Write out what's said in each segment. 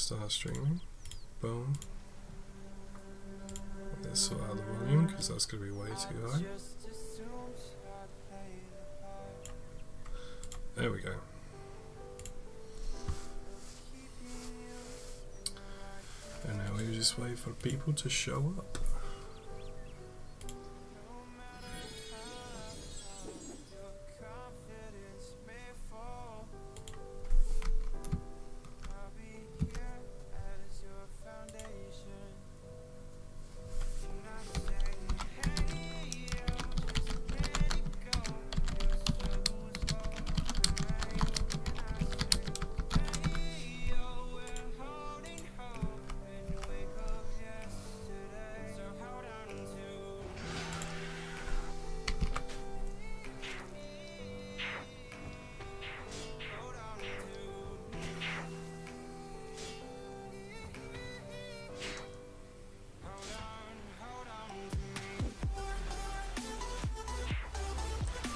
Start streaming. Boom. Let's sort out the volume because that's going to be way too high. There we go. And now we just wait for people to show up.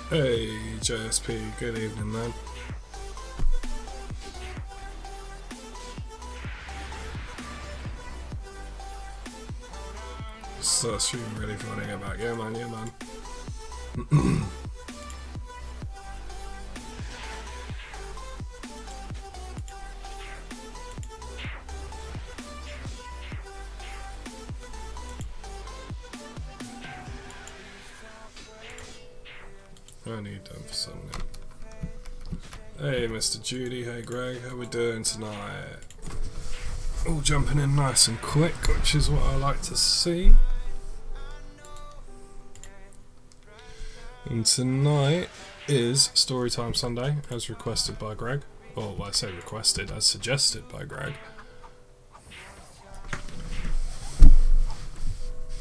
Hey JSP, good evening man. Start streaming ready for when I get back. Yeah man, yeah man. I need them for something. Hey Mr. Judy, hey Greg, how we doing tonight? All jumping in nice and quick, which is what I like to see. And tonight is Storytime Sunday, as requested by Greg. Or well, I say requested, as suggested by Greg.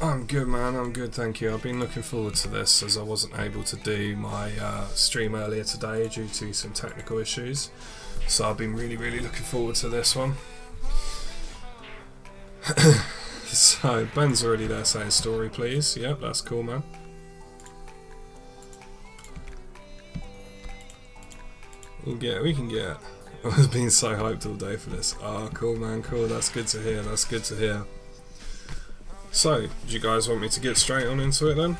I'm good man, I'm good, thank you. I've been looking forward to this as I wasn't able to do my stream earlier today due to some technical issues. So I've been really looking forward to this one. So Ben's already there saying story please. Yep, that's cool man. We can get. I've been so hyped all day for this. Oh cool man, cool, that's good to hear, that's good to hear. So, do you guys want me to get straight on into it then?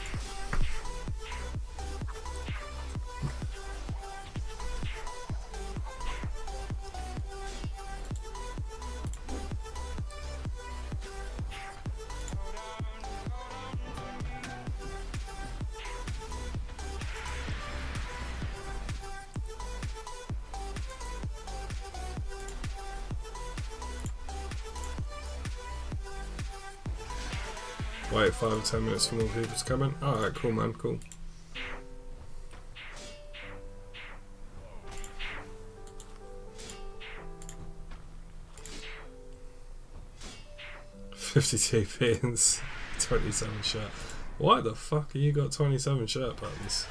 Wait 5 or 10 minutes for more people to come in. Alright, cool man, cool. $50 pins, 27 shirt. Why the fuck have you got 27 shirt buttons?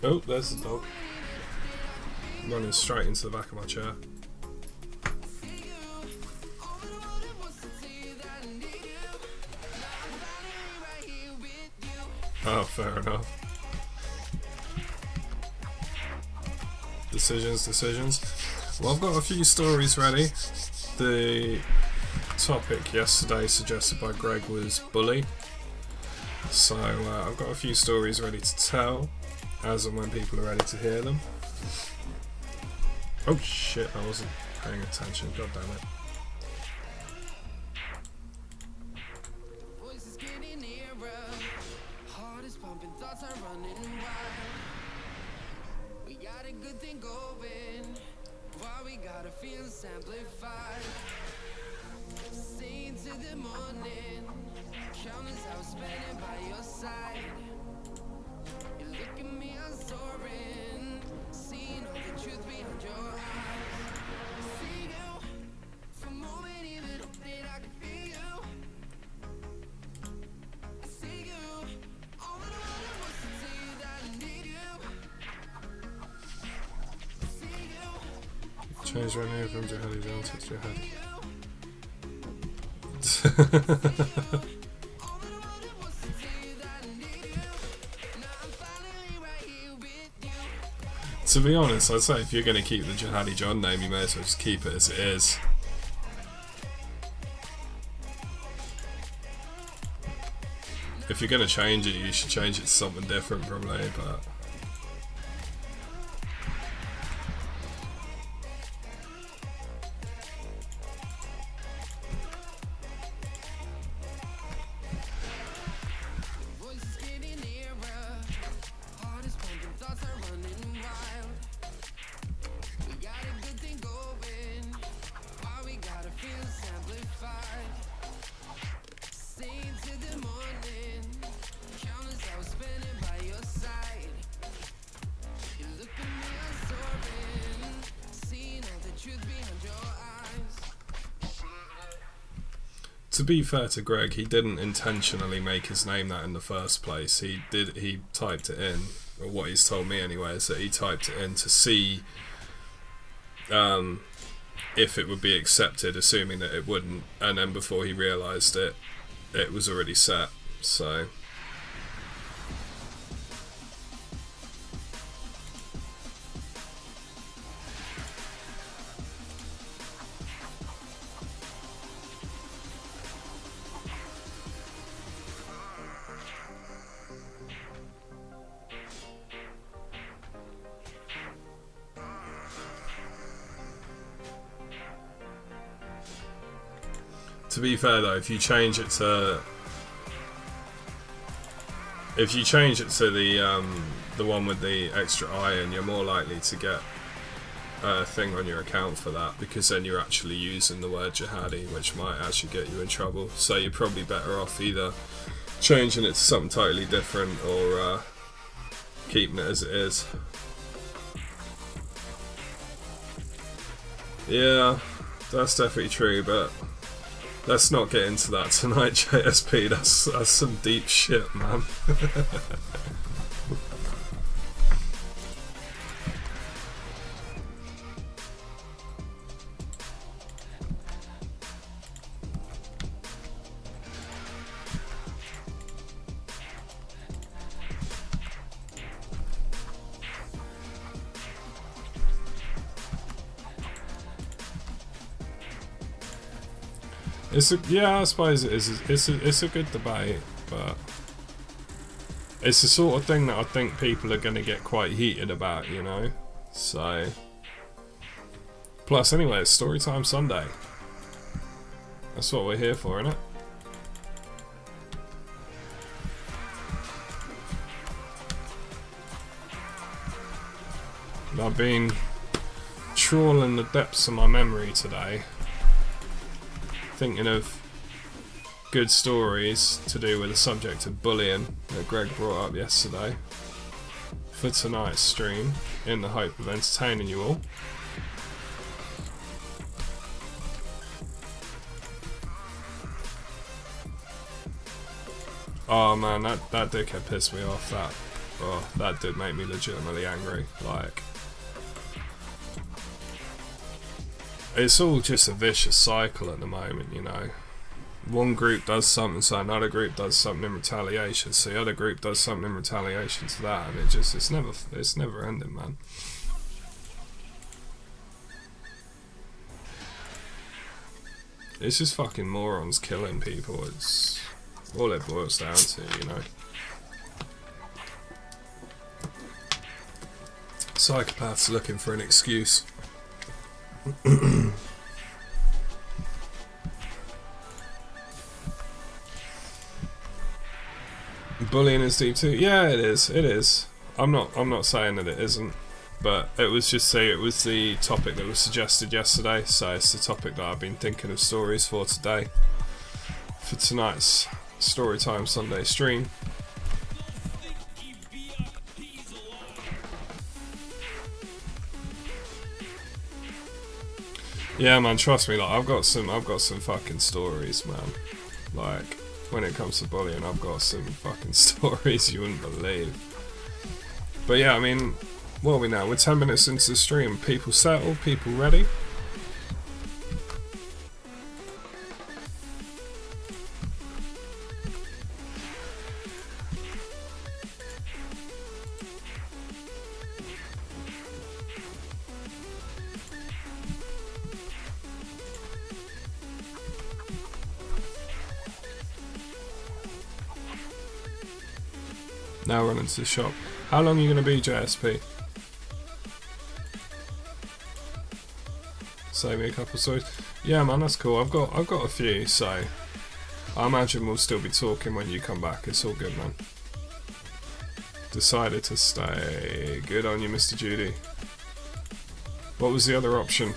Oh, there's the dog. Running straight into the back of my chair. Oh, fair enough. Decisions. Well, I've got a few stories ready. The topic yesterday suggested by Greg was bully. So I've got a few stories ready to tell, as and when people are ready to hear them. Oh shit, I wasn't paying attention, god damn it. Change right now from jihadi down to jihadi. To be honest, I'd say if you're going to keep the Jihadi John name, you may as well just keep it as it is. If you're going to change it, you should change it to something different probably, but... To be fair to Greg, he didn't intentionally make his name that in the first place. He typed it in, or what he's told me anyway, is that he typed it in to see if it would be accepted, assuming that it wouldn't, and then before he realised it, it was already set, so... To be fair though, if you change it to the one with the extra iron, you're more likely to get a thing on your account for that, because then you're actually using the word jihadi, which might actually get you in trouble. So you're probably better off either changing it to something totally different or keeping it as it is. Yeah, that's definitely true, but let's not get into that tonight, JSP. That's some deep shit, man. Yeah, I suppose it is. It's a good debate, but it's the sort of thing that I think people are going to get quite heated about, you know. So, plus anyway, it's Storytime Sunday. That's what we're here for, innit? I've been trawling the depths of my memory today, thinking of good stories to do with the subject of bullying that Greg brought up yesterday for tonight's stream, in the hope of entertaining you all. Oh man, that dickhead pissed me off. That did make me legitimately angry. Like, it's all just a vicious cycle at the moment, you know. One group does something, so another group does something in retaliation, so the other group does something in retaliation to that, and it's never ending, man. It's just fucking morons killing people. It's all it boils down to, you know. Psychopaths looking for an excuse. Bullying is deep too. Yeah, it is. It is. I'm not saying that it isn't, but it was the topic that was suggested yesterday, so it's the topic that I've been thinking of stories for today. for tonight's Storytime Sunday stream. Yeah, man, trust me, like I've got some fucking stories, man. Like, when it comes to bullying, I've got some fucking stories you wouldn't believe. But yeah, I mean, what are we now? We're 10 minutes into the stream. People settled, people ready. Now run into the shop. How long are you going to be, JSP? Save me a couple stories. Yeah, man, that's cool. I've got a few, so I imagine we'll still be talking when you come back. It's all good, man. Decided to stay. Good on you, Mr. Judy. What was the other option?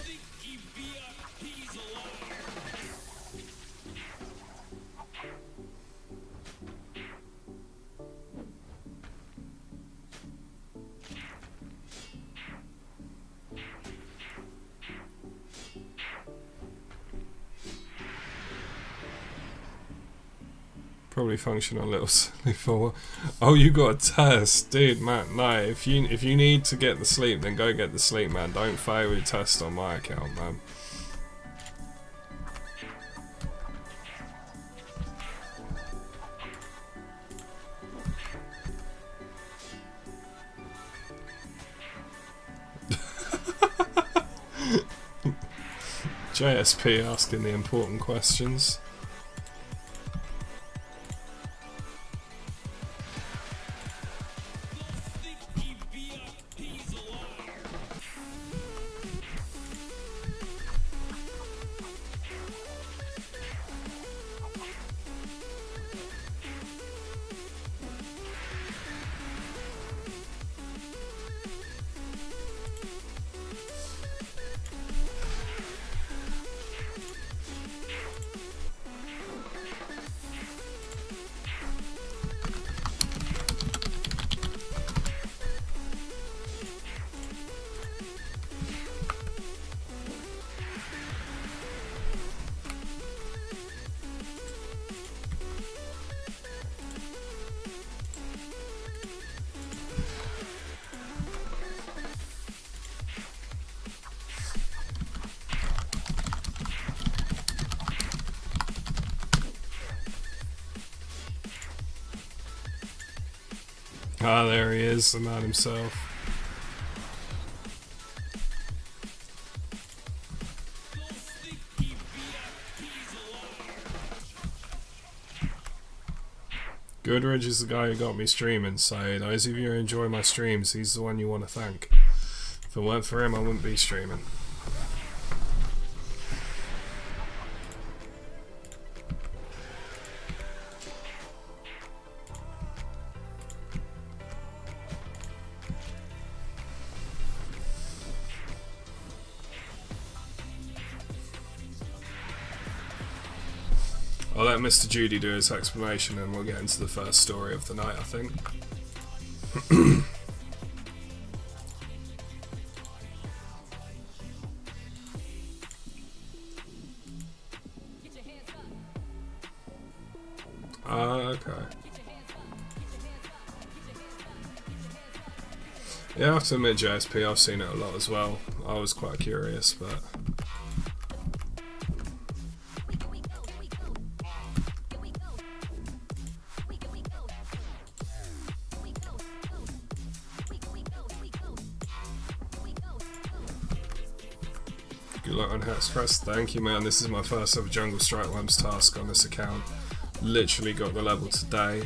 Probably function a little silly for. Oh, you got a test, dude, man. No, if you need to get the sleep, then go get the sleep, man. Don't fail your test on my account, man. JSP asking the important questions. Ah, there he is, the man himself. Goodridge is the guy who got me streaming, so those of you who enjoy my streams, he's the one you want to thank. If it weren't for him, I wouldn't be streaming. I'll let Mr. Judy do his explanation and we'll get into the first story of the night, I think. Okay. Yeah, I have to admit, JSP, I've seen it a lot as well. I was quite curious, but... Good luck on Hexpress. Thank you, man. This is my first ever Jungle Strike Worms task on this account. Literally got the level today,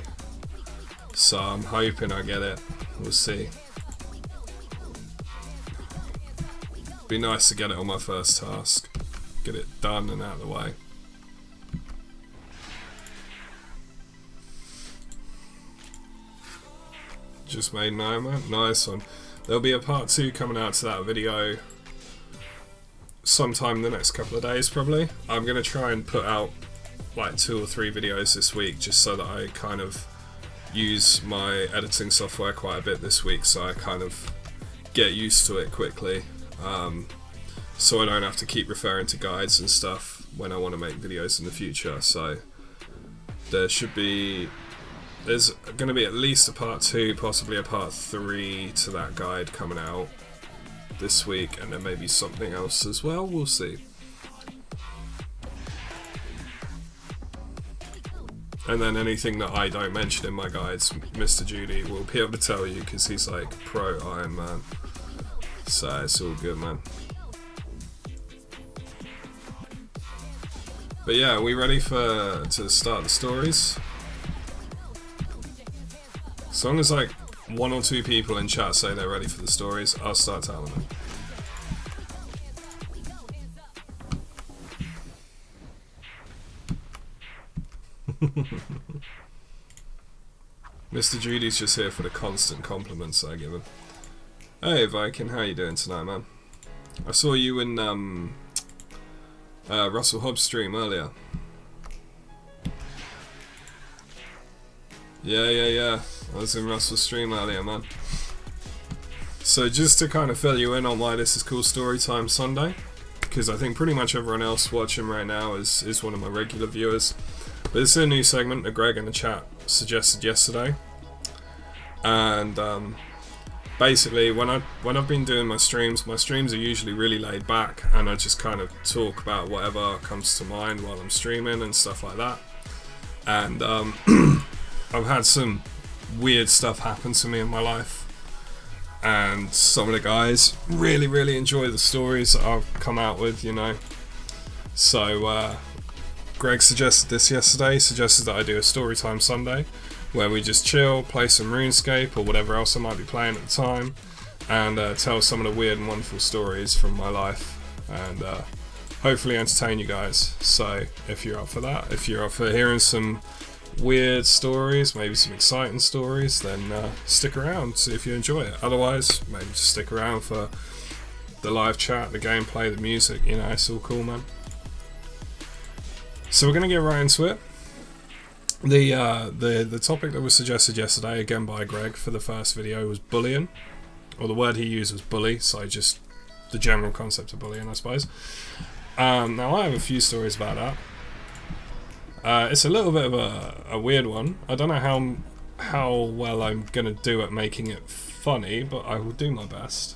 so I'm hoping I get it. We'll see. Be nice to get it on my first task. Get it done and out of the way. Just made 9, man. Nice one. There'll be a part 2 coming out to that video sometime in the next couple of days, probably. I'm going to try and put out like 2 or 3 videos this week, just so that I kind of use my editing software quite a bit this week, so I kind of get used to it quickly, so I don't have to keep referring to guides and stuff when I want to make videos in the future. So there's going to be at least a part 2, possibly a part 3 to that guide coming out this week, and then maybe something else as well, we'll see. And then anything that I don't mention in my guides, Mr. Judy will be able to tell you, because he's like pro Iron Man. So it's all good, man. But yeah, are we ready to start the stories? As long as like 1 or 2 people in chat say they're ready for the stories, I'll start telling them. Mr. Judy's just here for the constant compliments I give him. Hey Viking, how you doing tonight, man? I saw you in Russell Hobbs' stream earlier. Yeah. I was in Russell's stream earlier, man. So just to kind of fill you in on why this is called Storytime Sunday, because I think pretty much everyone else watching right now is one of my regular viewers. But it's a new segment that Greg in the chat suggested yesterday, and basically when I've been doing my streams are usually really laid back, and I just kind of talk about whatever comes to mind while I'm streaming and stuff like that. And I've had some weird stuff happen to me in my life, and some of the guys really enjoy the stories that I've come out with, you know. So Greg suggested this yesterday, suggested that I do a Storytime Sunday, where we just chill, play some RuneScape or whatever else I might be playing at the time, and tell some of the weird and wonderful stories from my life, and hopefully entertain you guys. So if you're up for that, if you're up for hearing some weird stories, maybe some exciting stories, then stick around, see if you enjoy it. Otherwise, maybe just stick around for the live chat, the gameplay, the music, you know, it's all cool, man. So we're going to get right into it. The topic that was suggested yesterday, again by Greg for the first video, was bullying. Or the word he used was bully, so just the general concept of bullying, I suppose. Now I have a few stories about that. It's a little bit of a weird one. I don't know how well I'm going to do at making it funny, but I will do my best.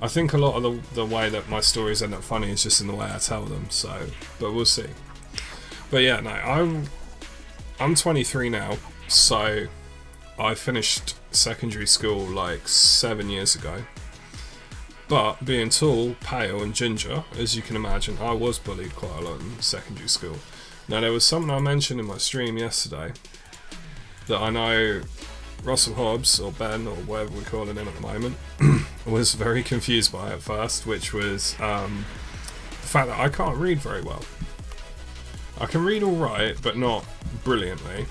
I think a lot of the way that my stories end up funny is just in the way I tell them, so, but we'll see. But yeah, no, I'm 23 now, so I finished secondary school like 7 years ago. But being tall, pale and ginger, as you can imagine, I was bullied quite a lot in secondary school. Now there was something I mentioned in my stream yesterday that I know Russell Hobbs, or Ben, or whatever we're calling him at the moment, was very confused by at first, which was the fact that I can't read very well. I can read alright, but not brilliantly.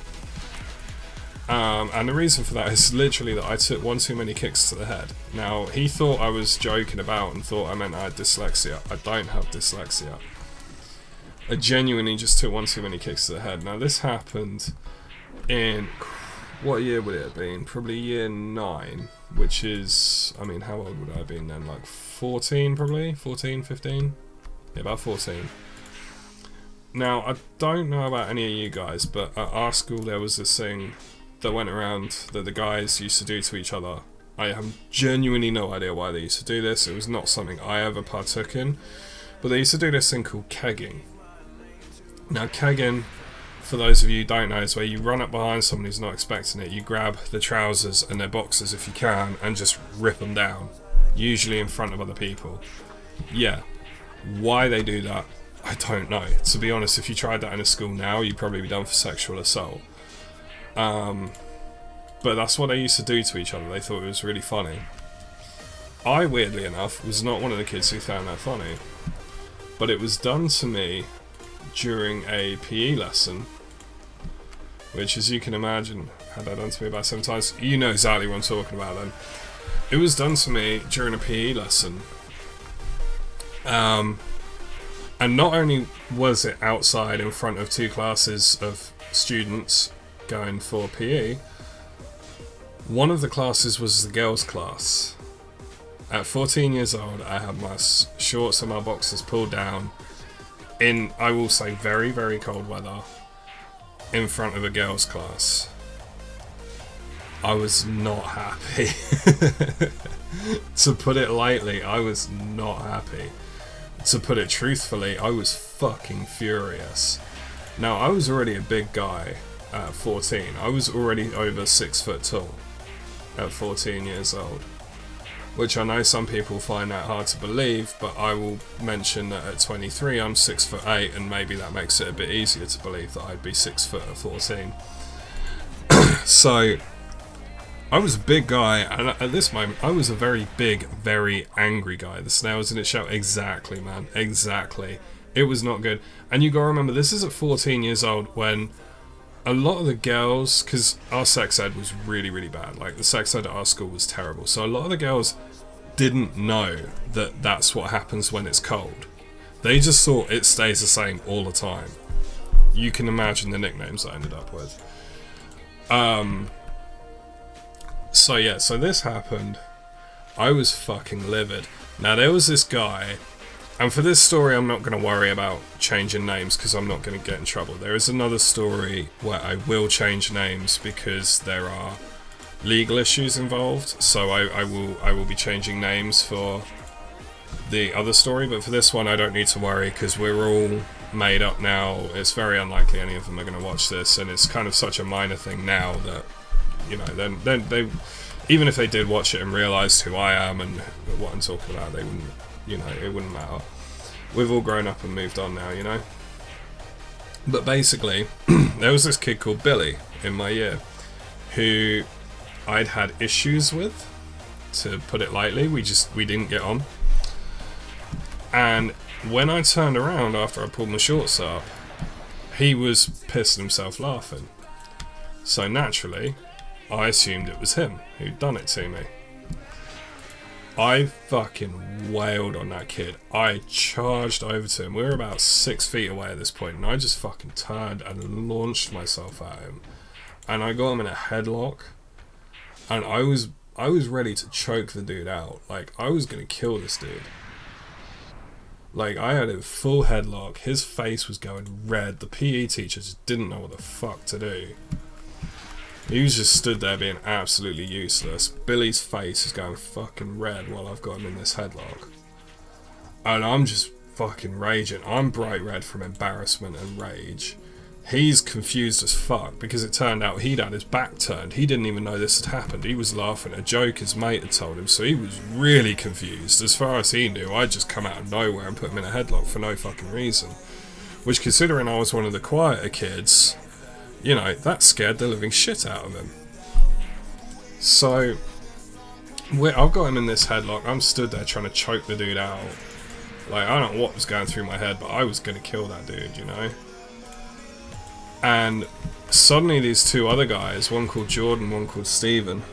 And the reason for that is literally that I took 1 too many kicks to the head. Now, he thought I was joking about and thought I meant I had dyslexia. I don't have dyslexia. I genuinely just took 1 too many kicks to the head. Now, this happened in... what year would it have been? Probably year 9, which is, I mean, how old would I have been then? Like 14 probably? 14, 15? Yeah, about 14. Now, I don't know about any of you guys, but at our school there was this thing that went around that the guys used to do to each other. I have genuinely no idea why they used to do this. It was not something I ever partook in. But they used to do this thing called kegging. Now, kegging, for those of you who don't know, is where you run up behind someone who's not expecting it, you grab the trousers and their boxers if you can, and just rip them down. Usually in front of other people. Yeah. Why they do that, I don't know. To be honest, if you tried that in a school now, you'd probably be done for sexual assault. But that's what they used to do to each other. They thought it was really funny. I, weirdly enough, was not one of the kids who found that funny. But it was done to me during a PE lesson, which, as you can imagine, had that done to me about 7 times. You know exactly what I'm talking about then. It was done to me during a PE lesson. And not only was it outside in front of 2 classes of students going for PE, one of the classes was the girls' class. At 14 years old, I had my shorts and my boxers pulled down in, I will say, very, very cold weather in front of a girls' class. I was not happy. To put it lightly, I was not happy. To put it truthfully, I was fucking furious. Now, I was already a big guy at 14. I was already over 6 foot tall at 14 years old. Which I know some people find that hard to believe, but I will mention that at 23 I'm 6'8", and maybe that makes it a bit easier to believe that I'd be 6 foot at 14. So, I was a big guy, and at this moment I was a very big, very angry guy. The snails in its shell, exactly, man, exactly. It was not good. And you gotta remember, this is at 14 years old when a lot of the girls, because our sex ed was really, really bad. Like, the sex ed at our school was terrible. So a lot of the girls didn't know that that's what happens when it's cold. They just thought it stays the same all the time. You can imagine the nicknames I ended up with. So yeah, so this happened. I was fucking livid. Now, there was this guy, and for this story I'm not going to worry about changing names because I'm not going to get in trouble. There is another story where I will change names because there are legal issues involved, so I will be changing names for the other story, but for this one I don't need to worry because we're all made up now. It's very unlikely any of them are going to watch this, and it's kind of such a minor thing now that, you know, then they, even if they did watch it and realised who I am and what I'm talking about, they wouldn't, you know, it wouldn't matter. We've all grown up and moved on now, you know. But basically, there was this kid called Billy in my year who I'd had issues with, to put it lightly. We didn't get on. And when I turned around after I pulled my shorts up, he was pissing himself laughing. So naturally, I assumed it was him who'd done it to me. I fucking wailed on that kid. I charged over to him. We were about 6 feet away at this point, and I just fucking turned and launched myself at him. And I got him in a headlock, and I was ready to choke the dude out. Like, I was gonna kill this dude. Like, I had a full headlock. His face was going red. The PE teacher just didn't know what the fuck to do. He was just stood there being absolutely useless. Billy's face is going fucking red while I've got him in this headlock. And I'm just fucking raging. I'm bright red from embarrassment and rage. He's confused as fuck because it turned out he'd had his back turned. He didn't even know this had happened. He was laughing at a joke his mate had told him, so he was really confused. As far as he knew, I'd just come out of nowhere and put him in a headlock for no fucking reason. Which, considering I was one of the quieter kids, you know, that scared the living shit out of him. So, I've got him in this headlock. I'm stood there trying to choke the dude out. Like, I don't know what was going through my head, but I was going to kill that dude, you know? And suddenly these 2 other guys, one called Jordan, one called Steven,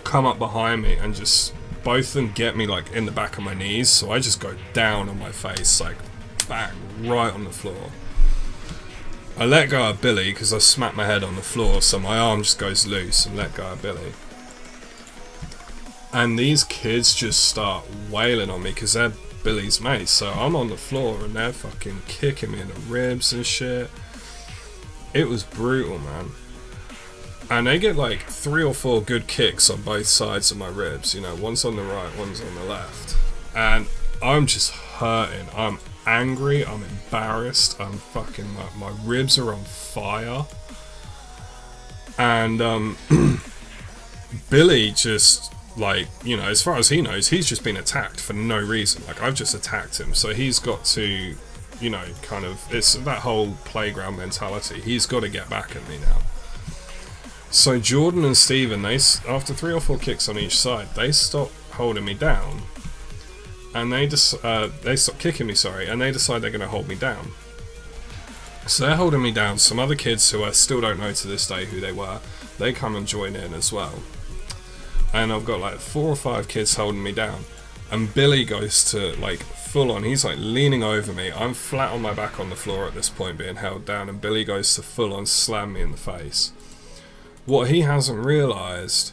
come up behind me and just, both of them get me like in the back of my knees, so I just go down on my face, like bang, right on the floor. I let go of Billy because I smacked my head on the floor, so my arm just goes loose and let go of Billy. And these kids just start wailing on me because they're Billy's mates, so I'm on the floor and they're fucking kicking me in the ribs and shit. It was brutal, man. And they get like 3 or 4 good kicks on both sides of my ribs, you know, one's on the right, one's on the left. And I'm just hurting. I'm angry, I'm embarrassed, I'm fucking, my ribs are on fire. And Billy just, like, you know, as far as he knows, he's just been attacked for no reason. Like, I've just attacked him, so he's got to, you know, kind of, it's that whole playground mentality. He's got to get back at me now. So Jordan and Steven, they, after 3 or 4 kicks on each side, they stop holding me down. And they stop kicking me, sorry, and they decide they're going to hold me down. So they're holding me down. Some other kids who I still don't know to this day who they were, they come and join in as well. And I've got like 4 or 5 kids holding me down. And Billy goes to like full on, he's like leaning over me. I'm flat on my back on the floor at this point, being held down, and Billy goes to full on slam me in the face. What he hasn't realised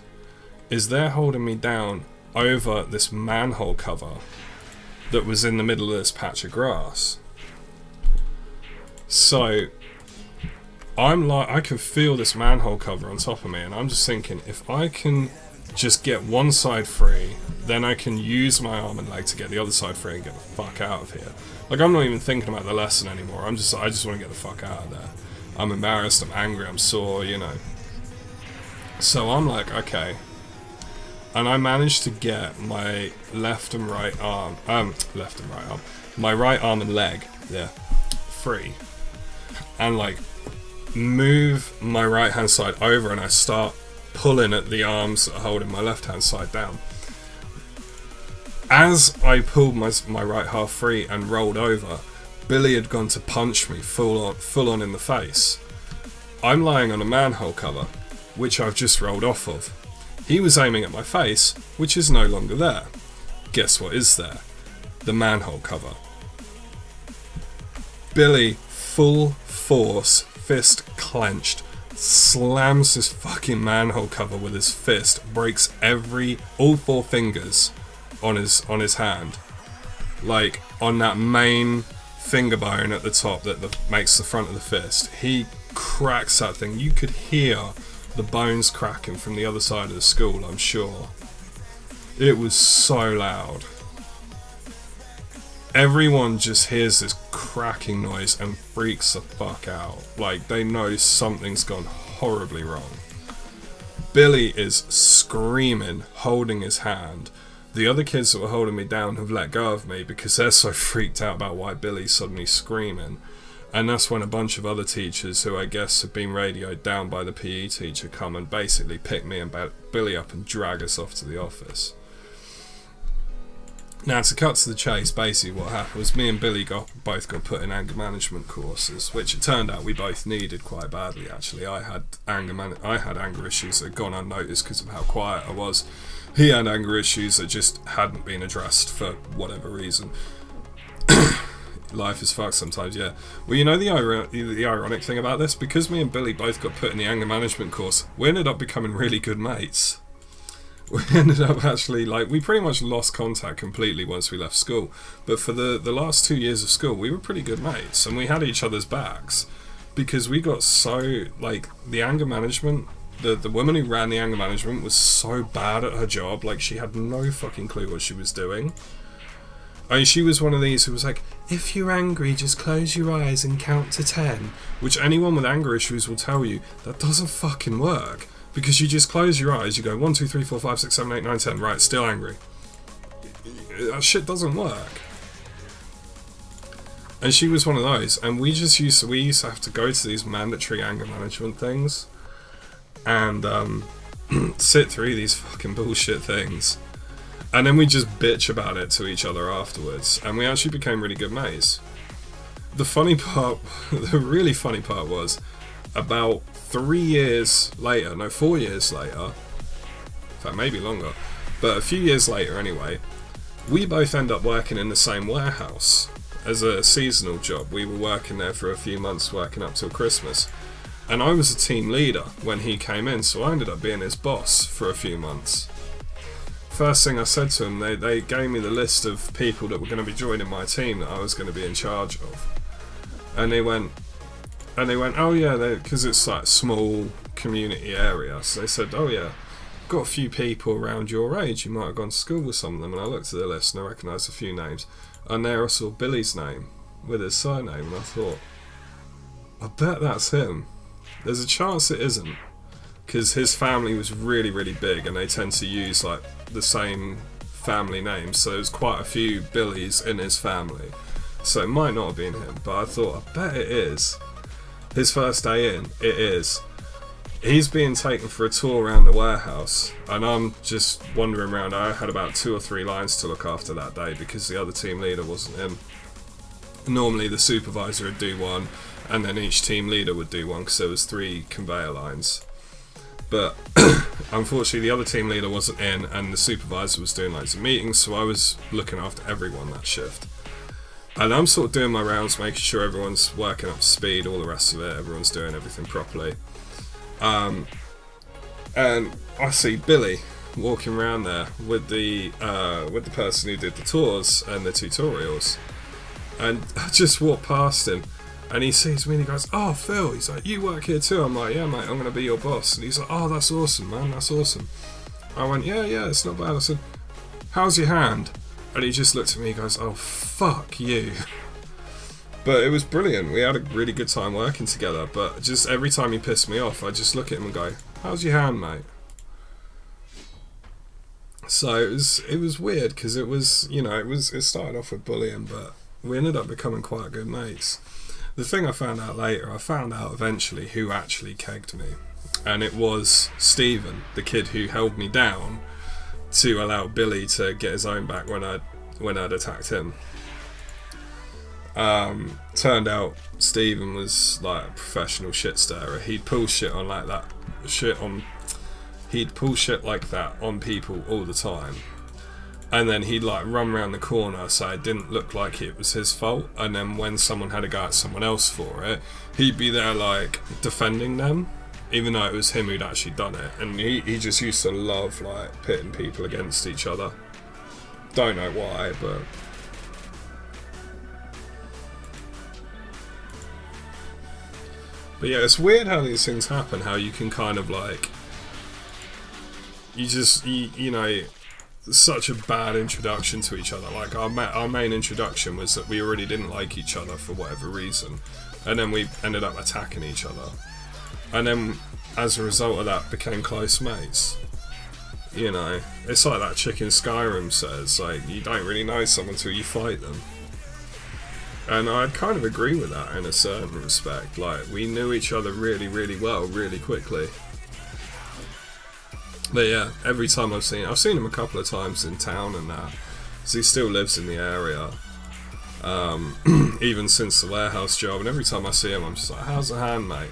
is they're holding me down over this manhole cover that was in the middle of this patch of grass. So I'm like, I can feel this manhole cover on top of me, and I'm just thinking, if I can just get one side free, then I can use my arm and leg to get the other side free and get the fuck out of here. Like, I'm not even thinking about the lesson anymore. I just want to get the fuck out of there. I'm embarrassed, I'm angry, I'm sore, you know. So I'm like, okay. And I managed to get my left and right arm, my right arm and leg, yeah, free. And like, move my right hand side over, and I start pulling at the arms that are holding my left hand side down. As I pulled my right half free and rolled over, Billy had gone to punch me full on in the face. I'm lying on a manhole cover, which I've just rolled off of. He was aiming at my face, which is no longer there. Guess what is there? The manhole cover. Billy, full force, fist clenched, slams this fucking manhole cover with his fist, breaks all 4 fingers on his hand, like on that main finger bone at the top that makes the front of the fist. He cracks that thing. You could hear the bones cracking from the other side of the school, I'm sure. It was so loud. Everyone just hears this cracking noise and freaks the fuck out. Like, they know something's gone horribly wrong. Billy is screaming, holding his hand. The other kids that were holding me down have let go of me because they're so freaked out about why Billy's suddenly screaming. And that's when a bunch of other teachers, who I guess have been radioed down by the PE teacher, come and basically pick me and Billy up and drag us off to the office. Now, to cut to the chase, basically what happened was me and Billy both got put in anger management courses, which it turned out we both needed quite badly, actually. I had anger issues that had gone unnoticed because of how quiet I was. He had anger issues that just hadn't been addressed for whatever reason. Life is fucked sometimes, yeah. Well, you know the ironic thing about this? Because me and Billy both got put in the anger management course, we ended up becoming really good mates. We ended up actually, like, we pretty much lost contact completely once we left school. But for the last 2 years of school, we were pretty good mates, and we had each other's backs. Because we got so, like, the anger management, the woman who ran the anger management was so bad at her job, like, she had no fucking clue what she was doing. I mean, she was one of these who was like, if you're angry, just close your eyes and count to 10. Which anyone with anger issues will tell you, that doesn't fucking work. Because you just close your eyes, you go 1, 2, 3, 4, 5, 6, 7, 8, 9, 10, right, still angry. That shit doesn't work. And she was one of those, and we used to have to go to these mandatory anger management things, and sit through these fucking bullshit things. And then we just bitch about it to each other afterwards, and we actually became really good mates. The funny part, the really funny part was, about 4 years later, in fact maybe longer, but a few years later anyway, we both end up working in the same warehouse as a seasonal job. We were working there for a few months, working up till Christmas. And I was a team leader when he came in, so I ended up being his boss for a few months. First thing I said to him, they gave me the list of people that were going to be joining my team that I was going to be in charge of. And they went, oh yeah, because it's like a small community area, so they said, oh yeah, got a few people around your age, you might have gone to school with some of them. And I looked at the list and I recognised a few names, and there I saw Billy's name with his surname, and I thought, I bet that's him. There's a chance it isn't, because his family was really, really big, and they tend to use like the same family names, so there's quite a few Billys in his family, so it might not have been him, but I thought, I bet it is. His first day in, it is. He's being taken for a tour around the warehouse, and I'm just wandering around. I had about 2 or 3 lines to look after that day because the other team leader wasn't him. Normally the supervisor would do one, and then each team leader would do one, because there was 3 conveyor lines. But unfortunately the other team leader wasn't in, and the supervisor was doing loads of meetings, so I was looking after everyone that shift. And I'm sort of doing my rounds, making sure everyone's working up to speed, all the rest of it, everyone's doing everything properly. And I see Billy walking around there with the person who did the tours and the tutorials, and I just walk past him, and he sees me and he goes, "Oh, Phil," he's like, "You work here too?" I'm like, "Yeah, mate, I'm gonna be your boss." And he's like, "Oh, that's awesome, man, that's awesome." I went, "Yeah, it's not bad." I said, "How's your hand?" And he just looked at me and goes, "Oh, fuck you." But it was brilliant. We had a really good time working together, but just every time he pissed me off, I just look at him and go, "How's your hand, mate?" So it was weird, because it was, you know, it started off with bullying, but we ended up becoming quite good mates. The thing I found out later, I found out eventually who actually kegged me, and it was Stephen, the kid who held me down to allow Billy to get his own back when I'd attacked him. Turned out Stephen was like a professional shit stirrer. He'd pull shit on like that, he'd pull shit like that on people all the time, and then he'd like run around the corner so it didn't look like it was his fault, and then when someone had a go at someone else for it, he'd be there like defending them, even though it was him who'd actually done it. And he just used to love like pitting people against each other. Don't know why, but yeah, it's weird how these things happen, how you can kind of like, you know, such a bad introduction to each other. Like our main introduction was that we already didn't like each other for whatever reason, and then we ended up attacking each other, and then as a result of that became close mates. You know, it's like that chick in Skyrim says, like, you don't really know someone till you fight them. And I kind of agree with that in a certain respect. Like, we knew each other really, really well, really quickly. But yeah, every time I've seen him a couple of times in town and that, because he still lives in the area, even since the warehouse job, and every time I see him I'm just like, "How's the hand, mate?"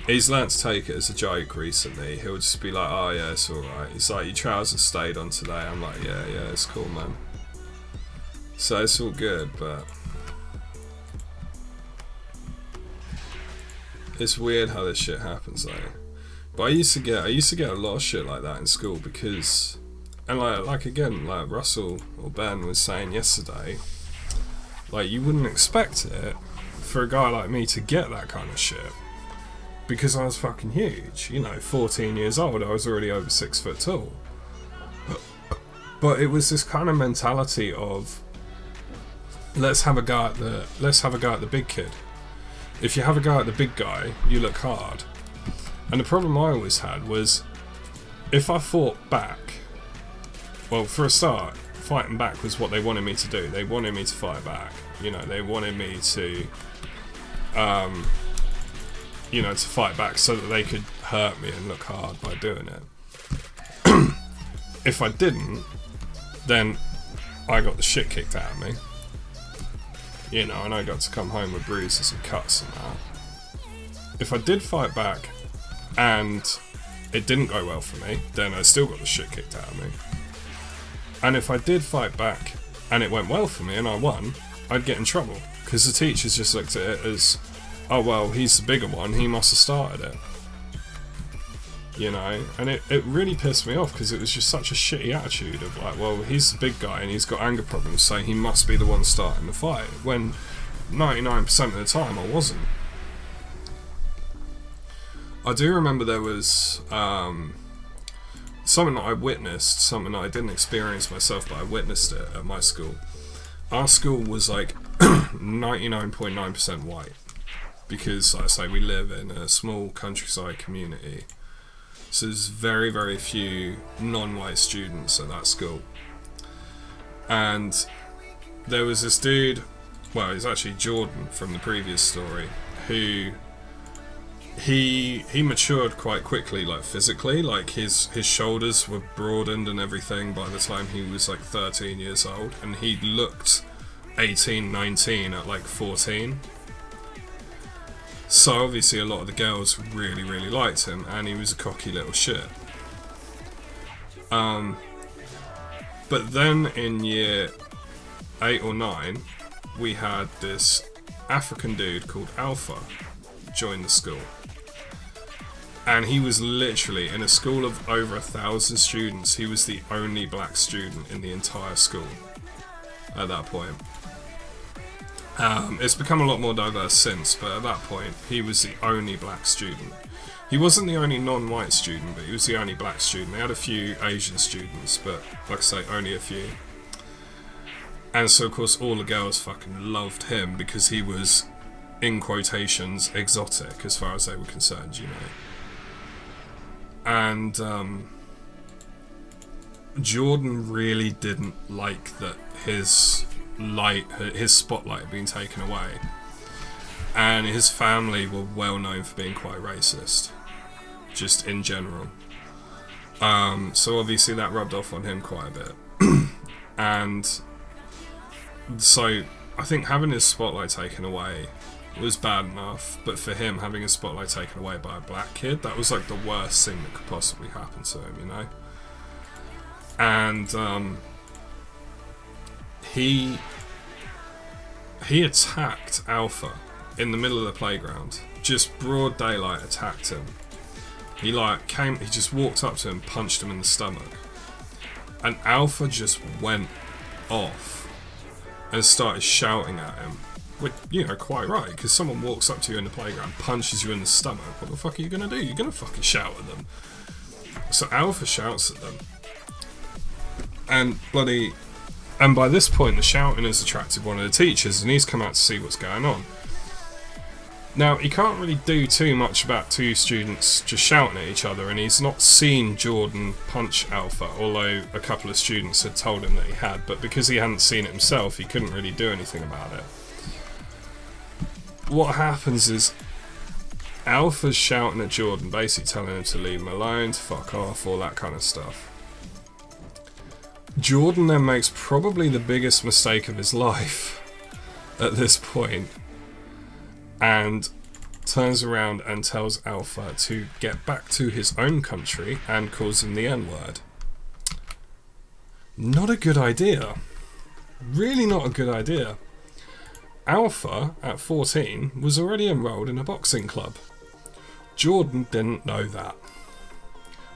He's learnt to take it as a joke recently. He'll just be like, "Oh yeah, it's alright." He's like, "Your trousers stayed on today." I'm like, yeah, it's cool, man. So it's all good, but it's weird how this shit happens though. But I used to get a lot of shit like that in school, because, and like again, like Russell or Ben was saying yesterday, like, you wouldn't expect it for a guy like me to get that kind of shit, because I was fucking huge. You know, 14 years old, I was already over 6 foot tall. But it was this kind of mentality of, let's have a go at the big kid. If you have a go at the big guy, you look hard. And the problem I always had was, if I fought back, well, for a start, fighting back was what they wanted me to do. They wanted me to fight back. You know, they wanted me to, you know, to fight back so that they could hurt me and look hard by doing it. If I didn't, then I got the shit kicked out of me. You know, and I got to come home with bruises and cuts and that. If I did fight back and it didn't go well for me, then I still got the shit kicked out of me. And if I did fight back and it went well for me and I won, I'd get in trouble, because the teachers just looked at it as, "Oh well, he's the bigger one, he must have started it." You know, and it really pissed me off, because it was just such a shitty attitude of like, well, he's the big guy and he's got anger problems, so he must be the one starting the fight, when 99% of the time I wasn't. I do remember there was something that I witnessed, something that I didn't experience myself, but I witnessed it at my school. Our school was like 99.9% white, because, like I say, we live in a small countryside community. So there's very, very few non-white students at that school. And there was this dude, well, it's actually Jordan from the previous story, who he matured quite quickly, like physically, like his shoulders were broadened and everything by the time he was like 13 years old, and he looked 18, 19 at like 14. So obviously a lot of the girls really, really liked him, and he was a cocky little shit. But then in year 8 or 9, we had this African dude called Alpha join the school. And he was literally, in a school of over 1,000 students, he was the only black student in the entire school at that point. It's become a lot more diverse since, but at that point, he was the only black student. He wasn't the only non-white student, but he was the only black student. They had a few Asian students, but like I say, only a few. And so, of course, all the girls fucking loved him because he was, in quotations, exotic as far as they were concerned, you know. And Jordan really didn't like that his spotlight had been taken away, and his family were well known for being quite racist, just in general. So obviously that rubbed off on him quite a bit, and so I think having his spotlight taken away was bad enough, but for him, having his spotlight taken away by a black kid, that was like the worst thing that could possibly happen to him, you know? And he attacked Alpha in the middle of the playground. Just broad daylight attacked him. He just walked up to him, punched him in the stomach. And Alpha just went off and started shouting at him. Which, you know, quite right, because someone walks up to you in the playground, punches you in the stomach, what the fuck are you gonna do? You're gonna fucking shout at them. So Alpha shouts at them. And by this point the shouting has attracted one of the teachers, and he's come out to see what's going on. Now, he can't really do too much about two students just shouting at each other, and he's not seen Jordan punch Alpha, although a couple of students had told him that he had, but because he hadn't seen it himself, he couldn't really do anything about it. What happens is Alpha's shouting at Jordan, basically telling him to leave him alone, to fuck off, all that kind of stuff. Jordan then makes probably the biggest mistake of his life at this point, and turns around and tells Alpha to get back to his own country and calls him the N-word. Not a good idea. Really not a good idea. Alpha, at 14, was already enrolled in a boxing club. Jordan didn't know that.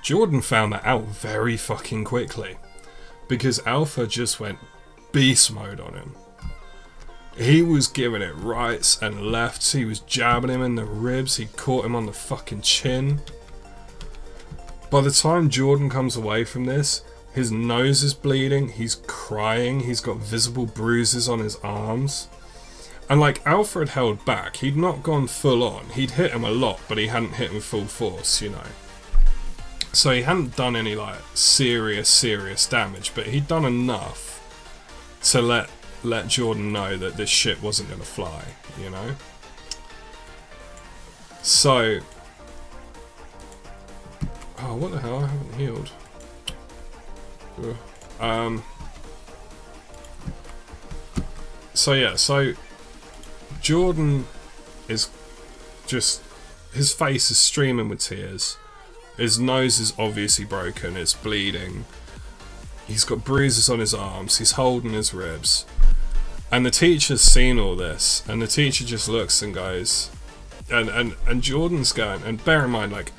Jordan found that out very fucking quickly, because Alpha just went beast mode on him. He was giving it rights and lefts, he was jabbing him in the ribs, he caught him on the fucking chin. By the time Jordan comes away from this, his nose is bleeding, he's crying, he's got visible bruises on his arms. And like, Alpha had held back, he'd not gone full on, he'd hit him a lot, but he hadn't hit him full force, you know. So he hadn't done any like serious damage, but he'd done enough to let Jordan know that this shit wasn't going to fly, you know. So, oh, what the hell, I haven't healed. So yeah, so Jordan is just, his face is streaming with tears. His nose is obviously broken, it's bleeding. He's got bruises on his arms, he's holding his ribs. And the teacher's seen all this, and the teacher just looks and goes, and Jordan's going, and bear in mind, like,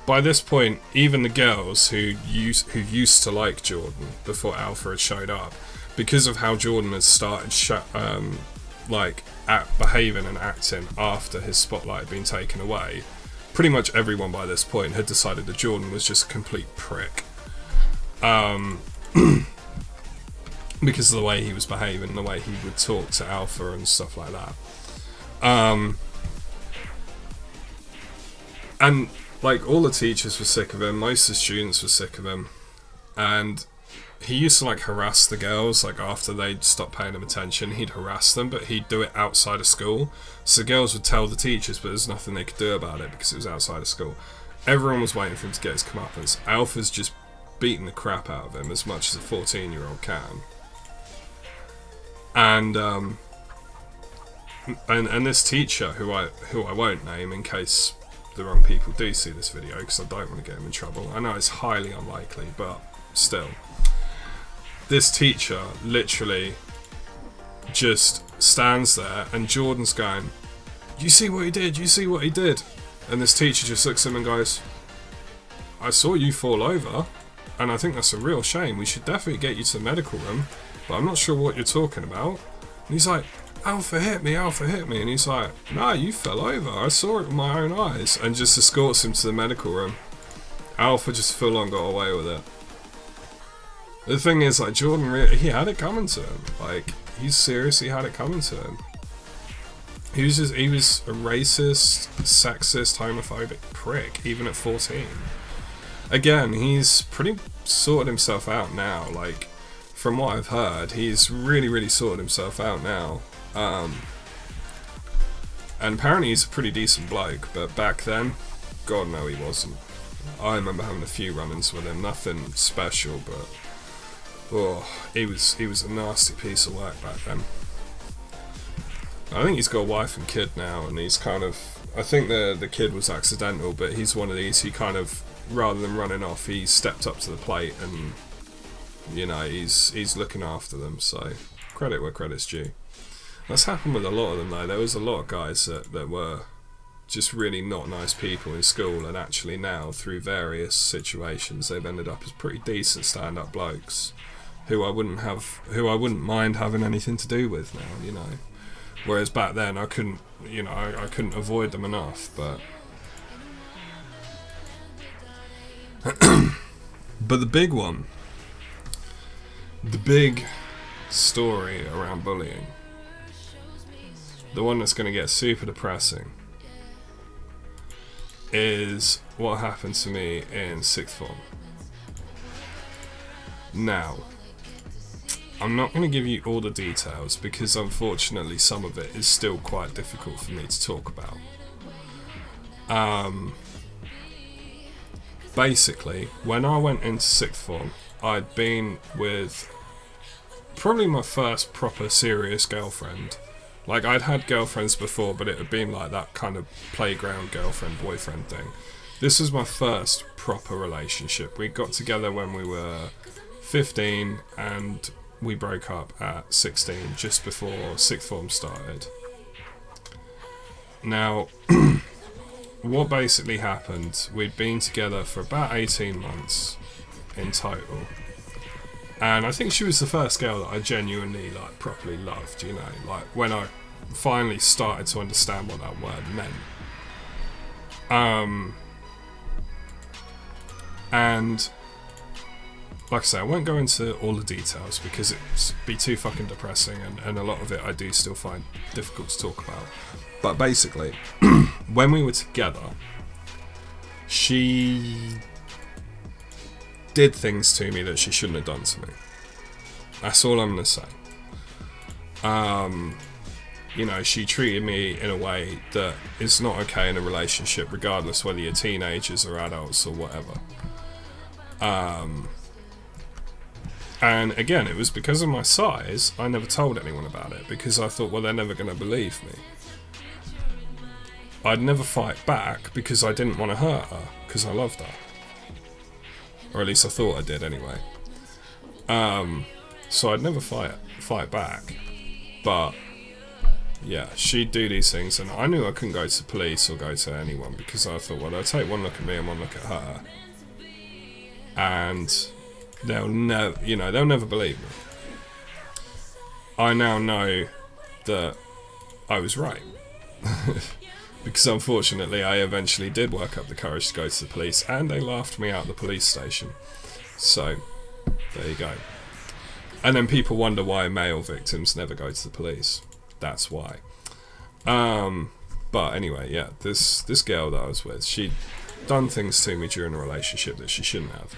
by this point, even the girls who used to like Jordan before Alpha had showed up, because of how Jordan had started behaving and acting after his spotlight had been taken away, pretty much everyone by this point had decided that Jordan was just a complete prick. Because of the way he was behaving, the way he would talk to Alpha and stuff like that. And like, all the teachers were sick of him, most of the students were sick of him, and he used to like harass the girls. Like, after they'd stopped paying him attention, he'd harass them, but he'd do it outside of school. So the girls would tell the teachers, but there's nothing they could do about it because it was outside of school. Everyone was waiting for him to get his comeuppance. Alpha's just beating the crap out of him as much as a 14-year-old can. And this teacher, who I won't name in case the wrong people do see this video, because I don't want to get him in trouble. I know it's highly unlikely, but still. This teacher literally just stands there and Jordan's going, "You see what he did? You see what he did?" And this teacher just looks at him and goes, "I saw you fall over, and I think that's a real shame. We should definitely get you to the medical room, but I'm not sure what you're talking about." And he's like, "Alpha hit me, Alpha hit me." And he's like, "No, you fell over. I saw it with my own eyes." And just escorts him to the medical room. Alpha just full on got away with it. The thing is, like, Jordan, he had it coming to him. Like, he seriously had it coming to him. He was a racist, sexist, homophobic prick, even at 14. Again, he's pretty sorted himself out now. Like, from what I've heard, he's really sorted himself out now. And apparently he's a pretty decent bloke, but back then, God no he wasn't. I remember having a few run-ins with him, nothing special, but oh, he was a nasty piece of work back then. I think he's got a wife and kid now, and he's kind of, I think the kid was accidental, but he's one of these, he kind of, rather than running off, he stepped up to the plate and, you know, he's looking after them, so credit where credit's due. That's happened with a lot of them though. There was a lot of guys that were just really not nice people in school, and actually now, through various situations, they've ended up as pretty decent stand-up blokes who I wouldn't mind having anything to do with now, you know. Whereas back then I couldn't, you know, I couldn't avoid them enough, but but the big one, the big story around bullying, the one that's going to get super depressing, is what happened to me in 6th form. Now, I'm not going to give you all the details because unfortunately some of it is still quite difficult for me to talk about. Basically, when I went into 6th form, I'd been with probably my first proper serious girlfriend. Like, I'd had girlfriends before, but it had been like that kind of playground girlfriend-boyfriend thing. This was my first proper relationship. We got together when we were 15 and we broke up at 16, just before 6th form started. Now, what basically happened, we'd been together for about 18 months in total. And I think she was the first girl that I genuinely, like, properly loved, you know, like, when I finally started to understand what that word meant. And like I say, I won't go into all the details because it'd be too fucking depressing, and a lot of it I do still find difficult to talk about. But basically, when we were together, she did things to me that she shouldn't have done to me. That's all I'm going to say. You know, she treated me in a way that is not okay in a relationship, regardless whether you're teenagers or adults or whatever. And again, it was because of my size. I never told anyone about it because I thought, well, they're never going to believe me. I'd never fight back because I didn't want to hurt her, because I loved her. Or at least I thought I did anyway. So I'd never fight back. But yeah, she'd do these things, and I knew I couldn't go to the police or go to anyone because I thought, well, they'll take one look at me and one look at her, and they'll never believe me. I now know that I was right. Because unfortunately I eventually did work up the courage to go to the police, and they laughed me out of the police station. So, there you go. And then people wonder why male victims never go to the police. That's why. But anyway, yeah, this girl that I was with, she'd done things to me during a relationship that she shouldn't have.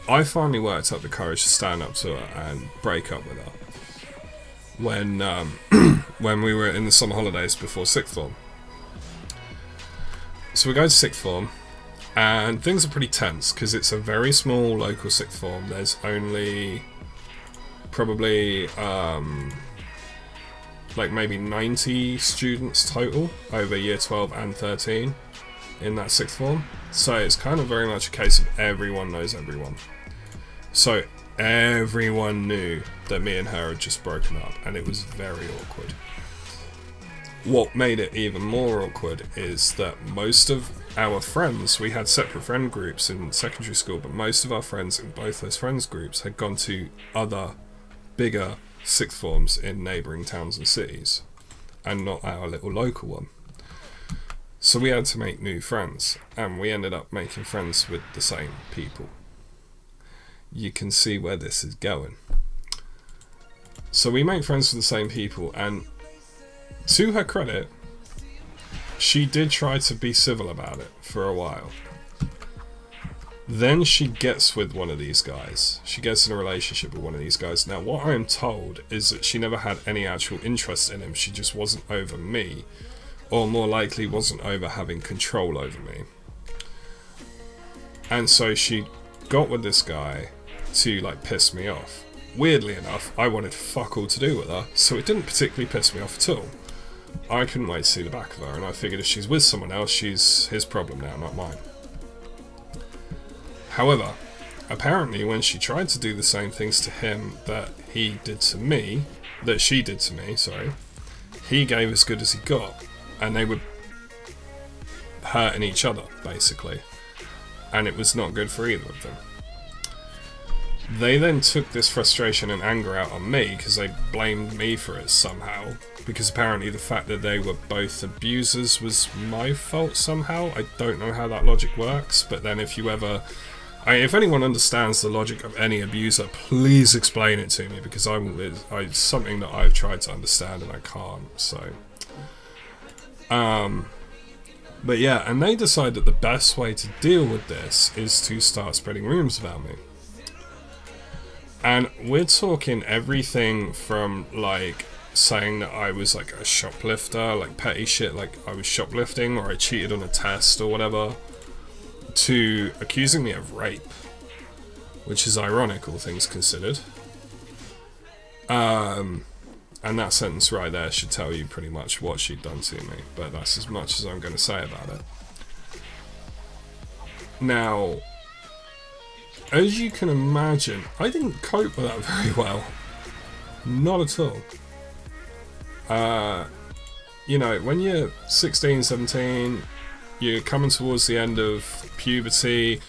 I finally worked up the courage to stand up to her and break up with her when when we were in the summer holidays before 6th form. So we go to 6th form, and things are pretty tense because it's a very small local 6th form. There's only probably like maybe 90 students total over year 12 and 13 in that 6th form. So it's kind of very much a case of everyone knows everyone. So everyone knew that me and her had just broken up, and it was very awkward. What made it even more awkward is that most of our friends, we had separate friend groups in secondary school, but most of our friends in both those friends groups had gone to other bigger sixth forms in neighbouring towns and cities, and not our little local one. So we had to make new friends, and we ended up making friends with the same people. You can see where this is going. So we make friends with the same people, and to her credit, she did try to be civil about it for a while. Then she gets with one of these guys. She gets in a relationship with one of these guys. Now, what I am told is that she never had any actual interest in him. She just wasn't over me, or more likely wasn't over having control over me. And so she got with this guy to like piss me off. Weirdly enough, I wanted fuck all to do with her, so it didn't particularly piss me off at all. I couldn't wait to see the back of her, and I figured if she's with someone else, she's his problem now, not mine. However, apparently when she tried to do the same things to him that he did to me, that she did to me, sorry, he gave as good as he got, and they were hurting each other, basically. And it was not good for either of them. They then took this frustration and anger out on me because they blamed me for it somehow, because apparently the fact that they were both abusers was my fault somehow. I don't know how that logic works, but then if you ever... if anyone understands the logic of any abuser, please explain it to me, because it's something that I've tried to understand and I can't, so... But yeah, and they decided that the best way to deal with this is to start spreading rumours about me. And we're talking everything from, like, saying that I was, like, a shoplifter, like, petty shit, like I was shoplifting or I cheated on a test or whatever, to accusing me of rape, which is ironic, all things considered. And that sentence right there should tell you pretty much what she'd done to me, but that's as much as I'm going to say about it. Now, as you can imagine, I didn't cope with that very well. Not at all. You know, when you're 16, 17, you're coming towards the end of puberty,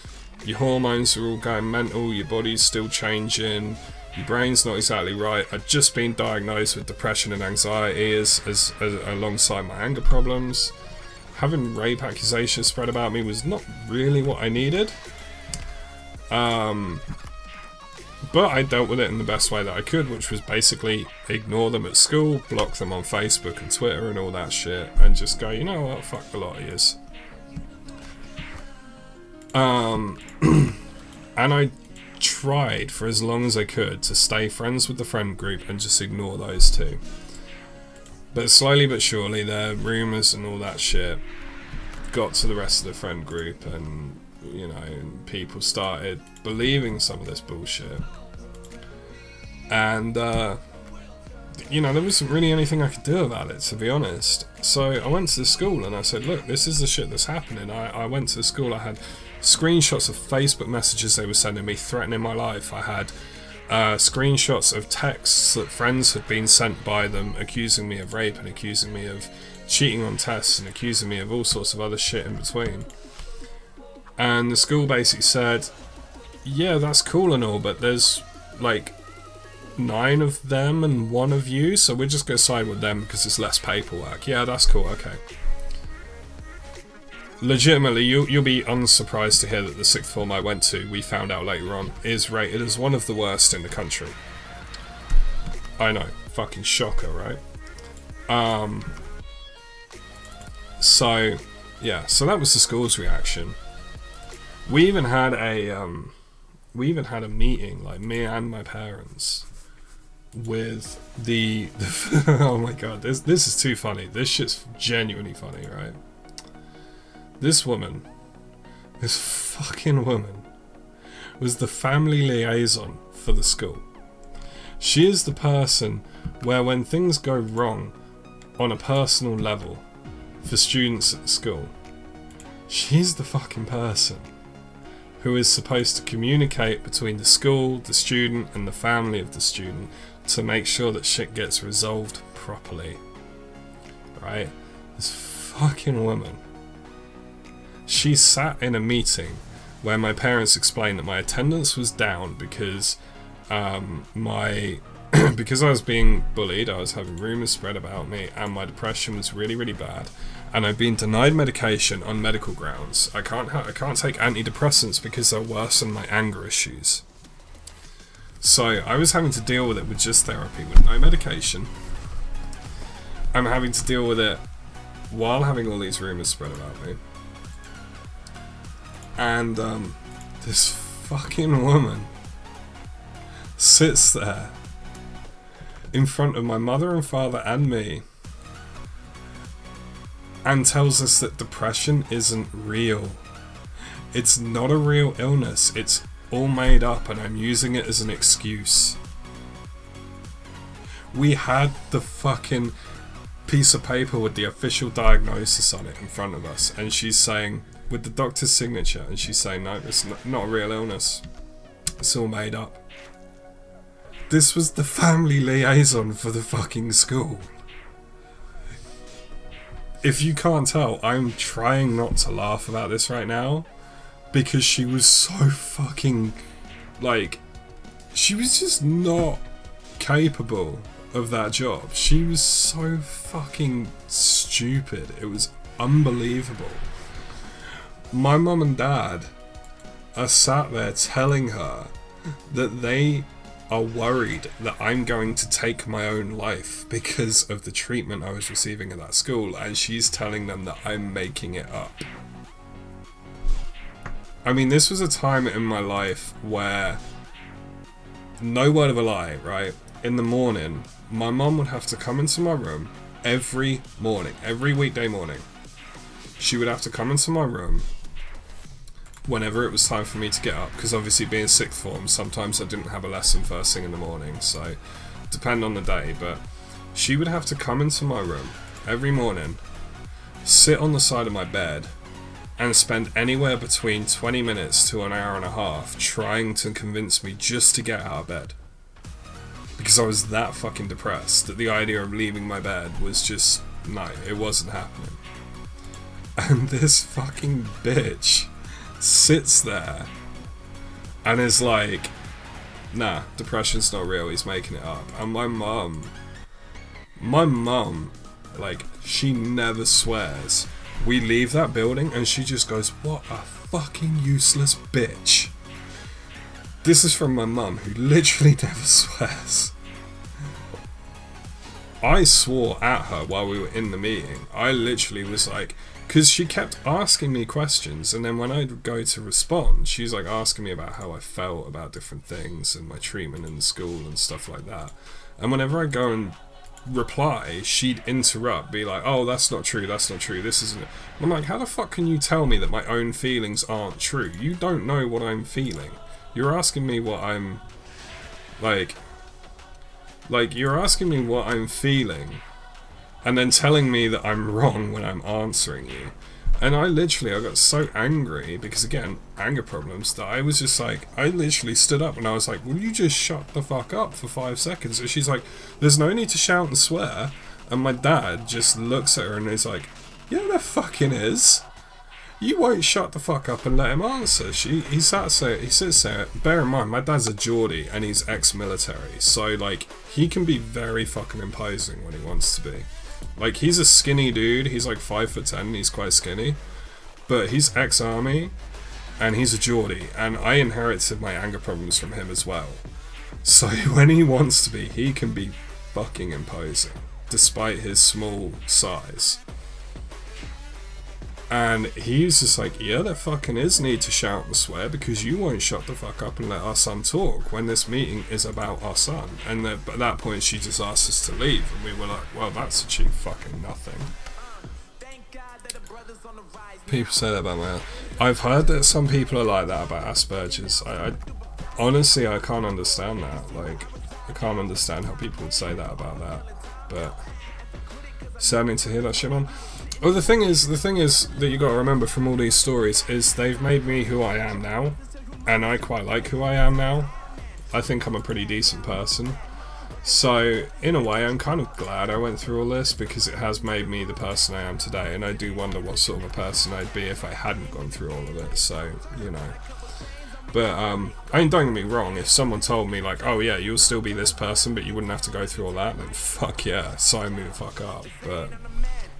your hormones are all going mental, your body's still changing, your brain's not exactly right. I'd just been diagnosed with depression and anxiety as alongside my anger problems. Having rape accusations spread about me was not really what I needed. But I dealt with it in the best way that I could, which was basically ignore them at school, block them on Facebook and Twitter and all that shit, and just go, you know what, fuck the lot of yous. And I tried for as long as I could to stay friends with the friend group and just ignore those two. But slowly but surely, their rumours and all that shit got to the rest of the friend group, and you know, people started believing some of this bullshit. And, you know, there wasn't really anything I could do about it, to be honest. So I went to the school and I said, look, this is the shit that's happening. I went to the school, I had screenshots of Facebook messages they were sending me threatening my life. I had screenshots of texts that friends had been sent by them accusing me of rape and accusing me of cheating on tests and accusing me of all sorts of other shit in between. And the school basically said, yeah, that's cool and all, but there's like 9 of them and 1 of you, so we're just going to side with them because it's less paperwork. Yeah, that's cool, okay. Legitimately, you'll be unsurprised to hear that the 6th form I went to, we found out later on, is rated as one of the worst in the country. I know, fucking shocker, right? So, yeah, so that was the school's reaction. We even had a meeting, like me and my parents, with the oh my god, this is too funny. This shit's genuinely funny, right? This fucking woman, was the family liaison for the school. She is the person where when things go wrong on a personal level for students at the school, she's the fucking person who is supposed to communicate between the school, the student, and the family of the student to make sure that shit gets resolved properly. Right? This fucking woman. She sat in a meeting where my parents explained that my attendance was down because because I was being bullied, I was having rumours spread about me, and my depression was really, really bad. And I've been denied medication on medical grounds. I can't take antidepressants because they'll worsen my anger issues. So I was having to deal with it with just therapy, with no medication. I'm having to deal with it while having all these rumours spread about me. And this fucking woman sits there in front of my mother and father and me and tells us that depression isn't real. It's not a real illness. It's all made up and I'm using it as an excuse. We had the fucking piece of paper with the official diagnosis on it in front of us, and she's saying, with the doctor's signature, and she's saying, no, it's not a real illness. It's all made up. This was the family liaison for the fucking school. If you can't tell, I'm trying not to laugh about this right now, because she was so fucking, like, she was just not capable of that job. She was so fucking stupid. It was unbelievable. My mum and dad are sat there telling her that they are worried that I'm going to take my own life because of the treatment I was receiving at that school, and she's telling them that I'm making it up. I mean, this was a time in my life where, no word of a lie, right? In the morning, my mum would have to come into my room every morning, every weekday morning. She would have to come into my room whenever it was time for me to get up, because obviously being sixth form, sometimes I didn't have a lesson first thing in the morning, so depend on the day, but she would have to come into my room every morning, sit on the side of my bed, and spend anywhere between 20 minutes to an hour and a half trying to convince me just to get out of bed. Because I was that fucking depressed that the idea of leaving my bed was just, no, it wasn't happening. And this fucking bitch sits there and is like, nah, depression's not real, he's making it up. And my mum, like, she never swears. We leave that building and she just goes, what a fucking useless bitch. This is from my mum, who literally never swears. I swore at her while we were in the meeting. I literally was like, because she kept asking me questions, and then when I'd go to respond, she's like asking me about how I felt about different things and my treatment in the school and stuff like that. And whenever I go and reply, she'd interrupt, be like, oh, that's not true, this isn't it. And I'm like, how the fuck can you tell me that my own feelings aren't true? You don't know what I'm feeling. You're asking me what I'm, like you're asking me what I'm feeling, and then telling me that I'm wrong when I'm answering you. And I got so angry, because again, anger problems, that I was just like, I literally stood up and I was like, will you just shut the fuck up for 5 seconds? And she's like, there's no need to shout and swear. And my dad just looks at her and is like, yeah, there fucking is. You won't shut the fuck up and let him answer. He sits there, bear in mind, my dad's a Geordie and he's ex-military, so like, he can be very fucking imposing when he wants to be. Like, he's a skinny dude, he's like 5'10", he's quite skinny, but he's ex-army, and he's a Geordie, and I inherited my anger problems from him as well. So when he wants to be, he can be fucking imposing, despite his small size. And he's just like, yeah, there fucking is need to shout and swear because you won't shut the fuck up and let our son talk when this meeting is about our son. And then, at that point, she just asked us to leave, and we were like, well, that's achieved fucking nothing. People say that about my health. I've heard that some people are like that about Asperger's. I honestly, I can't understand that. Like, I can't understand how people would say that about that. But saddening to hear that shit, man. Well, the thing is that you got to remember from all these stories is they've made me who I am now. and I quite like who I am now. I think I'm a pretty decent person. So, in a way, I'm kind of glad I went through all this, because it has made me the person I am today, and I do wonder what sort of a person I'd be if I hadn't gone through all of it, so, you know. But, I mean, don't get me wrong, if someone told me, like, oh yeah, you'll still be this person, but you wouldn't have to go through all that, then fuck yeah, sign me the fuck up. But,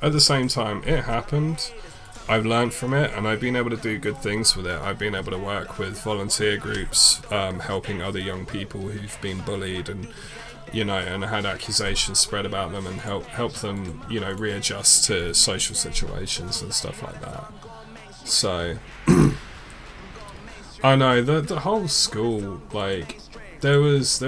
at the same time, it happened. I've learned from it, and I've been able to do good things with it. I've been able to work with volunteer groups, helping other young people who've been bullied and, you know, and had accusations spread about them, and help them, you know, readjust to social situations and stuff like that. So, I know the whole school, like, there was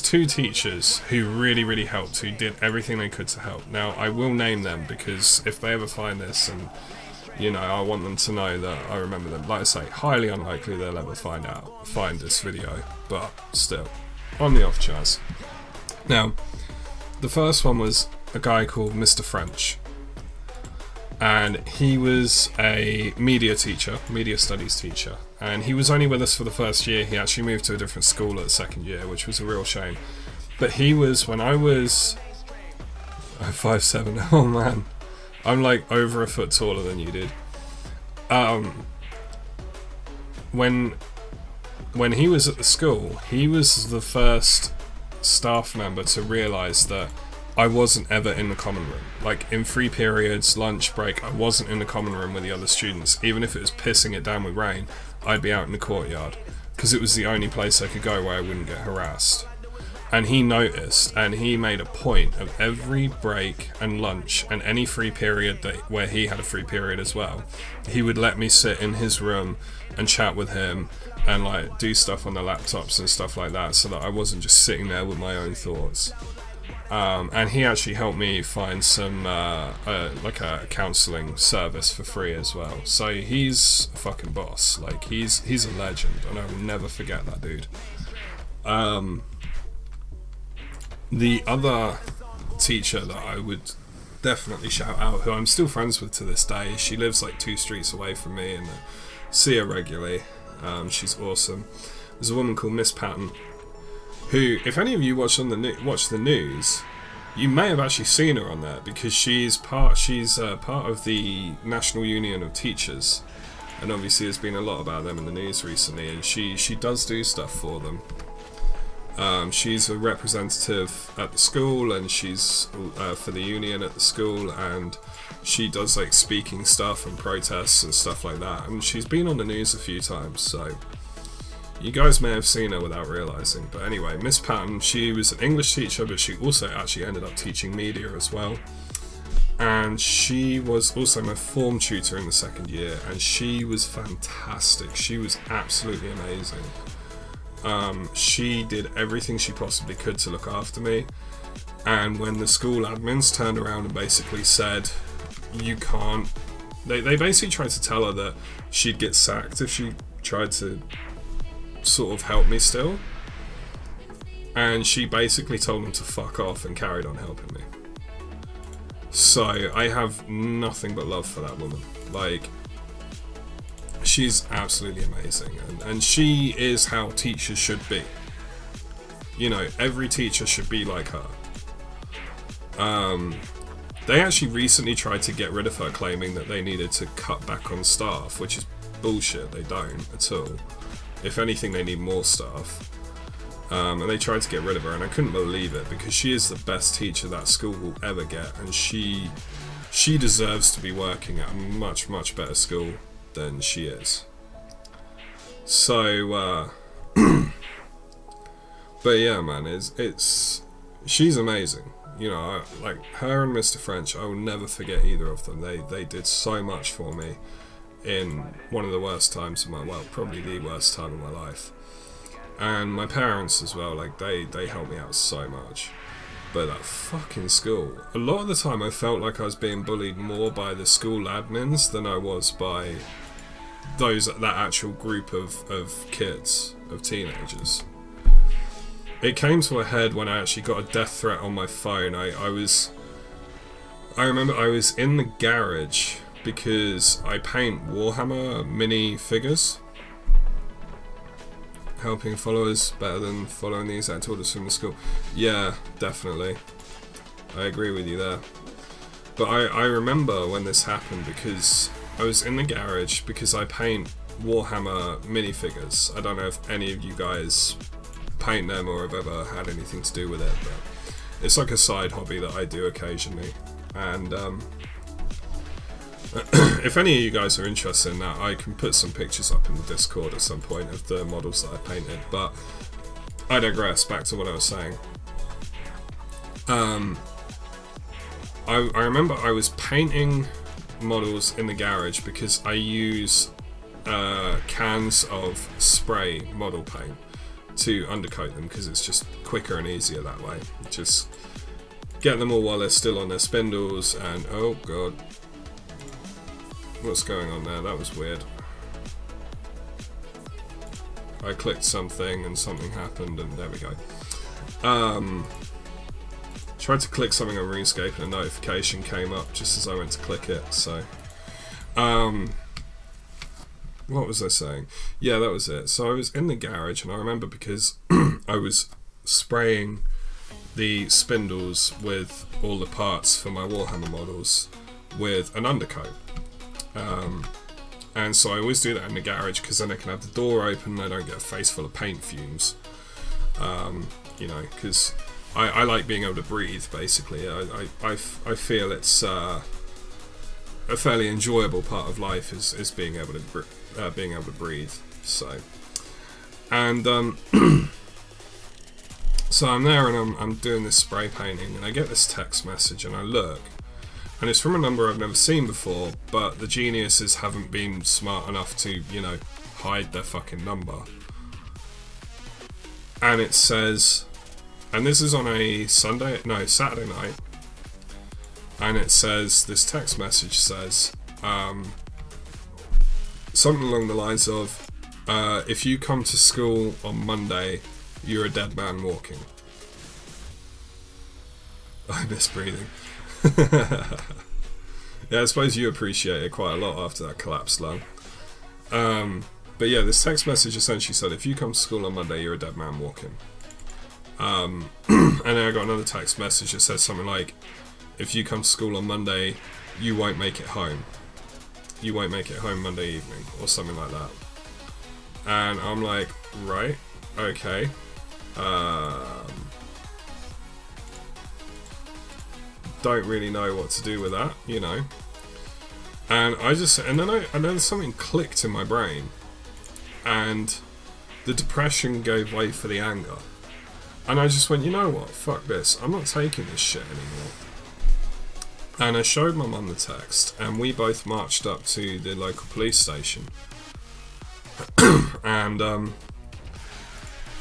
two teachers who really helped, who did everything they could to help. Now, I will name them, because if they ever find this, and, you know, I want them to know that I remember them. Like I say, highly unlikely they'll ever find this video, but still, on the off chance. Now, the first one was a guy called Mr. French, and he was a media studies teacher, and he was only with us for the first year. He actually moved to a different school at the second year, which was a real shame. But he was, when I was 5'7", oh man, I'm like over a foot taller than you, dude. When he was at the school, he was the first staff member to realise that I wasn't ever in the common room. Like, in free periods, lunch break, I wasn't in the common room with the other students. Even if it was pissing it down with rain, I'd be out in the courtyard, because it was the only place I could go where I wouldn't get harassed. And he noticed, and he made a point of every break and lunch and any free period where he had a free period as well, he would let me sit in his room and chat with him and like do stuff on the laptops and stuff like that, so that I wasn't just sitting there with my own thoughts. And he actually helped me find some like a counselling service for free as well. So he's a fucking boss. Like, he's a legend, and I will never forget that dude. The other teacher that I would definitely shout out, who I'm still friends with to this day, she lives like 2 streets away from me, and see her regularly. She's awesome. There's a woman called Miss Patton, who, if any of you watch the news, you may have actually seen her on there, because she's part of the National Union of Teachers, and obviously there's been a lot about them in the news recently, and she does do stuff for them. She's a representative at the school, and she's for the union at the school, and she does like speaking stuff and protests and stuff like that, and she's been on the news a few times, so you guys may have seen her without realising. But anyway, Miss Patton, she was an English teacher, but she also actually ended up teaching media as well. And she was also my form tutor in the second year, and she was fantastic. She was absolutely amazing. She did everything she possibly could to look after me. And when the school admins turned around and basically said, you can't... They basically tried to tell her that she'd get sacked if she tried to sort of help me still, and she basically told them to fuck off and carried on helping me. So I have nothing but love for that woman. Like, she's absolutely amazing, and she is how teachers should be. You know, every teacher should be like her. They actually recently tried to get rid of her, claiming that they needed to cut back on staff, which is bullshit. They don't at all. If anything, they need more staff. And they tried to get rid of her, and I couldn't believe it, because she is the best teacher that school will ever get, and she deserves to be working at a much better school than she is. So, but yeah, man, she's amazing. You know, like her and Mr. French, I will never forget either of them. They did so much for me in one of the worst times of my, well, probably the worst time of my life. And my parents as well, like they helped me out so much. But that fucking school, a lot of the time I felt like I was being bullied more by the school admins than I was by that actual group of kids, of teenagers. It came to a head when I actually got a death threat on my phone. I remember I was in the garage because I paint Warhammer mini figures, helping followers better than following the exact orders from the school. Yeah, definitely. I agree with you there. But I remember when this happened because I was in the garage because I paint Warhammer minifigures. I don't know if any of you guys paint them or have ever had anything to do with it, but it's like a side hobby that I do occasionally. And if any of you guys are interested in that, I can put some pictures up in the Discord at some point of the models that I painted, but I digress. Back to what I was saying. I remember I was painting models in the garage because I use cans of spray model paint to undercoat them because it's just quicker and easier that way. Just get them all while they're still on their spindles, and oh god, what's going on there? That was weird. I clicked something and something happened, and there we go. Tried to click something on RuneScape and a notification came up just as I went to click it, so what was I saying? Yeah, that was it. So I was in the garage, and I remember because I was spraying the spindles with all the parts for my Warhammer models with an undercoat. And so I always do that in the garage because then I can have the door open and I don't get a face full of paint fumes. You know, because I like being able to breathe, basically. I feel it's a fairly enjoyable part of life is being able to breathe. So, and so I'm there and I'm doing this spray painting, and I get this text message, and I look, and it's from a number I've never seen before, but the geniuses haven't been smart enough to, you know, hide their fucking number. And it says, and this is on a Saturday night, and it says, this text message says, something along the lines of, if you come to school on Monday, you're a dead man walking. I miss breathing. Yeah, I suppose you appreciate it quite a lot after that collapsed lung. But yeah, this text message essentially said, if you come to school on Monday, you're a dead man walking. And then I got another text message that said something like, if you come to school on Monday, you won't make it home. You won't make it home Monday evening, or something like that. And I'm like, right, okay. Don't really know what to do with that, you know. And then something clicked in my brain, and the depression gave way for the anger. And I just went, you know what, fuck this, I'm not taking this shit anymore. And I showed my mum the text, and we both marched up to the local police station. And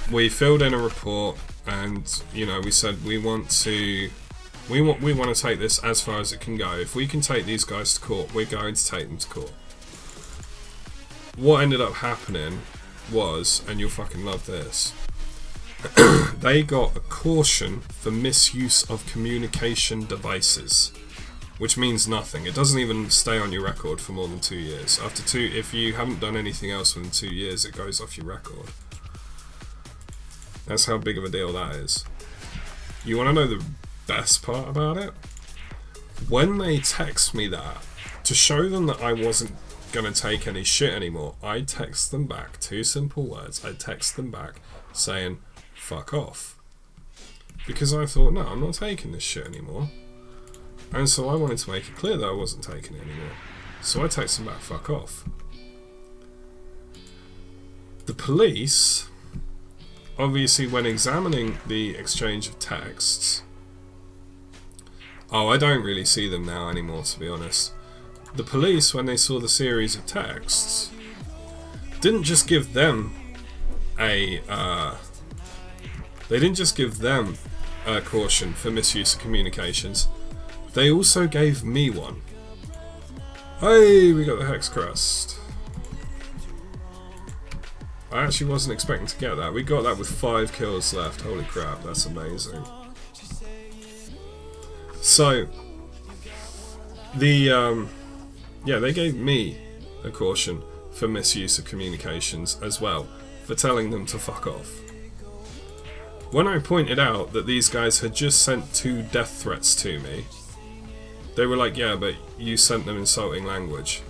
we filled in a report, and you know, we said we want to take this as far as it can go. If we can take these guys to court, we're going to take them to court. What ended up happening was, and you'll fucking love this, they got a caution for misuse of communication devices, which means nothing. It doesn't even stay on your record for more than 2 years. If you haven't done anything else within 2 years, it goes off your record. That's how big of a deal that is. You want to know the best part about it? When they text me that, to show them that I wasn't going to take any shit anymore, I text them back 2 simple words. I text them back saying, fuck off. Because I thought, no, I'm not taking this shit anymore. And so I wanted to make it clear that I wasn't taking it anymore. So I texted them back, fuck off. The police, obviously when examining the exchange of texts, I don't really see them now anymore, to be honest. The police, when they saw the series of texts, didn't just give them a caution for misuse of communications. They also gave me one. Hey, we got the Hex Crest. I actually wasn't expecting to get that. We got that with 5 kills left. Holy crap, that's amazing. So, yeah, they gave me a caution for misuse of communications as well, for telling them to fuck off. When I pointed out that these guys had just sent 2 death threats to me, they were like, yeah, but you sent them insulting language.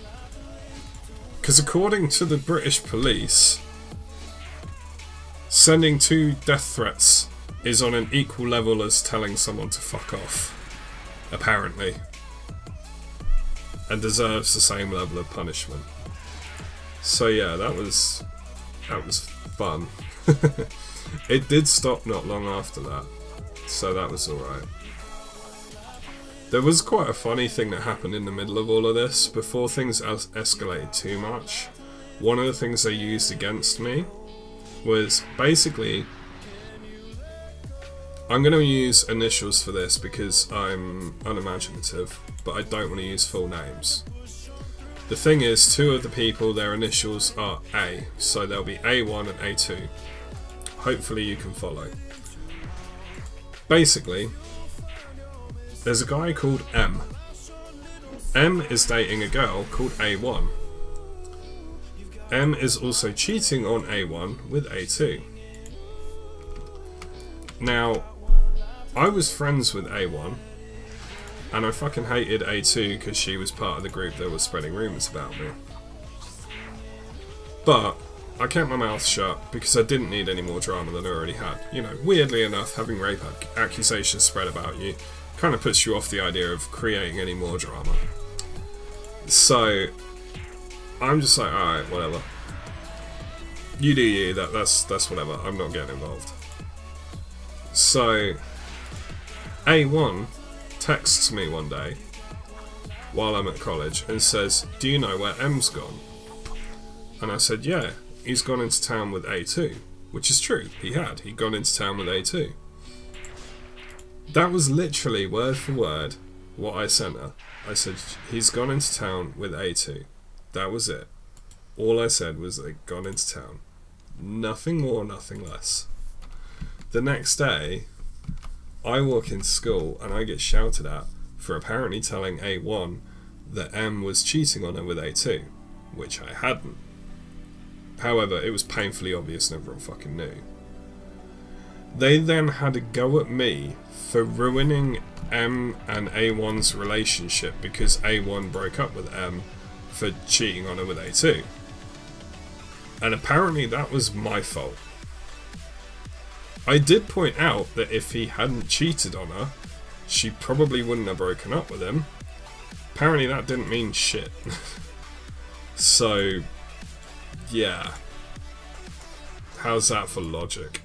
Because according to the British police, sending 2 death threats is on an equal level as telling someone to fuck off, apparently, and deserves the same level of punishment. So yeah, that was fun. It did stop not long after that, so that was alright. There was quite a funny thing that happened in the middle of all of this. Before things escalated too much, one of the things they used against me was basically, I'm going to use initials for this because I'm unimaginative, but I don't want to use full names. The thing is, 2 of the people, their initials are A, so there'll be A1 and A2. Hopefully you can follow. Basically, there's a guy called M. M is dating a girl called A1. M is also cheating on A1 with A2. Now, I was friends with A1, and I fucking hated A2 because she was part of the group that was spreading rumours about me. But I kept my mouth shut because I didn't need any more drama than I already had. You know, weirdly enough, having rape accusations spread about you kind of puts you off the idea of creating any more drama. So I'm just like, alright, whatever. You do you, that's whatever, I'm not getting involved. So A1 texts me one day while I'm at college and says, do you know where M's gone? And I said, yeah, he's gone into town with A2, which is true, he'd gone into town with A2. That was literally word for word what I sent her. I said, he's gone into town with A2. That was it. All I said was they'd gone into town. Nothing more, nothing less. The next day, I walk into school and I get shouted at for apparently telling A1 that M was cheating on her with A2, which I hadn't. However, it was painfully obvious and everyone fucking knew. They then had a go at me for ruining M and A1's relationship because A1 broke up with M for cheating on her with A2. And apparently that was my fault. I did point out that if he hadn't cheated on her, she probably wouldn't have broken up with him. Apparently that didn't mean shit. So, yeah. How's that for logic?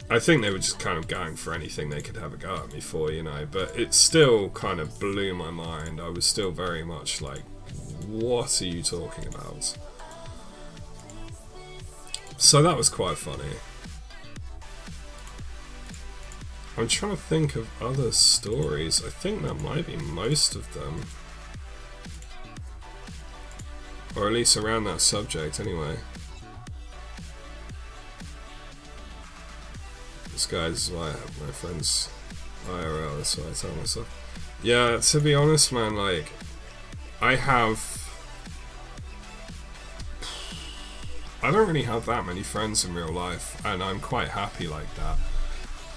I think they were just kind of going for anything they could have a go at me for, you know, but it still kind of blew my mind. I was still very much like, what are you talking about? So that was quite funny. I'm trying to think of other stories. I think that might be most of them. Or at least around that subject, anyway. This guy's why I have my friends IRL, that's what I tell myself. Yeah, to be honest, man, like, I don't really have that many friends in real life, and I'm quite happy like that.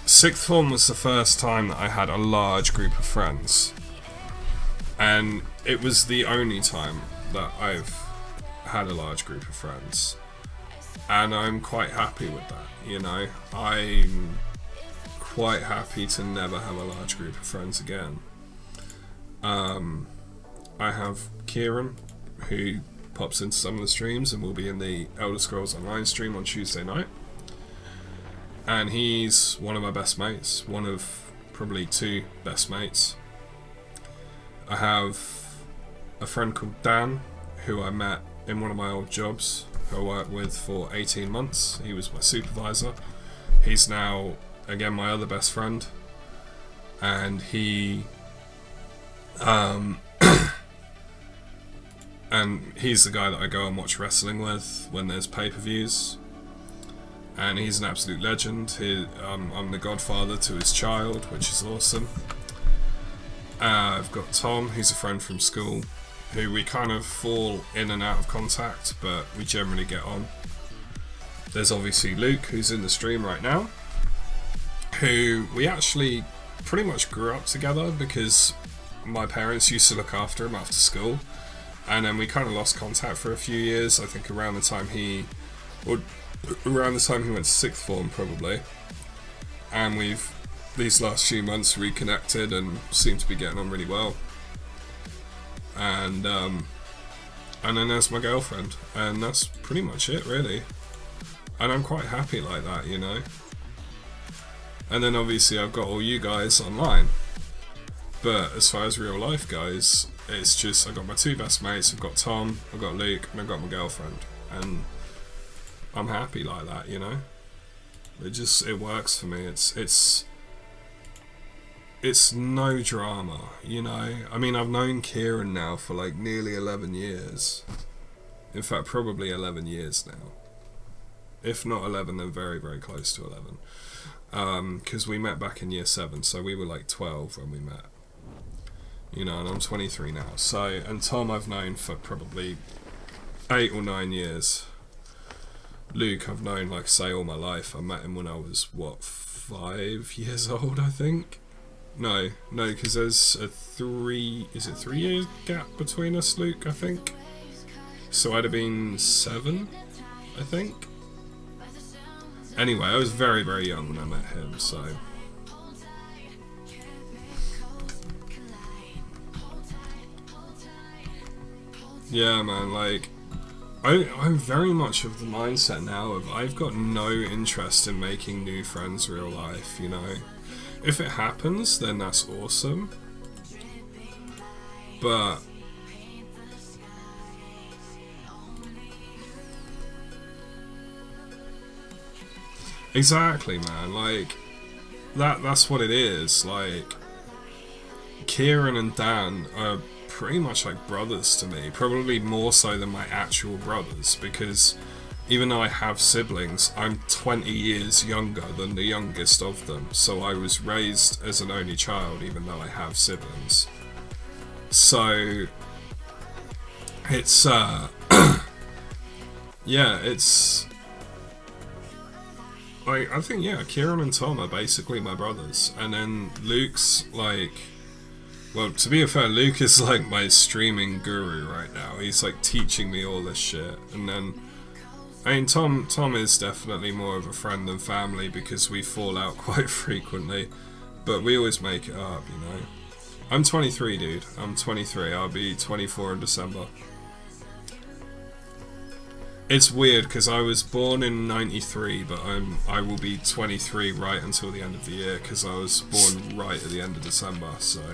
Sixth form was the first time that I had a large group of friends, and it was the only time that I've had a large group of friends, and I'm quite happy with that, you know. I'm quite happy to never have a large group of friends again. I have Kieran, who pops into some of the streams and will be in the Elder Scrolls Online stream on Tuesday night. And he's one of my best mates, one of probably 2 best mates. I have a friend called Dan, who I met in one of my old jobs, who I worked with for 18 months. He was my supervisor. He's now, again, my other best friend. And he... and he's the guy that I go and watch wrestling with when there's pay-per-views. And he's an absolute legend. I'm the godfather to his child, which is awesome. I've got Tom, who's a friend from school, who we kind of fall in and out of contact, but we generally get on. There's obviously Luke, who's in the stream right now, who we actually pretty much grew up together because my parents used to look after him after school, and then we kind of lost contact for a few years. I think around the time he went to sixth form probably, and we've these last few months reconnected and seem to be getting on really well. And then there's my girlfriend, and that's pretty much it really. And I'm quite happy like that, you know. And then obviously I've got all you guys online. But as far as real life goes, it's just I've got my two best mates, I've got Tom, I've got Luke, and I've got my girlfriend. And I'm happy like that, you know. It works for me. It's no drama, you know. I mean, I've known Kieran now for like nearly 11 years. In fact, probably 11 years now. If not 11, then very, very close to 11. Because we met back in year 7, so we were like 12 when we met. You know, and I'm 23 now. So, and Tom I've known for probably 8 or 9 years. Luke I've known, like I say, all my life. I met him when I was, what, 5 years old, I think? No, because there's a 3 year gap between us, Luke, I think? So I'd have been 7, I think? Anyway, I was very, very young when I met him, so... Yeah, man, like... I'm very much of the mindset now of I've got no interest in making new friends real life, you know? If it happens, then that's awesome. But... Exactly, man, like, that's what it is. Like, Kieran and Dan are pretty much like brothers to me, probably more so than my actual brothers, because even though I have siblings, I'm 20 years younger than the youngest of them, so I was raised as an only child even though I have siblings. So it's yeah, it's like, I think, yeah, Kieran and Tom are basically my brothers, and then Luke's like, well, to be fair, Luke is like my streaming guru right now. He's like teaching me all this shit. And then, I mean, Tom is definitely more of a friend than family because we fall out quite frequently, but we always make it up, you know. I'm 23, dude. I'm 23. I'll be 24 in December. It's weird because I was born in 93, but I will be 23 right until the end of the year because I was born right at the end of December, so...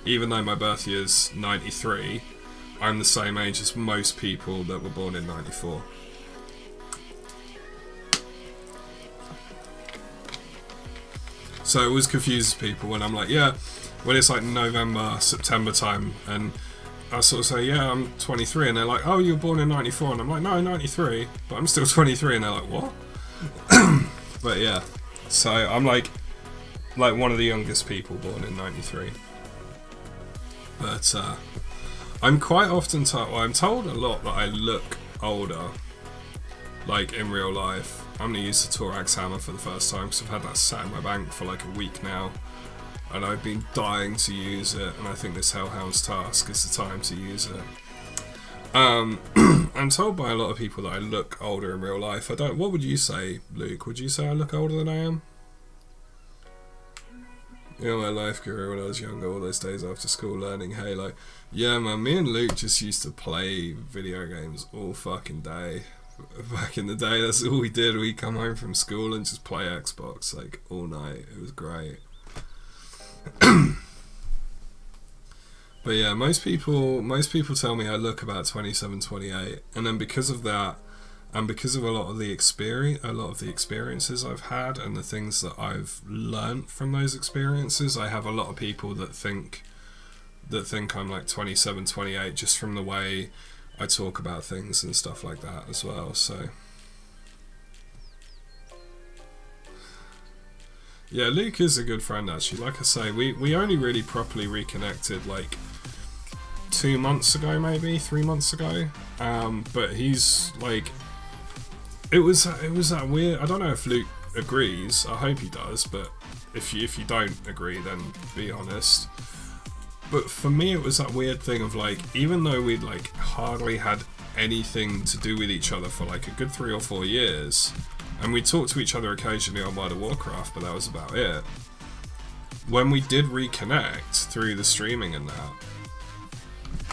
Even though my birth year's 93, I'm the same age as most people that were born in 94. So it always confuses people when I'm like, yeah, when it's like November, September time, and I sort of say, yeah, I'm 23, and they're like, oh, you were born in 94, and I'm like, no, 93, but I'm still 23, and they're like, what? But yeah, so I'm like one of the youngest people born in 93. But I'm quite often told, well, I'm told a lot that I look older, like in real life. I'm going to use the Thorax hammer for the first time because I've had that sat in my bank for like a week now, and I've been dying to use it, and I think this Hellhound's Task is the time to use it. I'm told by a lot of people that I look older in real life. I don't. What would you say, Luke? Would you say I look older than I am? You know, my life guru when I was younger, all those days after school learning Halo. Yeah, man, me and Luke just used to play video games all fucking day. Back in the day, that's all we did. We'd come home from school and just play Xbox, like, all night. It was great. But yeah, most people tell me I look about 27, 28. And then because of that, and because of a lot of the experiences I've had and the things that I've learnt from those experiences, I have a lot of people that think I'm like 27, 28 just from the way I talk about things and stuff like that as well. So yeah, Luke is a good friend actually. Like I say, we only really properly reconnected like 2 months ago, maybe 3 months ago. But he's like, it was that weird. I don't know if Luke agrees. I hope he does, but if you don't agree, then be honest. But for me, it was that weird thing of like, even though we'd like hardly had anything to do with each other for like a good 3 or 4 years, and we talked to each other occasionally on World of Warcraft, but that was about it. When we did reconnect through the streaming and that,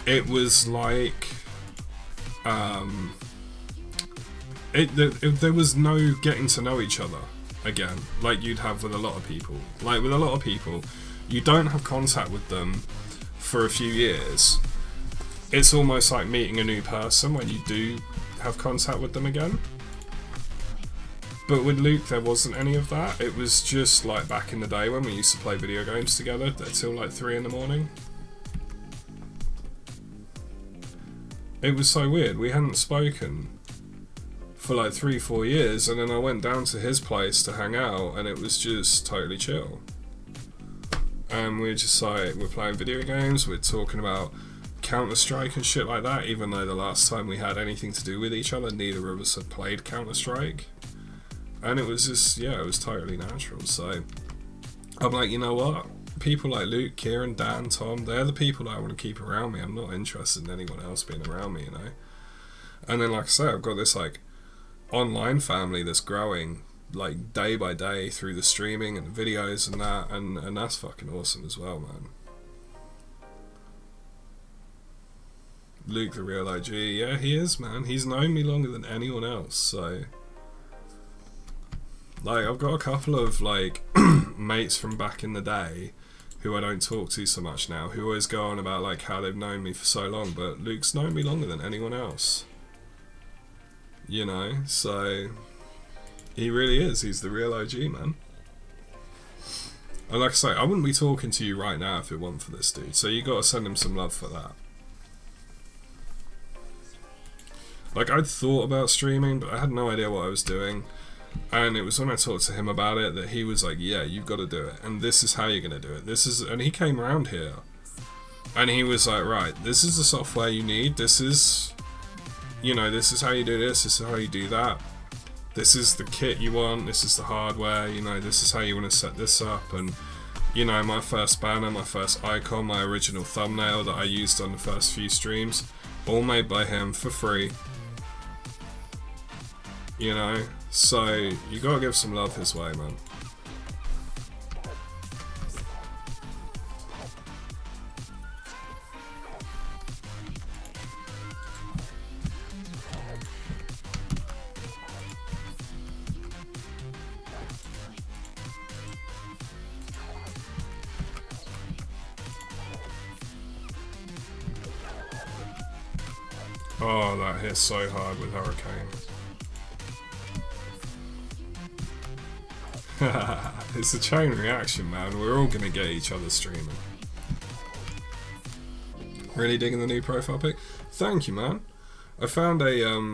it was like there was no getting to know each other again, like you'd have with a lot of people. Like with a lot of people, you don't have contact with them for a few years. It's almost like meeting a new person when you do have contact with them again. But with Luke, there wasn't any of that. It was just like back in the day when we used to play video games together till like 3 in the morning. It was so weird. We hadn't spoken for like 3-4 years, and then I went down to his place to hang out, and it was just totally chill. And we're just like, we're playing video games, we're talking about Counter-Strike and shit like that, even though the last time we had anything to do with each other, neither of us had played Counter-Strike. And it was just, yeah, it was totally natural. So I'm like, you know what? People like Luke, Kieran, Dan, Tom, they're the people that I want to keep around me. I'm not interested in anyone else being around me, you know? And then, like I say, I've got this like online family that's growing like day by day through the streaming and the videos and that, and that's fucking awesome as well, man. Luke the real OG, yeah, he is, man. He's known me longer than anyone else, so like I've got a couple of like mates from back in the day who I don't talk to so much now, who always go on about like how they've known me for so long, but Luke's known me longer than anyone else, you know, so he really is. He's the real OG, man. And like I say, I wouldn't be talking to you right now if it wasn't for this dude. So you got to send him some love for that. Like, I'd thought about streaming, but I had no idea what I was doing. And it was when I talked to him about it that he was like, yeah, you've got to do it. And this is how you're going to do it. This is, and he came around here. And he was like, right, this is the software you need. This is, you know, this is how you do this. This is how you do that. This is the kit you want, this is the hardware, you know, this is how you want to set this up. And, you know, my first banner, my first icon, my original thumbnail that I used on the first few streams, all made by him for free. You know, so you gotta give some love his way, man. Oh, that hit so hard with Hurricane. It's a chain reaction, man. We're all gonna get each other streaming. Really digging the new profile pic? Thank you, man. I found a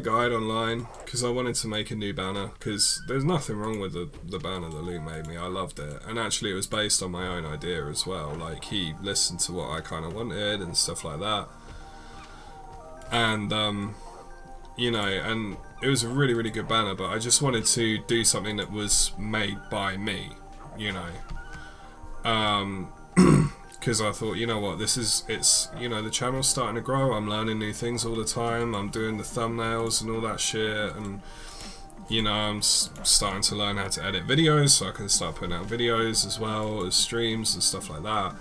guide online because I wanted to make a new banner, because there's nothing wrong with the banner that Luke made me. I loved it, and actually it was based on my own idea as well. Like, he listened to what I kind of wanted and stuff like that, and you know, and it was a really, really good banner, but I just wanted to do something that was made by me, you know, because I thought, you know what, it's, you know, the channel's starting to grow, I'm learning new things all the time, I'm doing the thumbnails and all that shit, and, you know, I'm starting to learn how to edit videos, so I can start putting out videos as well as streams and stuff like that.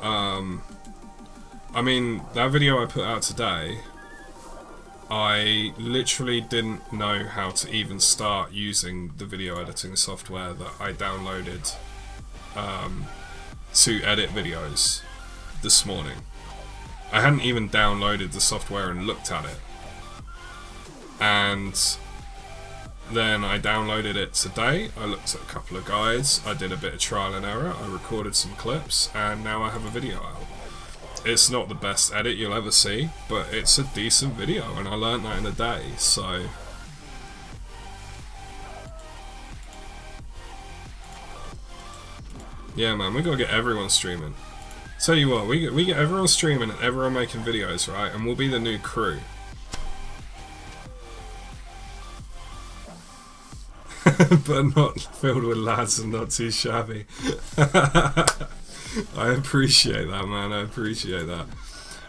I mean, that video I put out today, I literally didn't know how to even start using the video editing software that I downloaded to edit videos this morning. I hadn't even downloaded the software and looked at it. And then I downloaded it today, I looked at a couple of guides, I did a bit of trial and error, I recorded some clips, and now I have a video out. It's not the best edit you'll ever see, but it's a decent video, and I learned that in a day, so... yeah, man, we gotta get everyone streaming. Tell you what, we get everyone streaming and everyone making videos, right? And we'll be the new crew. but not filled with lads and not too shabby. I appreciate that, man. I appreciate that.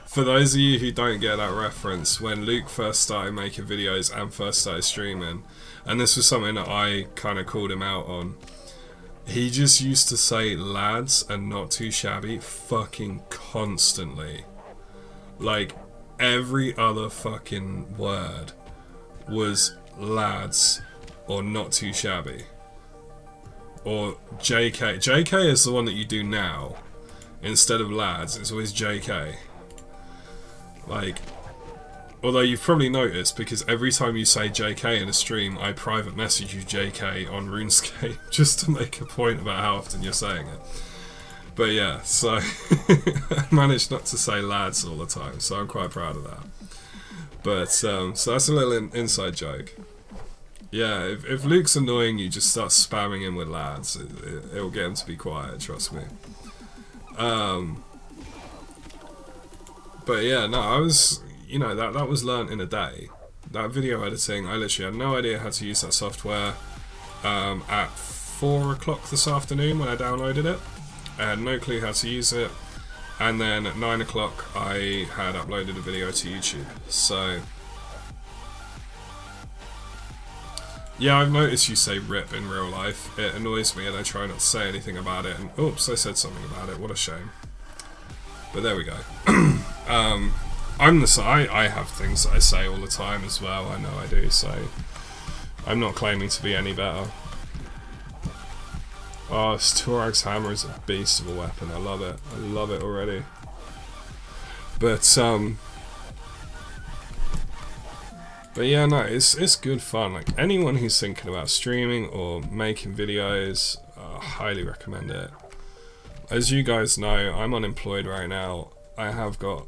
For those of you who don't get that reference, when Luke first started making videos and first started streaming, and this was something that I kind of called him out on, he just used to say lads and not too shabby fucking constantly. Like, every other fucking word was lads or not too shabby. Or JK. JK is the one that you do now. Instead of lads, it's always JK. Like, although you've probably noticed, because every time you say JK in a stream, I private message you JK on RuneScape, just to make a point about how often you're saying it. But yeah, so I managed not to say lads all the time, so I'm quite proud of that. But, so that's a little inside joke. Yeah, if Luke's annoying you, just start spamming him with lads. It'll get him to be quiet, trust me. But yeah, no, I was, you know, that was learnt in a day. That video editing, I literally had no idea how to use that software at 4 o'clock this afternoon when I downloaded it. I had no clue how to use it. And then at 9 o'clock I had uploaded a video to YouTube. So yeah, I've noticed you say RIP in real life. It annoys me and I try not to say anything about it. And oops, I said something about it. What a shame. But there we go. I have things that I say all the time as well. I know I do, so I'm not claiming to be any better. Oh, this Turag's hammer is a beast of a weapon. I love it. I love it already. But yeah, no, it's good fun. Like, anyone who's thinking about streaming or making videos, I highly recommend it. As you guys know, I'm unemployed right now. I have got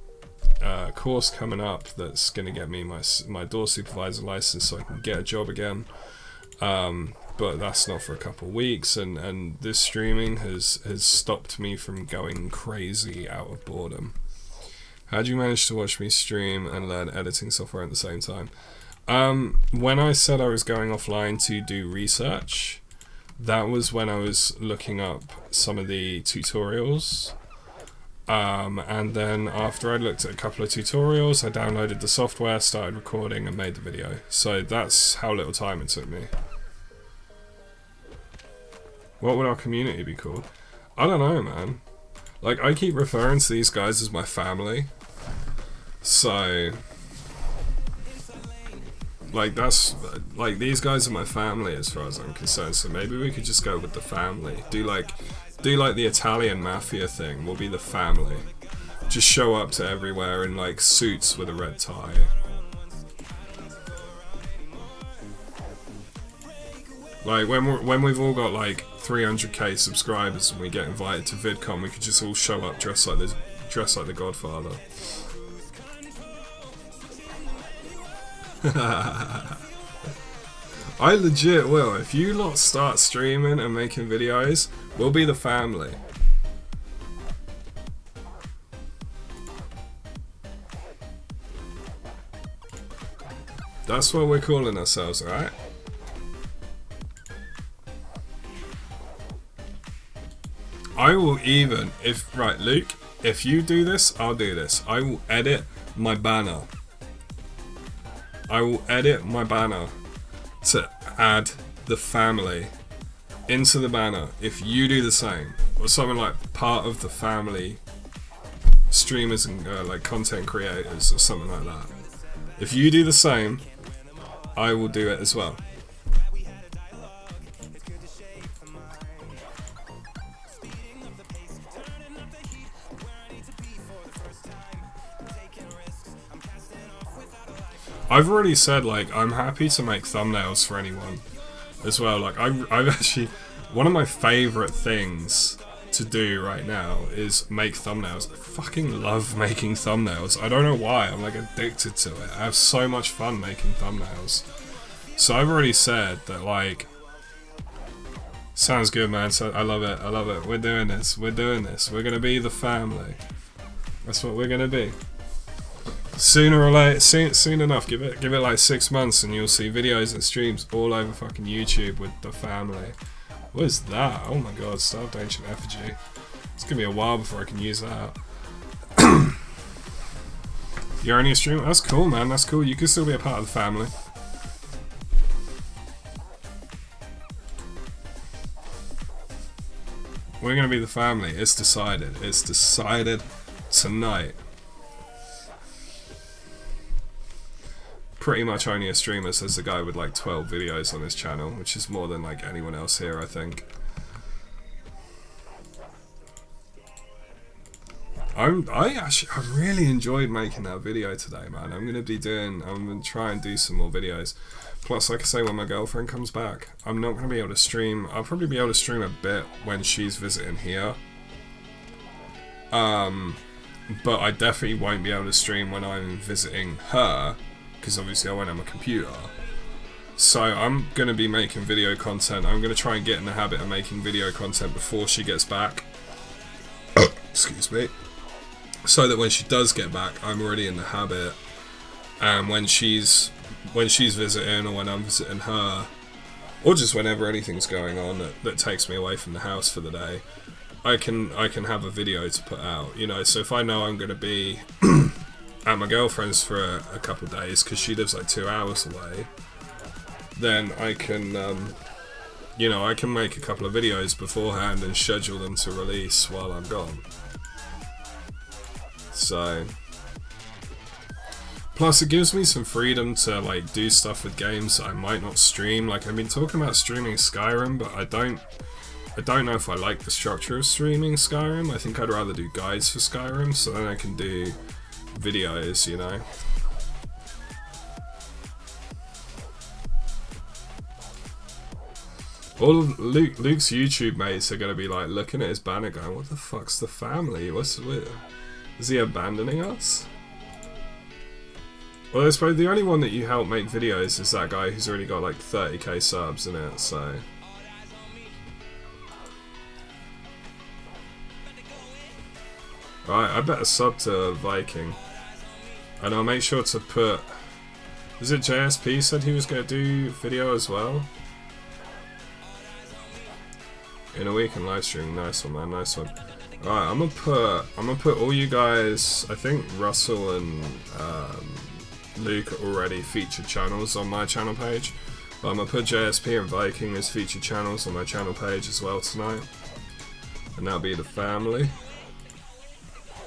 a course coming up that's going to get me my door supervisor license so I can get a job again. But that's not for a couple of weeks, and this streaming has stopped me from going crazy out of boredom. How do you manage to watch me stream and learn editing software at the same time? When I said I was going offline to do research, that was when I was looking up some of the tutorials. And then after I looked at a couple of tutorials, I downloaded the software, started recording and made the video. So that's how little time it took me. What would our community be called? I don't know, man. Like, I keep referring to these guys as my family. So like, that's, like, these guys are my family as far as I'm concerned, so maybe we could just go with the family. Do like the Italian mafia thing, we'll be the family. Just show up to everywhere in, like, suits with a red tie. Like, when we've all got, like, 300k subscribers and we get invited to VidCon, we could just all show up dressed like the Godfather. I legit will. If you lot start streaming and making videos, we'll be the family. That's what we're calling ourselves, alright? I will even, right, Luke, if you do this, I'll do this. I will edit my banner. I will edit my banner to add the family into the banner if you do the same, or something like part of the family streamers and like content creators or something like that. If you do the same, I will do it as well. I've already said, like, I'm happy to make thumbnails for anyone as well. Like, I've actually, one of my favourite things to do right now is make thumbnails. I fucking love making thumbnails. I don't know why, I'm like addicted to it. I have so much fun making thumbnails. So I've already said that, like, sounds good, man. So I love it, I love it. We're doing this, we're doing this. We're gonna be the family. That's what we're gonna be. Sooner or later, soon enough. Give it like 6 months, and you'll see videos and streams all over fucking YouTube with the family. What is that? Oh my god, Starved Ancient Effigy. It's gonna be a while before I can use that. You're only a streamer? That's cool, man. That's cool. You can still be a part of the family. We're gonna be the family. It's decided. It's decided tonight. Pretty much only a streamer says the guy with like 12 videos on his channel, which is more than like anyone else here, I think. I really enjoyed making that video today, man. I'm gonna try and do some more videos. Plus, like I say, when my girlfriend comes back, I'm not gonna be able to stream. I'll probably be able to stream a bit when she's visiting here. But I definitely won't be able to stream when I'm visiting her, because obviously I won't have my computer. So I'm gonna be making video content. I'm gonna try and get in the habit of making video content before she gets back. Excuse me. So that when she does get back, I'm already in the habit, and when she's visiting, or when I'm visiting her, or just whenever anything's going on that takes me away from the house for the day, I can have a video to put out, you know. So if I know I'm going to be at my girlfriend's for a couple of days, because she lives like 2 hours away, then I can, you know, I can make a couple of videos beforehand and schedule them to release while I'm gone. So, plus it gives me some freedom to like do stuff with games that I might not stream. Like, I've been talking about streaming Skyrim, but I don't know if I like the structure of streaming Skyrim. I think I'd rather do guides for Skyrim, so then I can do videos, you know. All of Luke's YouTube mates are going to be like looking at his banner going, what the fuck's the family? Is he abandoning us? Well, I suppose the only one that you help make videos is that guy who's already got like 30k subs in it, so... Right, I better sub to Viking. And I'll make sure to put... Is it JSP said he was going to do video as well? In a week and live stream. Nice one, man, nice one. Alright, I'm gonna put all you guys, I think Russell and Luke are already featured channels on my channel page. But I'm gonna put JSP and Viking as featured channels on my channel page as well tonight. And that'll be the family.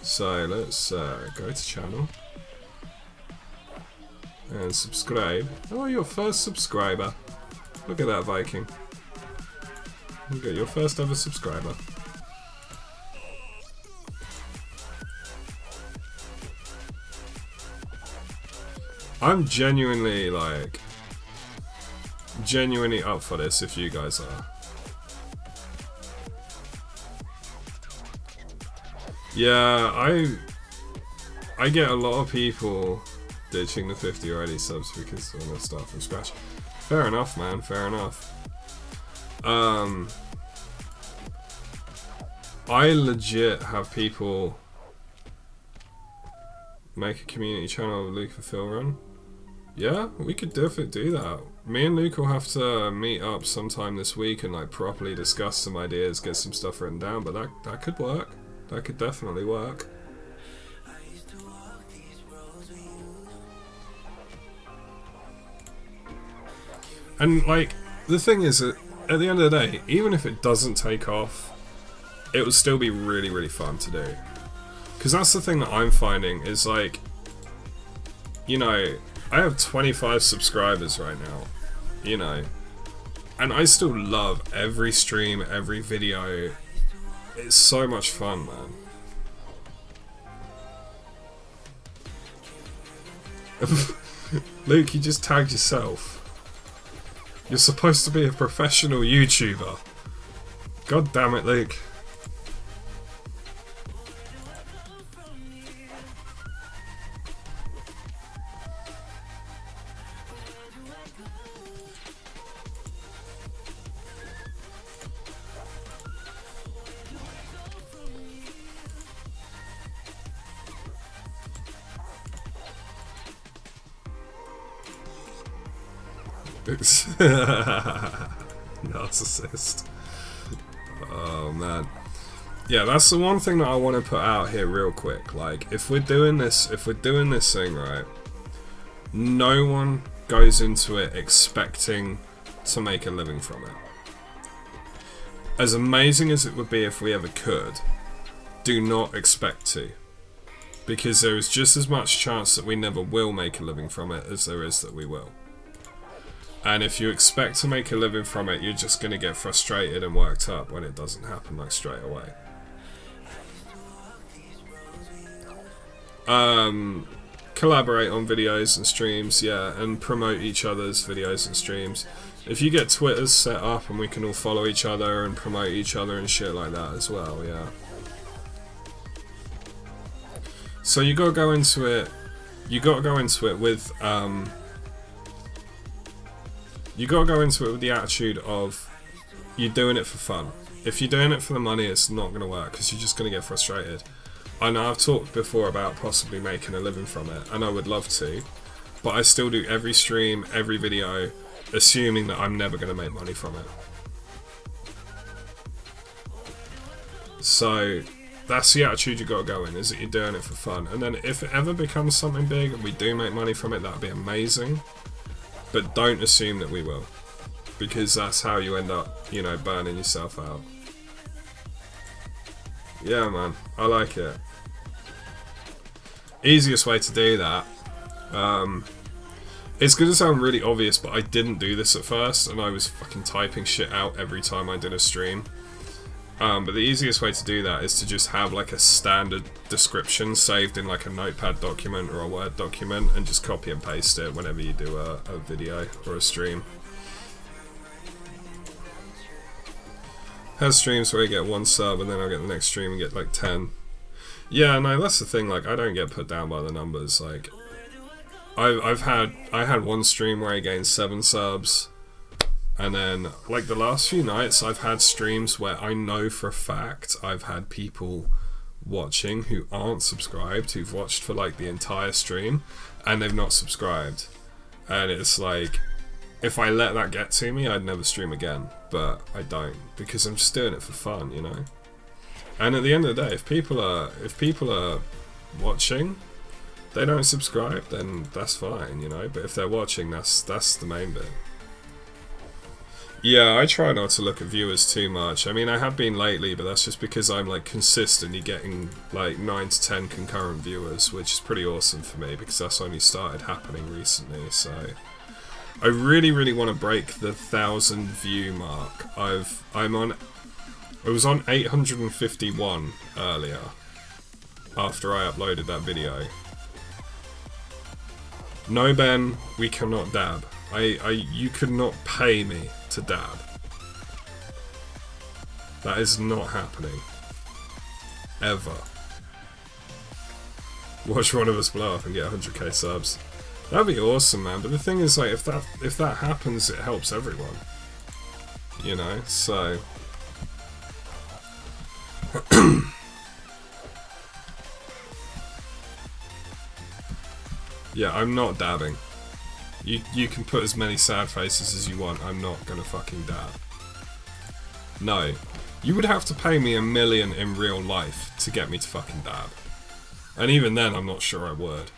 So let's go to channel. And subscribe. Oh, your first subscriber. Look at that, Viking. Look at your first ever subscriber. I'm genuinely up for this if you guys are. Yeah, I get a lot of people ditching the 50 already subs because they want to start from scratch. Fair enough, man, fair enough. I legit have people make a community channel with Luke for Phil Run. Yeah, we could definitely do that. Me and Luke will have to meet up sometime this week and like properly discuss some ideas, get some stuff written down, but that could work. That could definitely work. And like, the thing is that at the end of the day, even if it doesn't take off, it would still be really, really fun to do. Because that's the thing that I'm finding is like, you know, I have 25 subscribers right now, you know, and I still love every stream, every video. It's so much fun, man. Luke, you just tagged yourself. You're supposed to be a professional YouTuber. God damn it, Luke. Narcissist. Oh man. Yeah, that's the one thing that I want to put out here real quick. Like, if we're doing this thing right, no one goes into it expecting to make a living from it. As amazing as it would be if we ever could, do not expect to. Because there is just as much chance that we never will make a living from it as there is that we will. And if you expect to make a living from it, you're just going to get frustrated and worked up when it doesn't happen like straight away. Collaborate on videos and streams, yeah, and promote each other's videos and streams. If you get Twitters set up and we can all follow each other and promote each other and shit like that as well, yeah. So you gotta go into it. You gotta go into it with the attitude of you're doing it for fun. If you're doing it for the money, it's not gonna work because you're just gonna get frustrated. I know I've talked before about possibly making a living from it, and I would love to, but I still do every stream, every video, assuming that I'm never gonna make money from it. So that's the attitude you gotta go in, is that you're doing it for fun. And then if it ever becomes something big and we do make money from it, that'd be amazing. But don't assume that we will, because that's how you end up, you know, burning yourself out. Yeah, man, I like it. Easiest way to do that. It's gonna sound really obvious, but I didn't do this at first, and I was fucking typing shit out every time I did a stream. But the easiest way to do that is to just have like a standard description saved in like a notepad document or a Word document and just copy and paste it whenever you do a video or a stream. Has streams where you get 1 sub and then I'll get the next stream and get like 10. Yeah, no, that's the thing, like I don't get put down by the numbers. Like I had one stream where I gained 7 subs. And then, like, the last few nights, I've had streams where I know for a fact I've had people watching who aren't subscribed, who've watched for, like, the entire stream, and they've not subscribed. And it's like, if I let that get to me, I'd never stream again. But I don't, because I'm just doing it for fun, you know? And at the end of the day, if people are watching, they don't subscribe, then that's fine, you know? But if they're watching, that's the main bit. Yeah, I try not to look at viewers too much. I mean, I have been lately, but that's just because I'm like consistently getting like 9 to 10 concurrent viewers, which is pretty awesome for me because that's only started happening recently. So I really want to break the 1,000 view mark. I was on 851 earlier after I uploaded that video. No, Ben, we cannot dab. You could not pay me to dab. That is not happening. Ever. Watch one of us blow up and get 100k subs. That'd be awesome, man. But the thing is, like, if that happens, it helps everyone. You know, so. Yeah, I'm not dabbing. You can put as many sad faces as you want, I'm not gonna fucking dab. No. You would have to pay me $1 million in real life to get me to fucking dab. And even then, I'm not sure I would.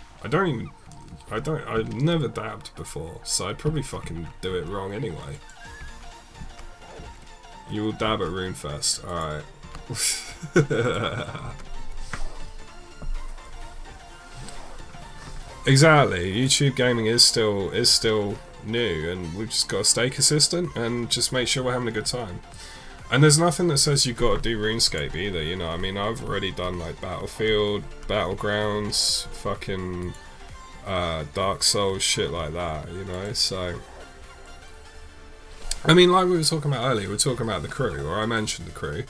I've never dabbed before, so I'd probably fucking do it wrong anyway. You will dab at RuneFest, alright. Exactly, YouTube gaming is still new, and we've just got to stay consistent and just make sure we're having a good time. And there's nothing that says you've got to do RuneScape either, you know. I mean, I've already done like Battlefield, Battlegrounds, fucking Dark Souls, shit like that, you know. So, I mean, like we were talking about earlier, we were talking about the crew, or I mentioned the crew.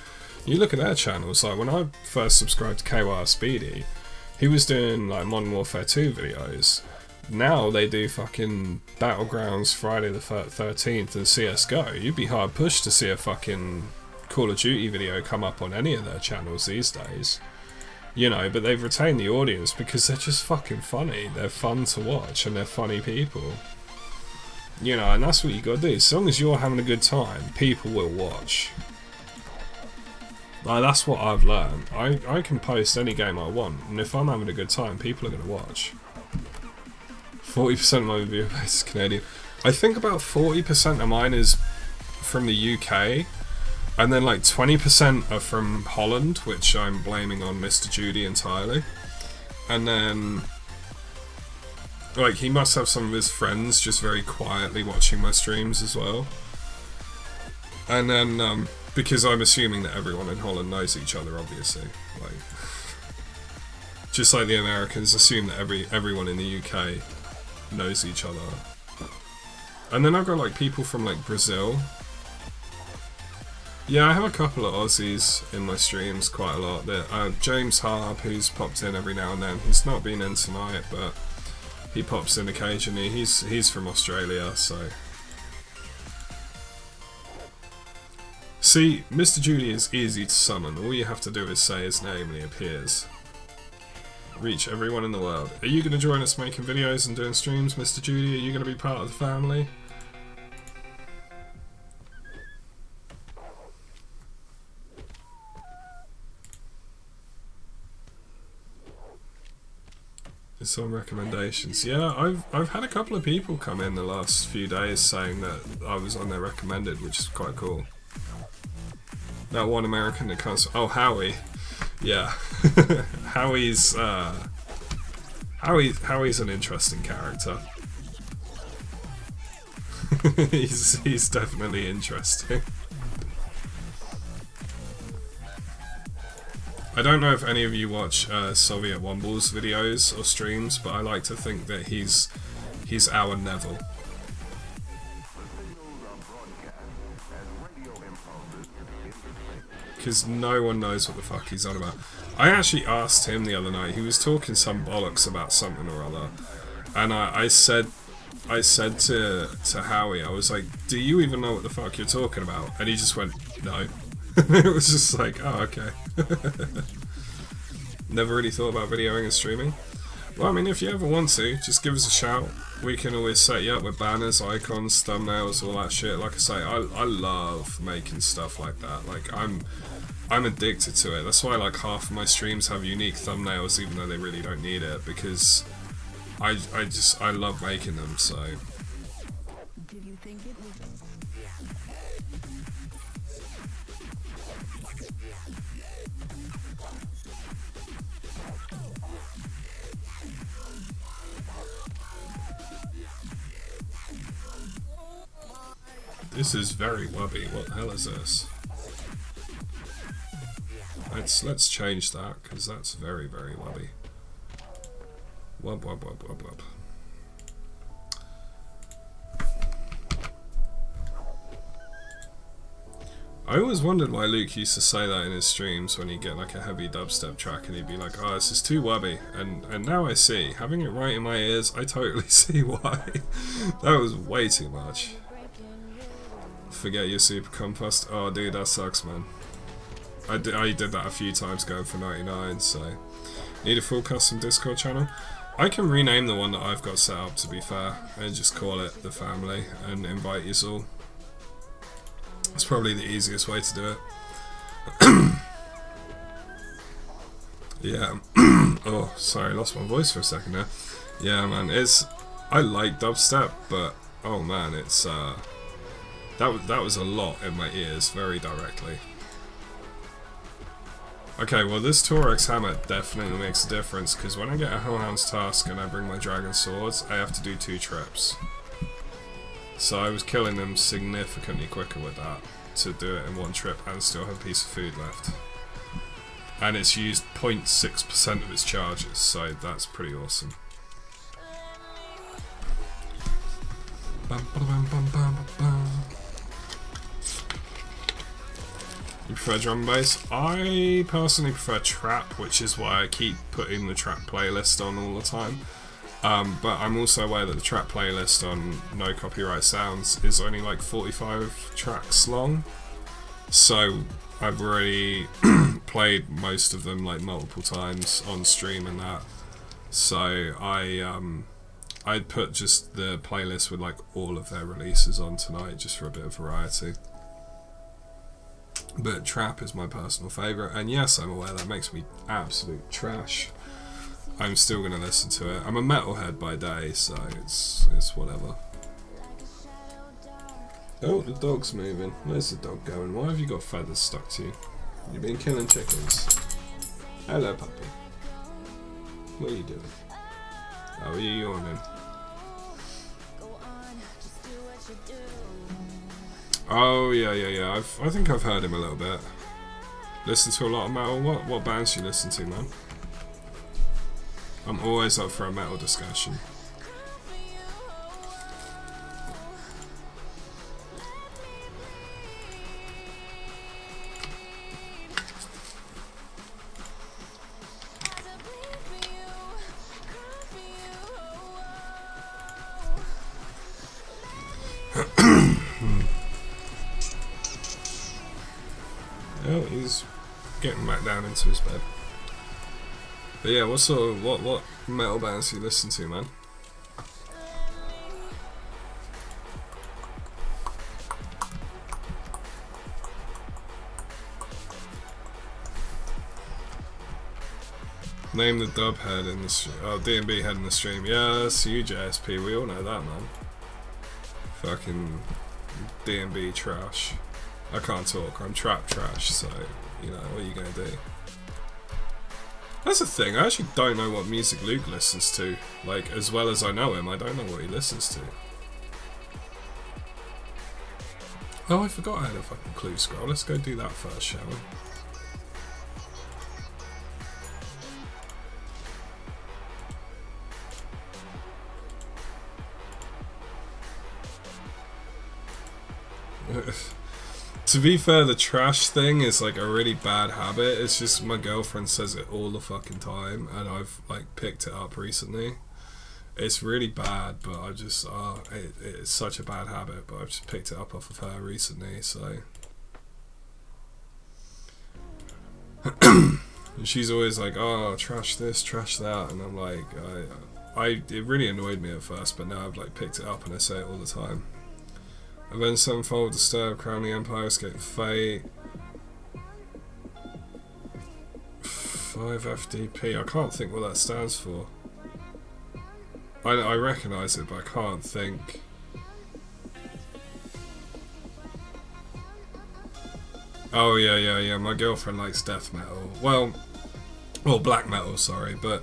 You look at their channels, like when I first subscribed to KYR Speedy, he was doing like Modern Warfare 2 videos. Now they do fucking Battlegrounds, Friday the 13th and CSGO. You'd be hard pushed to see a fucking Call of Duty video come up on any of their channels these days. You know, but they've retained the audience because they're just fucking funny. They're fun to watch and they're funny people. You know, and that's what you gotta do. As long as you're having a good time, people will watch. Like, that's what I've learned. I can post any game I want, and if I'm having a good time, people are gonna watch. 40% of my viewer base is Canadian. I think about 40% of mine is from the UK, and then like 20% are from Holland, which I'm blaming on Mr. Judy entirely. And then, like, he must have some of his friends just very quietly watching my streams as well. And then, because I'm assuming that everyone in Holland knows each other, obviously. Like, just like the Americans assume that everyone in the UK knows each other. And then I've got like people from like Brazil. Yeah, I have a couple of Aussies in my streams quite a lot. James Harb, who's popped in every now and then. He's not been in tonight, but he pops in occasionally. He's from Australia, so. See, Mr. Judy is easy to summon. All you have to do is say his name and he appears. Reach everyone in the world. Are you going to join us making videos and doing streams, Mr. Judy? Are you going to be part of the family? It's on recommendations. Yeah, I've had a couple of people come in the last few days saying that I was on their recommended, which is quite cool. That one American that comes. Oh, Howie. Yeah, Howie's an interesting character. he's definitely interesting. I don't know if any of you watch Soviet Womble's videos or streams, but I like to think that he's our Neville. Because no one knows what the fuck he's on about. I actually asked him the other night, he was talking some bollocks about something or other, and I said to Howie, I was like, do you even know what the fuck you're talking about? And he just went, no. It was just like, oh, okay. Never really thought about videoing and streaming. Well, I mean, if you ever want to, just give us a shout. We can always set you up with banners, icons, thumbnails, all that shit. Like I say, I love making stuff like that. Like, I'm addicted to it. That's why like half of my streams have unique thumbnails, even though they really don't need it, because I love making them. So. Did you think it was? This is very wubby. What the hell is this? Let's change that, because that's very, very wubby. Wub wub wub wub wub. I always wondered why Luke used to say that in his streams when he'd get like a heavy dubstep track and he'd be like, oh, this is too wubby. And now I see. Having it right in my ears, I totally see why. That was way too much. Forget your super compost. Oh dude, that sucks, man. I did that a few times going for 99, so. Need a full custom Discord channel? I can rename the one that I've got set up, to be fair, and just call it the family and invite you all. It's probably the easiest way to do it. Yeah. Oh, sorry, lost my voice for a second there. Yeah, man, I like dubstep, but oh man, it's that was a lot in my ears, very directly. Okay, well this Torex hammer definitely makes a difference, because when I get a Hellhound's Task and I bring my Dragon Swords, I have to do 2 trips. So I was killing them significantly quicker with that, to do it in 1 trip and still have a piece of food left. And it's used 0.6% of its charges, so that's pretty awesome. You prefer drum and bass? I personally prefer trap, which is why I keep putting the trap playlist on all the time. But I'm also aware that the trap playlist on No Copyright Sounds is only like 45 tracks long. So I've already played most of them like multiple times on stream and that. So I I'd put just the playlist with like all of their releases on tonight, just for a bit of variety. But trap is my personal favourite, and yes, I'm aware that makes me absolute trash. I'm still going to listen to it. I'm a metalhead by day, so it's whatever. Oh, the dog's moving. Where's the dog going? Why have you got feathers stuck to you? You've been killing chickens. Hello, puppy. What are you doing? Oh, are you yawning? Oh, yeah. I think I've heard him a little bit. Listen to a lot of metal. What bands do you listen to, man? I'm always up for a metal discussion. Oh, he's getting back down into his bed. But yeah, what metal bands do you listen to, man? Name the dub head in the stream. Oh, D&B head in the stream. Yeah, that's you, JSP. We all know that, man. Fucking D&B trash. I can't talk. I'm trap trash, so, you know, what are you gonna do? That's the thing, I actually don't know what music Luke listens to. Like, as well as I know him, I don't know what he listens to. Oh, I forgot I had a fucking clue scroll. Let's go do that first, shall we? To be fair, the trash thing is like a really bad habit. It's just my girlfriend says it all the fucking time, and I've like picked it up recently. It's really bad, but I just it's such a bad habit, but I've just picked it up off of her recently, so. And she's always like, oh, trash this, trash that, and I'm like, it really annoyed me at first, but now I've like picked it up and I say it all the time. Avenged Sevenfold, Disturb, Crown the Empire, Escape Fate. 5 FDP. I can't think what that stands for. I recognise it, but I can't think. Oh yeah. My girlfriend likes death metal. Well, black metal. Sorry, but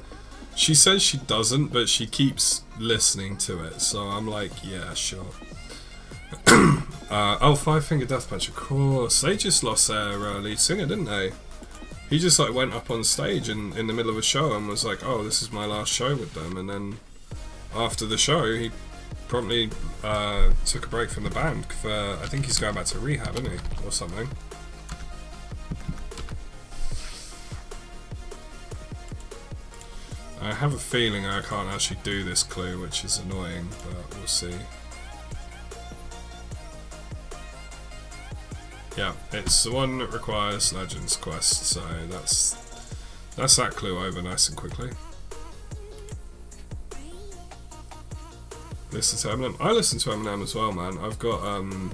she says she doesn't, but she keeps listening to it. So I'm like, yeah, sure. Oh, Five Finger Death Punch, of course. They just lost their lead singer, didn't they? He just like went up on stage in the middle of a show and was like, oh, this is my last show with them. And then after the show, he promptly took a break from the band for, I think he's going back to rehab, isn't he? Or something. I have a feeling I can't actually do this clue, which is annoying, but we'll see. Yeah, it's the one that requires Legends Quest, so that's that clue over nice and quickly. Listen to Eminem. I listen to Eminem as well, man. I've got I'm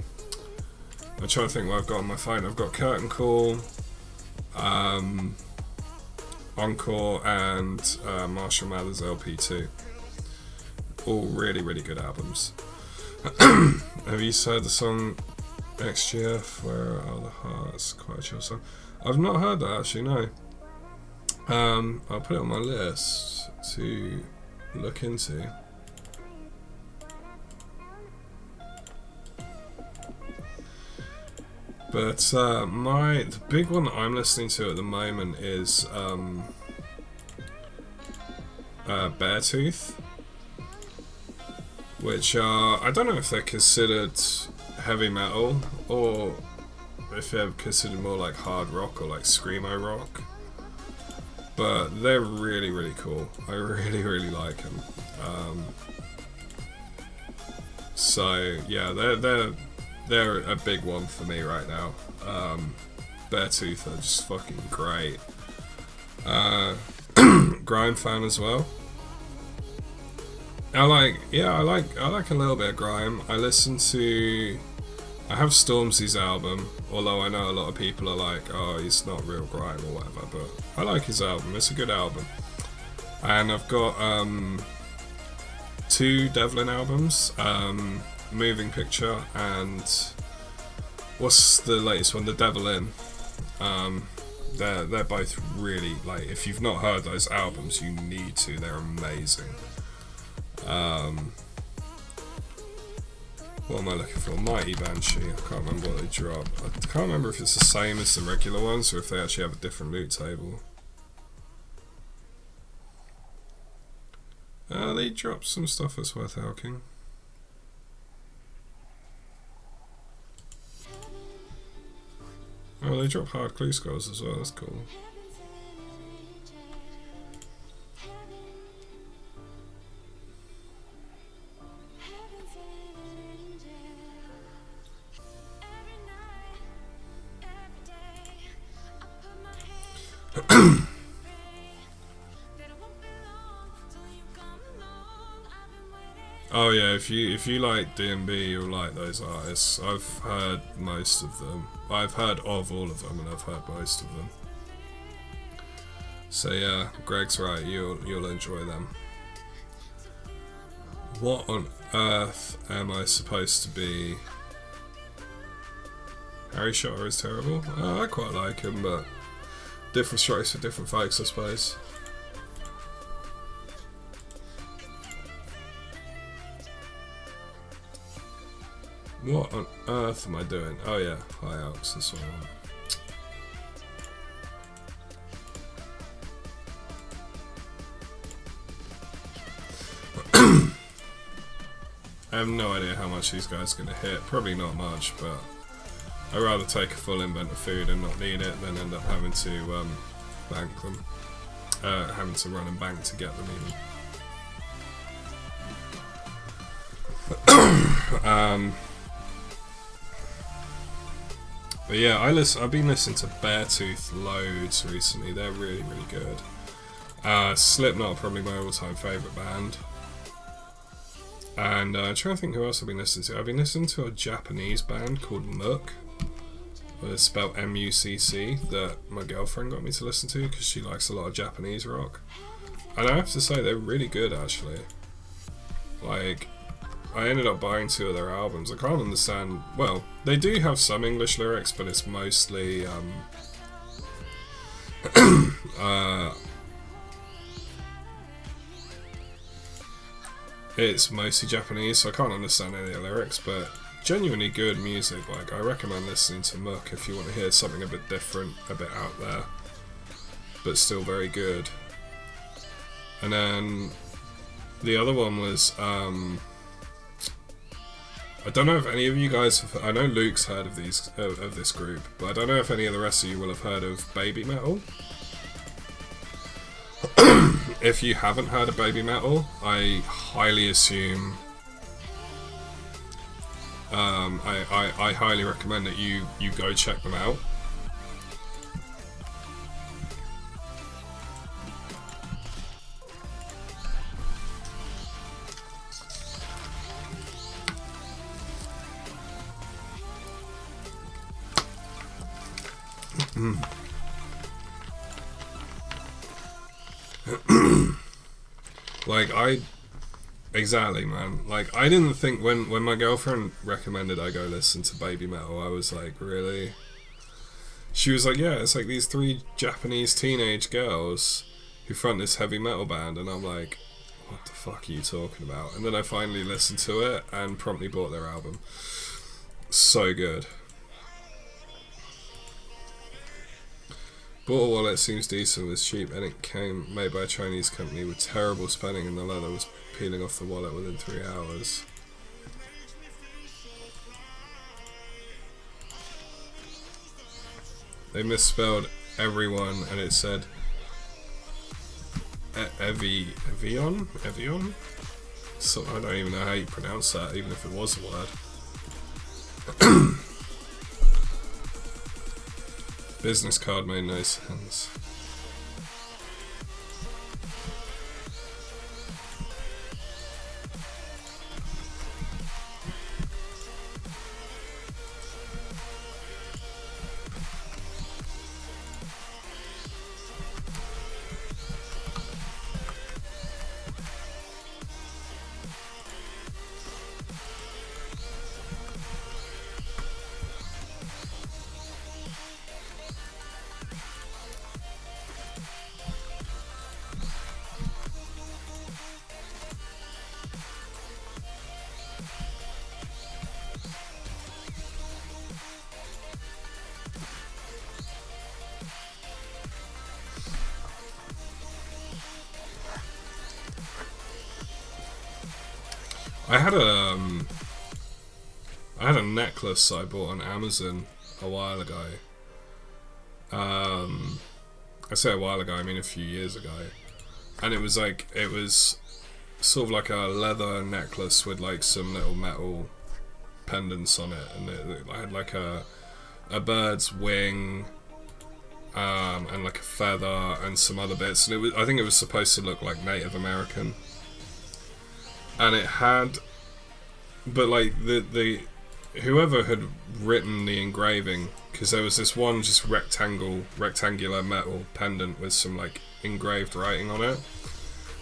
trying to think what I've got on my phone. I've got Curtain Call, Encore, and Marshall Mathers LP2. All really, really good albums. Have you heard the song XGF, Where Are the Hearts? Quite a chill song. I've not heard that actually, no. I'll put it on my list to look into. But the big one that I'm listening to at the moment is Beartooth, which I don't know if they're considered heavy metal or if they're considered more like hard rock or like screamo rock, but they're really, really cool. I really, really like them. So yeah, they're a big one for me right now. Beartooth are just fucking great. Grime fan as well. I like a little bit of grime. I have Stormzy's album, although I know a lot of people are like, oh, he's not real grime or whatever, but I like his album. It's a good album. And I've got 2 Devlin albums, Moving Picture and what's the latest one, The Devil In. They're both really, like, if you've not heard those albums, you need to. They're amazing. What am I looking for? Mighty Banshee. I can't remember what they drop. I can't remember if it's the same as the regular ones or if they actually have a different loot table. They drop some stuff that's worth hawking. Oh, they drop hard clue scrolls as well. That's cool. Oh yeah, if you like D&B, you'll like those artists. I've heard most of them. I've heard of all of them, and I've heard most of them. So yeah, Greg's right. You'll enjoy them. What on earth am I supposed to be? Harry Shotter is terrible. I quite like him, but different strokes for different folks, I suppose. What on earth am I doing? Oh yeah, High Alps, that's what I want. I have no idea how much these guys are going to hit. Probably not much, but I'd rather take a full invent of food and not need it than end up having to bank them. Having to run and bank to get them even. But yeah, I've been listening to Beartooth loads recently. They're really, really good. Slipknot are probably my all-time favourite band. And I'm trying to think who else I've been listening to. I've been listening to a Japanese band called Muck. It's spelled M-U-C-C, that my girlfriend got me to listen to because she likes a lot of Japanese rock. And I have to say, they're really good actually. Like, I ended up buying 2 of their albums. I can't understand. Well, they do have some English lyrics, but it's mostly it's mostly Japanese, so I can't understand any of the lyrics. But genuinely good music. Like, I recommend listening to Muck if you want to hear something a bit different, a bit out there, but still very good. And then the other one was I don't know if any of you guys have, I know Luke's heard of this group, but I don't know if any of the rest of you will have heard of Baby Metal. If you haven't heard of Baby Metal, I highly assume I highly recommend that you go check them out. Like, exactly, man. Like, I didn't think, when my girlfriend recommended I go listen to Baby Metal, I was like, really? She was like, yeah, it's like these 3 Japanese teenage girls who front this heavy metal band, and I'm like, what the fuck are you talking about? And then I finally listened to it and promptly bought their album. So good. Bought a wallet, seems decent, was cheap, and it came made by a Chinese company with terrible spelling, and the leather was peeling off the wallet within 3 hours. They misspelled everyone, and it said Evian? So I don't even know how you pronounce that, even if it was a word. Business card made no sense. I had a necklace I bought on Amazon a while ago. I say a while ago, I mean a few years ago, and it was sort of like a leather necklace with like some little metal pendants on it, and I had like a bird's wing, and like a feather and some other bits, and I think it was supposed to look like Native American, and it had, but like the whoever had written the engraving, because there was this one just rectangular metal pendant with some like engraved writing on it,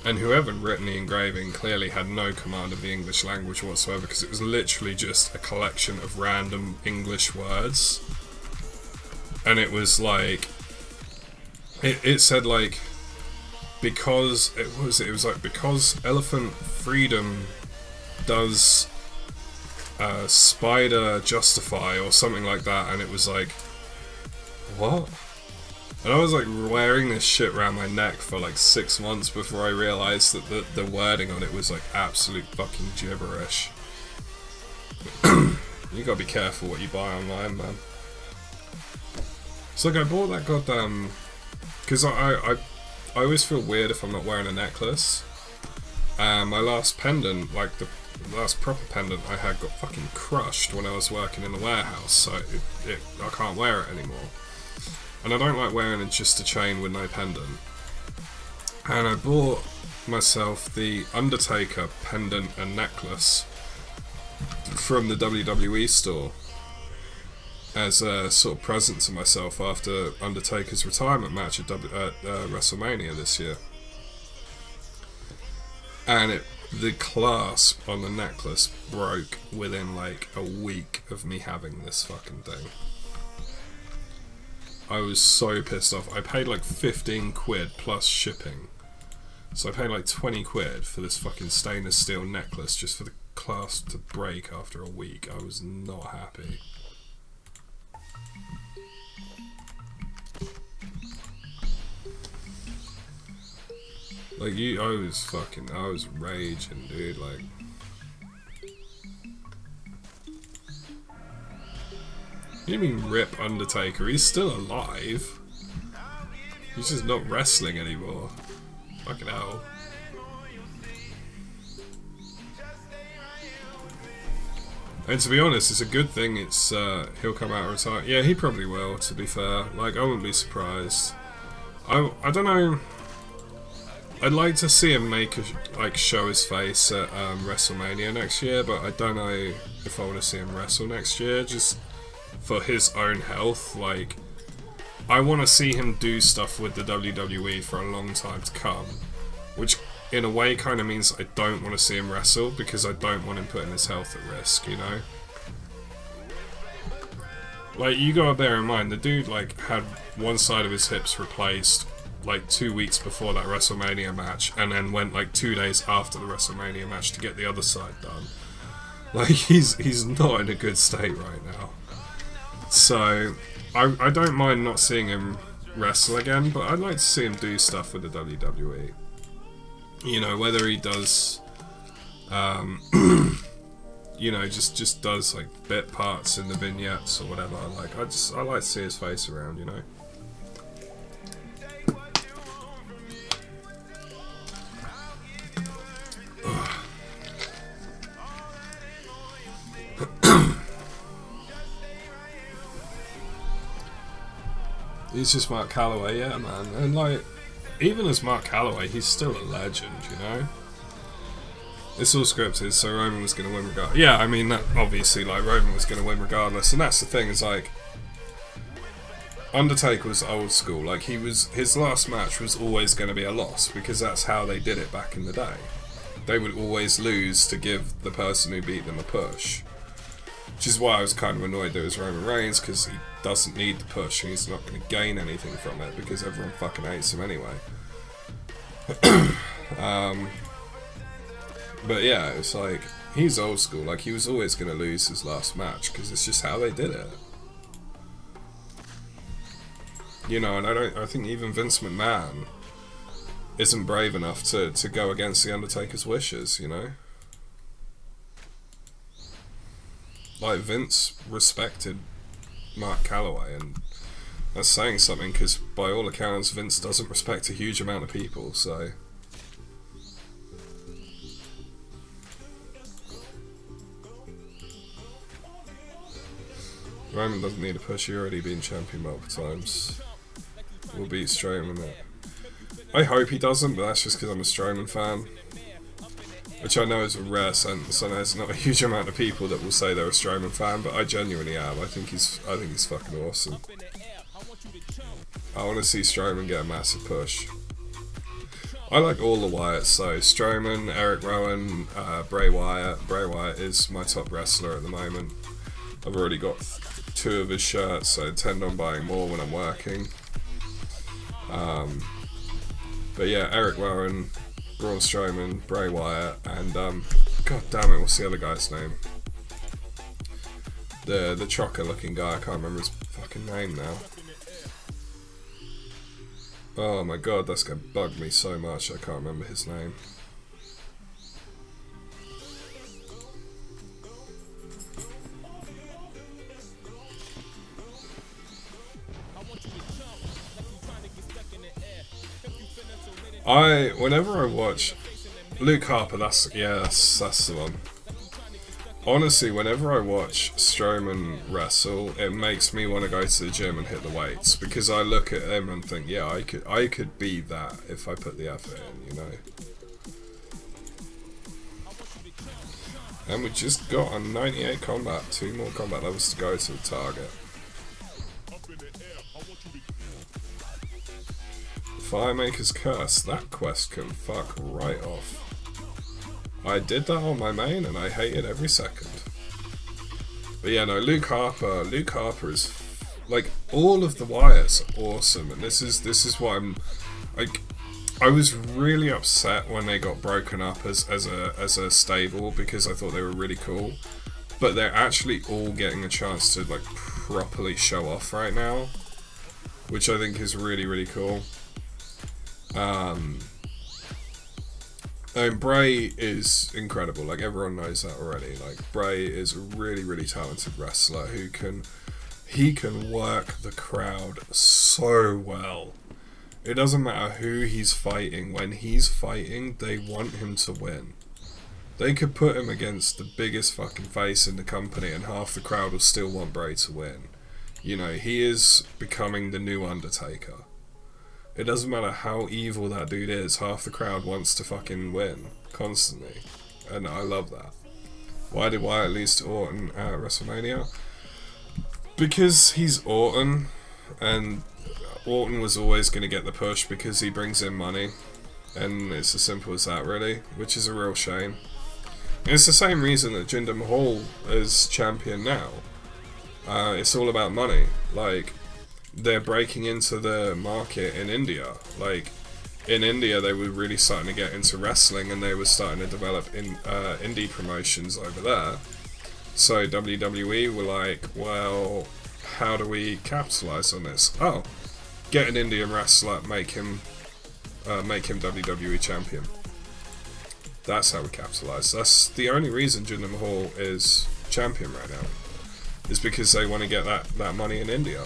and whoever had written the engraving clearly had no command of the English language whatsoever, because it was literally just a collection of random English words, and it was like it said like, because it was like, because elephant freedom does spider justify or something like that, and it was like, what? And I was like wearing this shit around my neck for like 6 months before I realised that the wording on it was like absolute fucking gibberish. You gotta be careful what you buy online, man. So like, I bought that goddamn, because I always feel weird if I'm not wearing a necklace. My last pendant, like the last proper pendant I had, got fucking crushed when I was working in the warehouse, so I can't wear it anymore. And I don't like wearing just a chain with no pendant. And I bought myself the Undertaker pendant and necklace from the WWE store as a sort of present to myself after Undertaker's retirement match at WrestleMania this year. And the clasp on the necklace broke within like a week of me having this fucking thing. I was so pissed off. I paid like 15 quid plus shipping. So I paid like 20 quid for this fucking stainless steel necklace just for the clasp to break after a week. I was not happy. Like, I was raging, dude, like. You mean rip Undertaker? He's still alive. He's just not wrestling anymore. Fucking hell. And to be honest, it's a good thing it's, he'll come out and retire. Yeah, he probably will, to be fair. Like, I wouldn't be surprised. I don't know. I'd like to see him show his face at WrestleMania next year, but I don't know if I want to see him wrestle next year, just for his own health. Like, I want to see him do stuff with the WWE for a long time to come, which in a way kind of means I don't want to see him wrestle, because I don't want him putting his health at risk, you know? Like, you gotta bear in mind, the dude like had one side of his hips replaced like 2 weeks before that WrestleMania match, and then went like 2 days after the WrestleMania match to get the other side done. Like, he's not in a good state right now. So I don't mind not seeing him wrestle again, but I'd like to see him do stuff with the WWE. You know, whether he does you know, just does like bit parts in the vignettes or whatever. Like, I like to see his face around, you know. He's just Mark Calloway, yeah, man. And like, even as Mark Calloway, he's still a legend, you know? It's all scripted, so Roman was going to win regardless. Yeah, I mean, that, obviously, like, Roman was going to win regardless, and that's the thing, is like, Undertaker was old school. Like, his last match was always going to be a loss, because that's how they did it back in the day. They would always lose to give the person who beat them a push. Which is why I was kind of annoyed that it was Roman Reigns, because he doesn't need the push and he's not going to gain anything from it because everyone fucking hates him anyway. But yeah, it's like, he's old school. Like, he was always going to lose his last match because it's just how they did it. You know, and I think even Vince McMahon isn't brave enough to go against the Undertaker's wishes, you know? like Vince respected Mark Calloway, and that's saying something because by all accounts Vince doesn't respect a huge amount of people, so... Roman doesn't need a push, he's already been champion multiple times. We'll beat Strowman there. I hope he doesn't, but that's just because I'm a Strowman fan. Which I know is a rare sentence. I know there's not a huge amount of people that will say they're a Strowman fan, but I genuinely am. I think he's fucking awesome. I want to see Strowman get a massive push. I like all the Wyatts, so Strowman, Eric Rowan, Bray Wyatt. Bray Wyatt is my top wrestler at the moment. I've already got 2 of his shirts, so I intend on buying more when I'm working. But yeah, Eric Rowan, Braun Strowman, Bray Wyatt, and god damn it, what's the other guy's name? The chocker looking guy, I can't remember his fucking name now. Oh my god, that's gonna bug me so much, I can't remember his name. Whenever I watch Luke Harper, that's the one. Honestly, whenever I watch Strowman wrestle, it makes me want to go to the gym and hit the weights, because I look at him and think, yeah, I could be that if I put the effort in, you know. And we just got a 98 combat, 2 more combat levels to go to the target. Firemaker's Curse, that quest can fuck right off. I did that on my main and I hate it every second. But yeah, no, Luke Harper is like, all of the Wyatts are awesome, and this is why I'm like, I was really upset when they got broken up as a stable, because I thought they were really cool. But they're actually all getting a chance to like properly show off right now, which I think is really, really cool. And Bray is incredible, like everyone knows that already. Like, Bray is a really, really talented wrestler who can work the crowd so well. It doesn't matter who he's fighting, when he's fighting, they want him to win. They could put him against the biggest fucking face in the company and half the crowd will still want Bray to win. You know, he is becoming the new Undertaker. It doesn't matter how evil that dude is, half the crowd wants to fucking win, constantly. And I love that. Why did Wyatt lose to Orton at WrestleMania? Because he's Orton, and Orton was always going to get the push because he brings in money. And it's as simple as that, really, which is a real shame. And it's the same reason that Jinder Mahal is champion now. It's all about money. Like, they're breaking into the market in India. Like, in India they were really starting to get into wrestling, and they were starting to develop indie promotions over there. So WWE were like, well, how do we capitalize on this? Oh, get an Indian wrestler, make him WWE champion. That's how we capitalize. That's the only reason Jinder Mahal is champion right now, is because they want to get that money in India.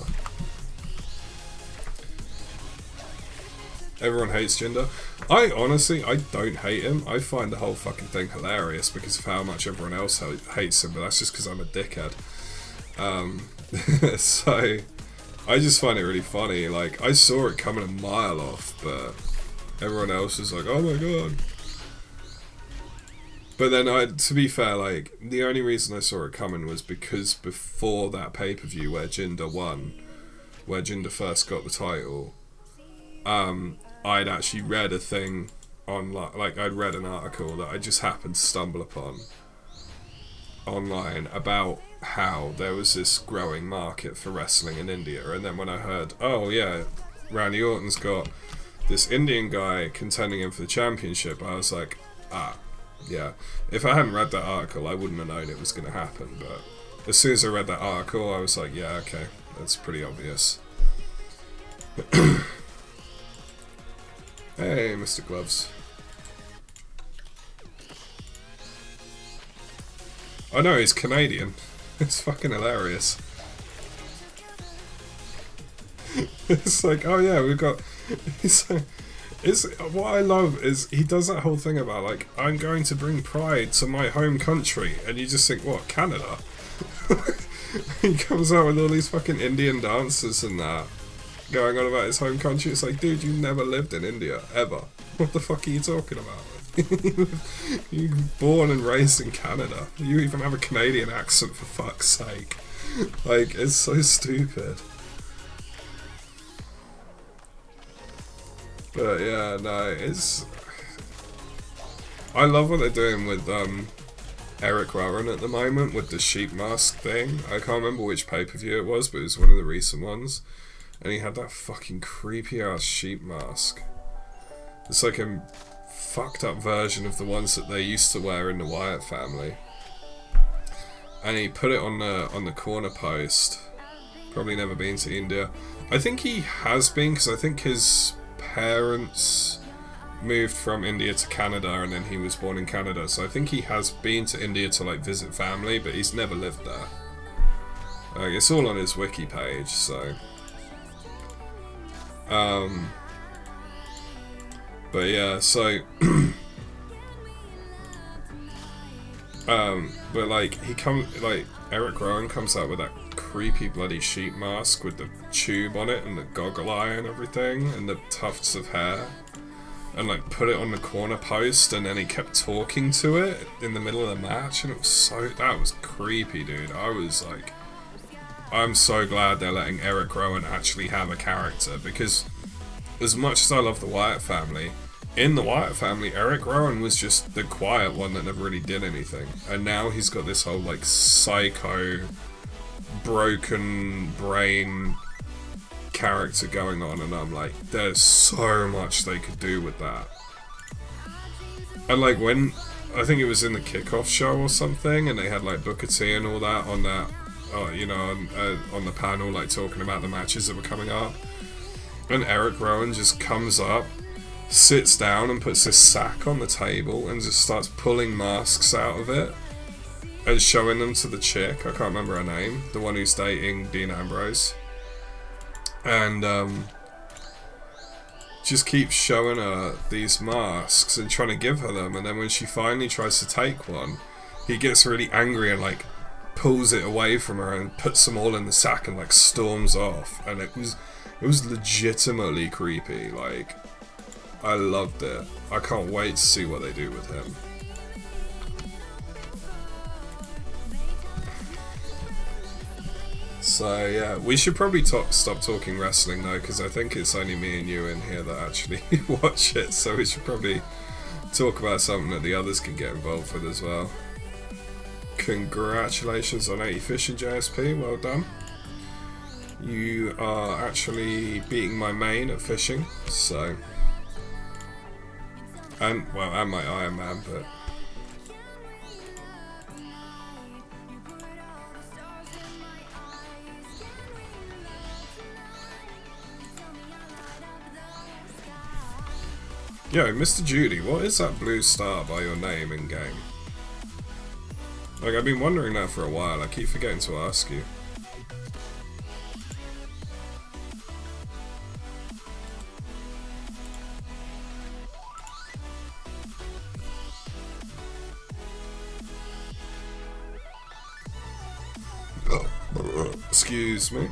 Everyone hates Jinder. I don't hate him. I find the whole fucking thing hilarious because of how much everyone else hates him, but that's just because I'm a dickhead. So, I just find it really funny. Like, I saw it coming a mile off, but everyone else is like, oh my god. But then, to be fair, like, the only reason I saw it coming was because before that pay-per-view where Jinder won, where Jinder first got the title, I'd actually read a thing online, like I'd read an article that I just happened to stumble upon online about how there was this growing market for wrestling in India, and then when I heard, oh yeah, Randy Orton's got this Indian guy contending him for the championship, I was like, ah, yeah. If I hadn't read that article, I wouldn't have known it was going to happen, but as soon as I read that article, I was like, yeah, okay, that's pretty obvious. Hey, Mr. Gloves. I know, he's Canadian. It's fucking hilarious. It's like, oh yeah, we've got... What I love is he does that whole thing about, like, I'm going to bring pride to my home country, and you just think, what, Canada? He comes out with all these fucking Indian dancers and that, going on about his home country. It's like, dude, you never lived in India, ever. What the fuck are you talking about? You're born and raised in Canada. You even have a Canadian accent, for fuck's sake. Like, it's so stupid. But yeah, no, it's... I love what they're doing with Eric Rowan at the moment with the sheep mask thing. I can't remember which pay-per-view it was, but it was one of the recent ones. And he had that fucking creepy ass sheep mask. It's like a fucked up version of the ones that they used to wear in the Wyatt family. And he put it on the corner post. Probably never been to India. I think he has been, because I think his parents moved from India to Canada, and then he was born in Canada, so I think he has been to India to like visit family, but he's never lived there. It's all on his wiki page, so but yeah, so but like Eric Rowan comes out with that creepy bloody sheep mask with the tube on it and the goggle eye and everything and the tufts of hair, and like put it on the corner post, and then he kept talking to it in the middle of the match, and it was that was creepy, dude. I was like, I'm so glad they're letting Eric Rowan actually have a character, because as much as I love the Wyatt family, in the Wyatt family, Eric Rowan was just the quiet one that never really did anything, and now he's got this whole like psycho, broken brain character going on, and I'm like, there's so much they could do with that. And like when, I think it was in the kickoff show or something, and they had like Booker T and all that on that, you know, on the panel, like talking about the matches that were coming up, and Eric Rowan just comes up, sits down and puts this sack on the table and just starts pulling masks out of it and showing them to the chick, I can't remember her name, the one who's dating Dean Ambrose, and just keeps showing her these masks and trying to give her them, and then when she finally tries to take one, he gets really angry and like pulls it away from her and puts them all in the sack and like storms off, and it was legitimately creepy. Like, I loved it. I can't wait to see what they do with him. So yeah, we should probably stop talking wrestling though, because I think it's only me and you in here that actually watch it, so we should probably talk about something that the others can get involved with as well. Congratulations on 80 fishing, JSP, well done. You are actually beating my main at fishing, so... and my Iron Man, but... Yo, Mr. Judy, what is that blue star by your name in game? Like, I've been wondering that for a while, I keep forgetting to ask you. Excuse me.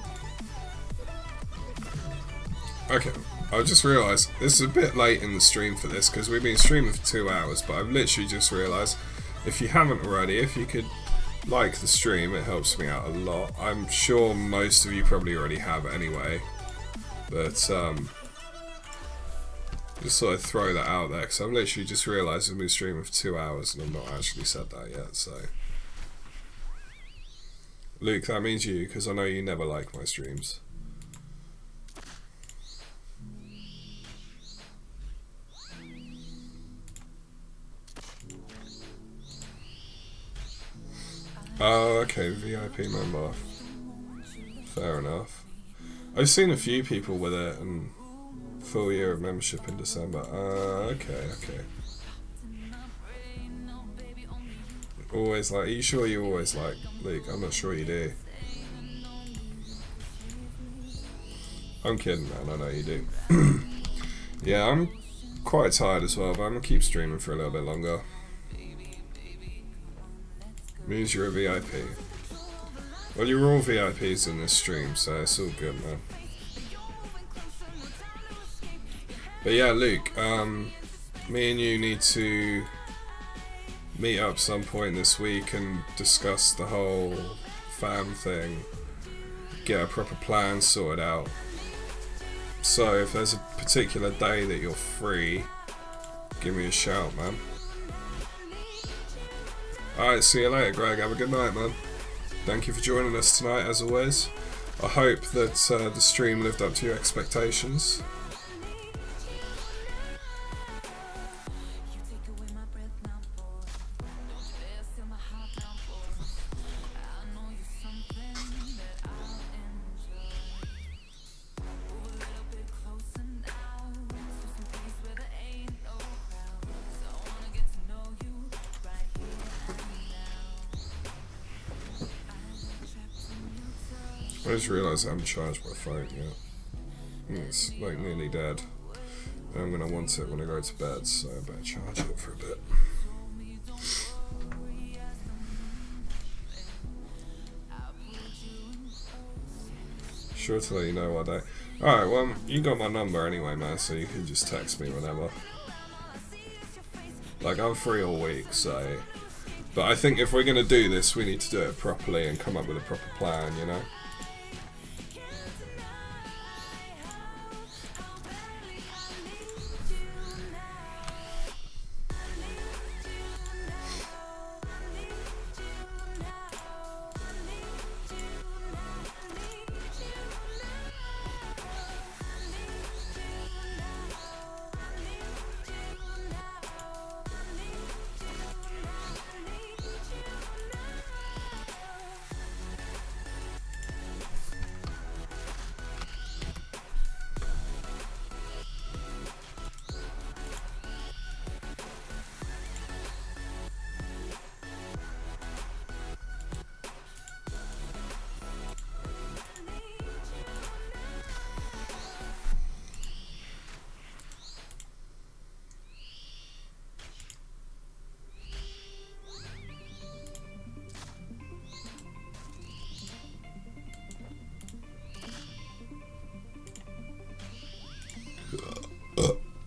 Okay, I just realised this is a bit late in the stream for this because we've been streaming for 2 hours, but I've literally just realised, if you haven't already, if you could like the stream, it helps me out a lot. I'm sure most of you probably already have anyway, but just thought I'd throw that out there because I've literally just realised we've been streaming for 2 hours and I've not actually said that yet, so... Luke, that means you, because I know you never like my streams. Oh, okay, VIP member. Fair enough. I've seen a few people with it, and full year of membership in December. Okay. always like? Are you sure you always like Luke? I'm not sure you do. I'm kidding, man. I know you do. Yeah, I'm quite tired as well, but I'm gonna keep streaming for a little bit longer. Means you're a VIP. Well, you were all VIPs in this stream, so it's all good, man. But yeah, Luke, me and you need to meet up some point this week and discuss the whole fam thing. Get a proper plan sorted out. So if there's a particular day that you're free, give me a shout, man. Alright, see you later, Greg. Have a good night, man. Thank you for joining us tonight, as always. I hope that the stream lived up to your expectations. I just realised I haven't charged my phone yet. It's like nearly dead. And I'm going to want it when I go to bed, so I better charge it for a bit. Sure to let you know what day. Alright, well, you got my number anyway, man, so you can just text me whenever. Like, I'm free all week, so... But I think if we're going to do this, we need to do it properly and come up with a proper plan, you know?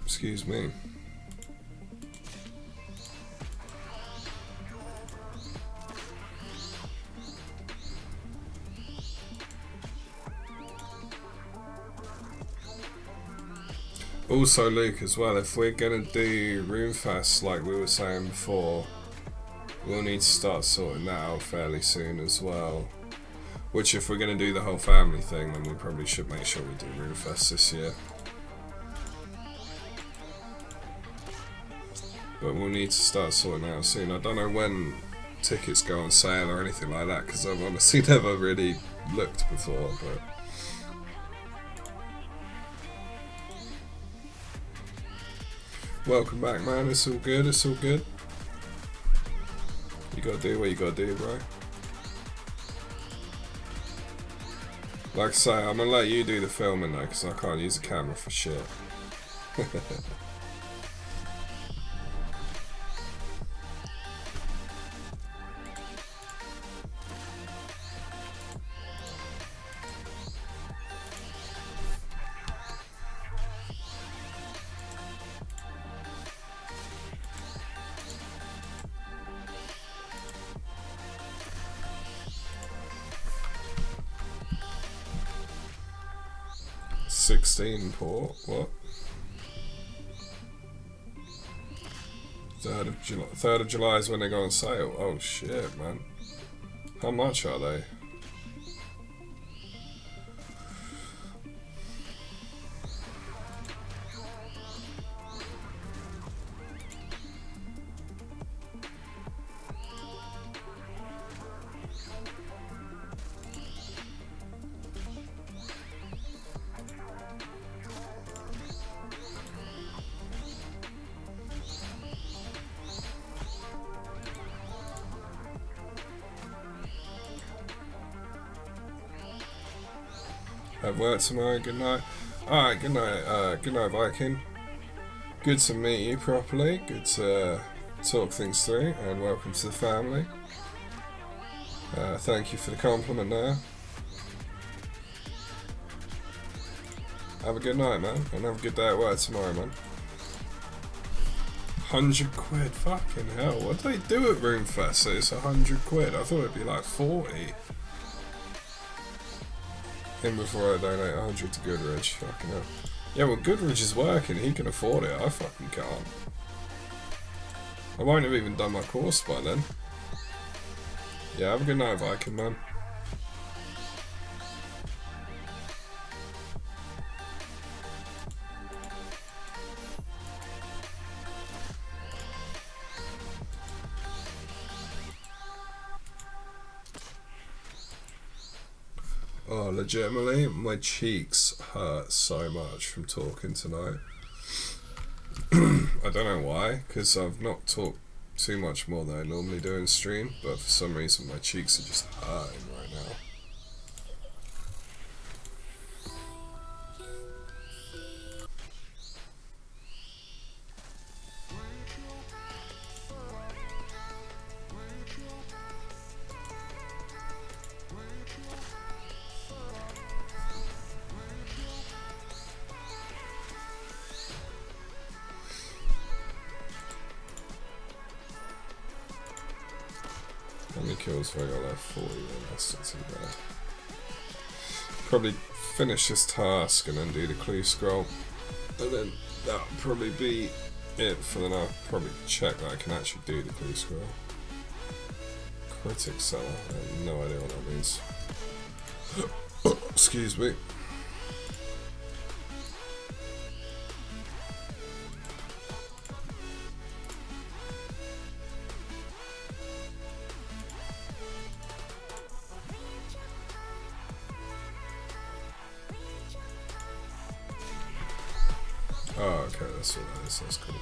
Excuse me. Also, Luke, as well, if we're gonna do Runefest like we were saying before, we'll need to start sorting that out fairly soon as well. Which, if we're gonna do the whole family thing, then we probably should make sure we do Runefest this year. But we'll need to start sorting out soon. I don't know when tickets go on sale or anything like that, because I've honestly never really looked before, but... Welcome back, man. It's all good, it's all good. You gotta do what you gotta do, bro. Like I say, I'm gonna let you do the filming though, because I can't use the camera for shit. 16 port, what? 3rd of July is when they go on sale. Oh shit, man. How much are they? Have work tomorrow. Good night. Alright, good night, Viking. Good to meet you properly. Good to talk things through, and welcome to the family. Thank you for the compliment there. Have a good night, man, and have a good day at work tomorrow, man. 100 quid, fucking hell. What do they do at Roomfest? It's 100 quid. I thought it'd be like 40. In before I donate 100 to Goodrich. Fucking hell. Yeah, well, Goodrich is working. He can afford it. I fucking can't. I won't have even done my course by then. Yeah, have a good night, Viking, man. Oh, legitimately, my cheeks hurt so much from talking tonight. I don't know why, because I've not talked too much more than I normally do in stream, but for some reason my cheeks are just hurting right now. How many kills have I got left? 40, that's not too bad. Probably finish this task and then do the clue scroll. And then that'll probably be it for the night. Probably check that I can actually do the clue scroll. Critic seller, I have no idea what that means. Excuse me. Oh, okay, that's what that is, that's cool.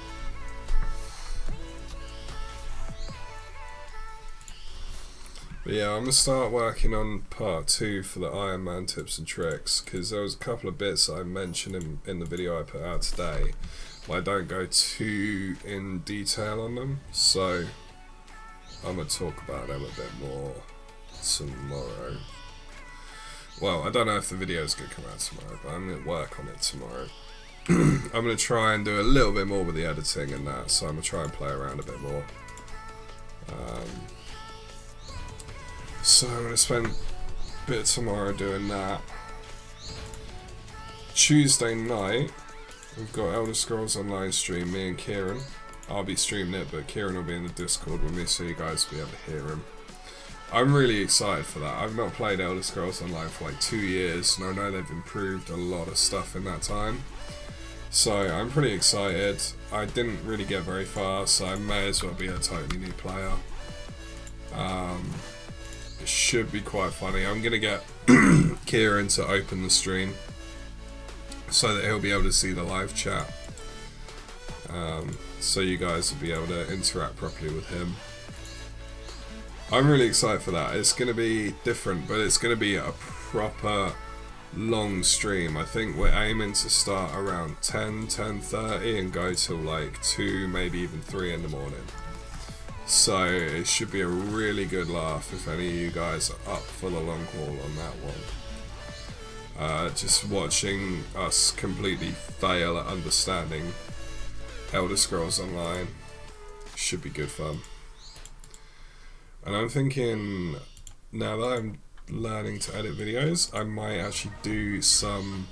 But yeah, I'm going to start working on part 2 for the Iron Man tips and tricks, because there was a couple of bits that I mentioned in the video I put out today, but I don't go too in detail on them, so I'm going to talk about them a bit more tomorrow. Well, I don't know if the video is going to come out tomorrow, but I'm going to work on it tomorrow. I'm going to try and do a little bit more with the editing and that, so I'm going to try and play around a bit more. So I'm going to spend a bit of tomorrow doing that. Tuesday night, we've got Elder Scrolls Online stream, me and Kieran. I'll be streaming it, but Kieran will be in the Discord with me, so you guys will be able to hear him. I'm really excited for that. I've not played Elder Scrolls Online for like 2 years, and I know they've improved a lot of stuff in that time. So I'm pretty excited. I didn't really get very far, so I may as well be a totally new player. It should be quite funny. I'm going to get Kieran to open the stream so that he'll be able to see the live chat. So you guys will be able to interact properly with him. I'm really excited for that. It's going to be different, but it's going to be a proper long stream. I think we're aiming to start around 10:30 and go till like 2, maybe even 3 in the morning. So it should be a really good laugh if any of you guys are up for the long haul on that one. Just watching us completely fail at understanding Elder Scrolls Online should be good fun. And I'm thinking, now that I'm learning to edit videos, I might actually do some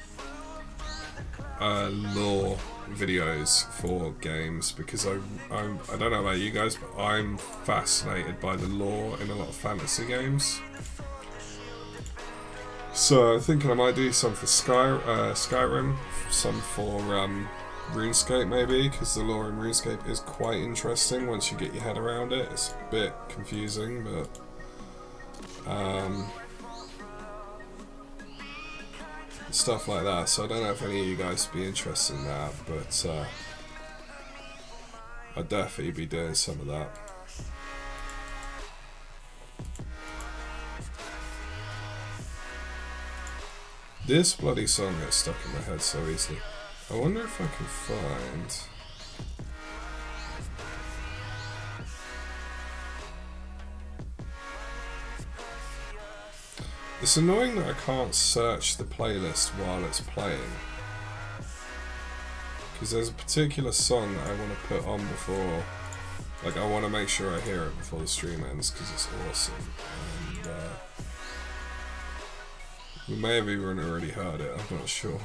lore videos for games, because I don't know about you guys, but I'm fascinated by the lore in a lot of fantasy games. So I'm thinking I might do some for Skyrim, some for RuneScape maybe, because the lore in RuneScape is quite interesting once you get your head around it. It's a bit confusing, but stuff like that. So I don't know if any of you guys would be interested in that, but I'd definitely be doing some of that. This bloody song gets stuck in my head so easily. I wonder if I can find... It's annoying that I can't search the playlist while it's playing. Because there's a particular song that I want to put on before... Like, I want to make sure I hear it before the stream ends because it's awesome. And, we may have even already heard it, I'm not sure.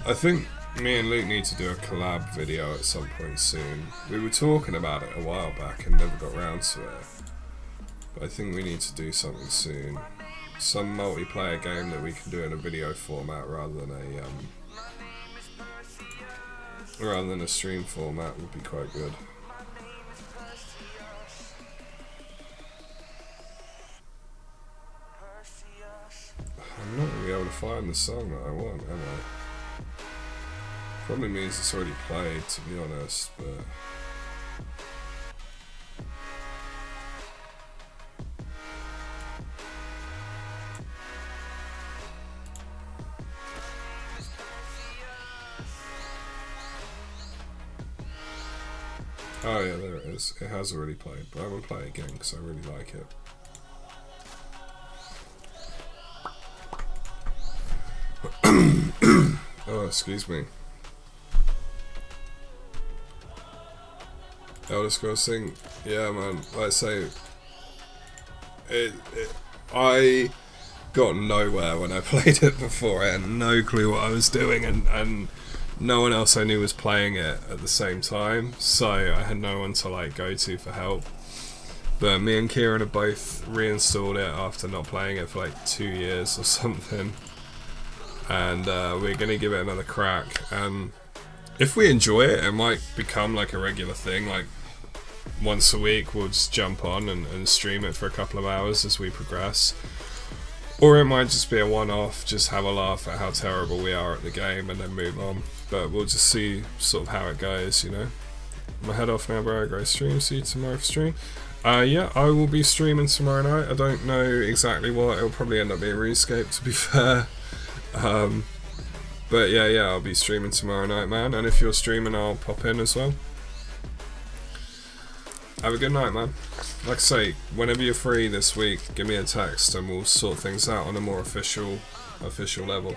I think me and Luke need to do a collab video at some point soon. We were talking about it a while back and never got round to it. But I think we need to do something soon. Some multiplayer game that we can do in a video format rather than a stream format would be quite good. I'm not going to be able to find the song that I want, am I? Probably means it's already played, to be honest, but... Oh yeah, there it is. It has already played, but I will play it again because I really like it. Oh, excuse me. Elder Scrolls thing, yeah man, like I say, I got nowhere when I played it before. I had no clue what I was doing, and no one else I knew was playing it at the same time, so I had no one to like go to for help. But me and Kieran have both reinstalled it after not playing it for like 2 years or something, and we're gonna give it another crack. And if we enjoy it, it might become like a regular thing. Like once a week we'll just jump on and stream it for a couple of hours as we progress. Or it might just be a one-off, just have a laugh at how terrible we are at the game and then move on. But we'll just see sort of how it goes, you know. I'm gonna head off now, bro. Go stream. See you tomorrow for stream. Yeah, I will be streaming tomorrow night. I don't know exactly what. It'll probably end up being RuneScape, to be fair. But yeah, I'll be streaming tomorrow night, man. And if you're streaming, I'll pop in as well. Have a good night, man. Like I say, whenever you're free this week, give me a text and we'll sort things out on a more official level.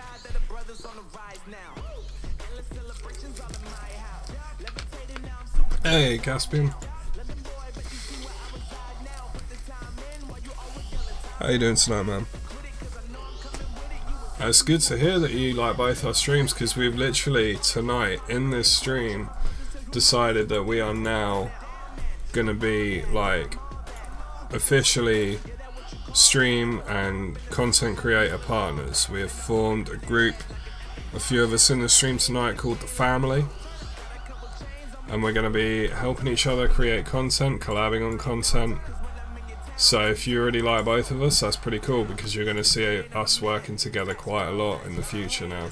Hey, Caspian. How you doing tonight, man? It's good to hear that you like both our streams, because we've literally tonight in this stream decided that we are now gonna be like officially stream and content creator partners. We have formed a group, a few of us in the stream tonight, called The Family, and we're gonna be helping each other create content, collabing on content. So if you already like both of us, that's pretty cool, because you're gonna see us working together quite a lot in the future now.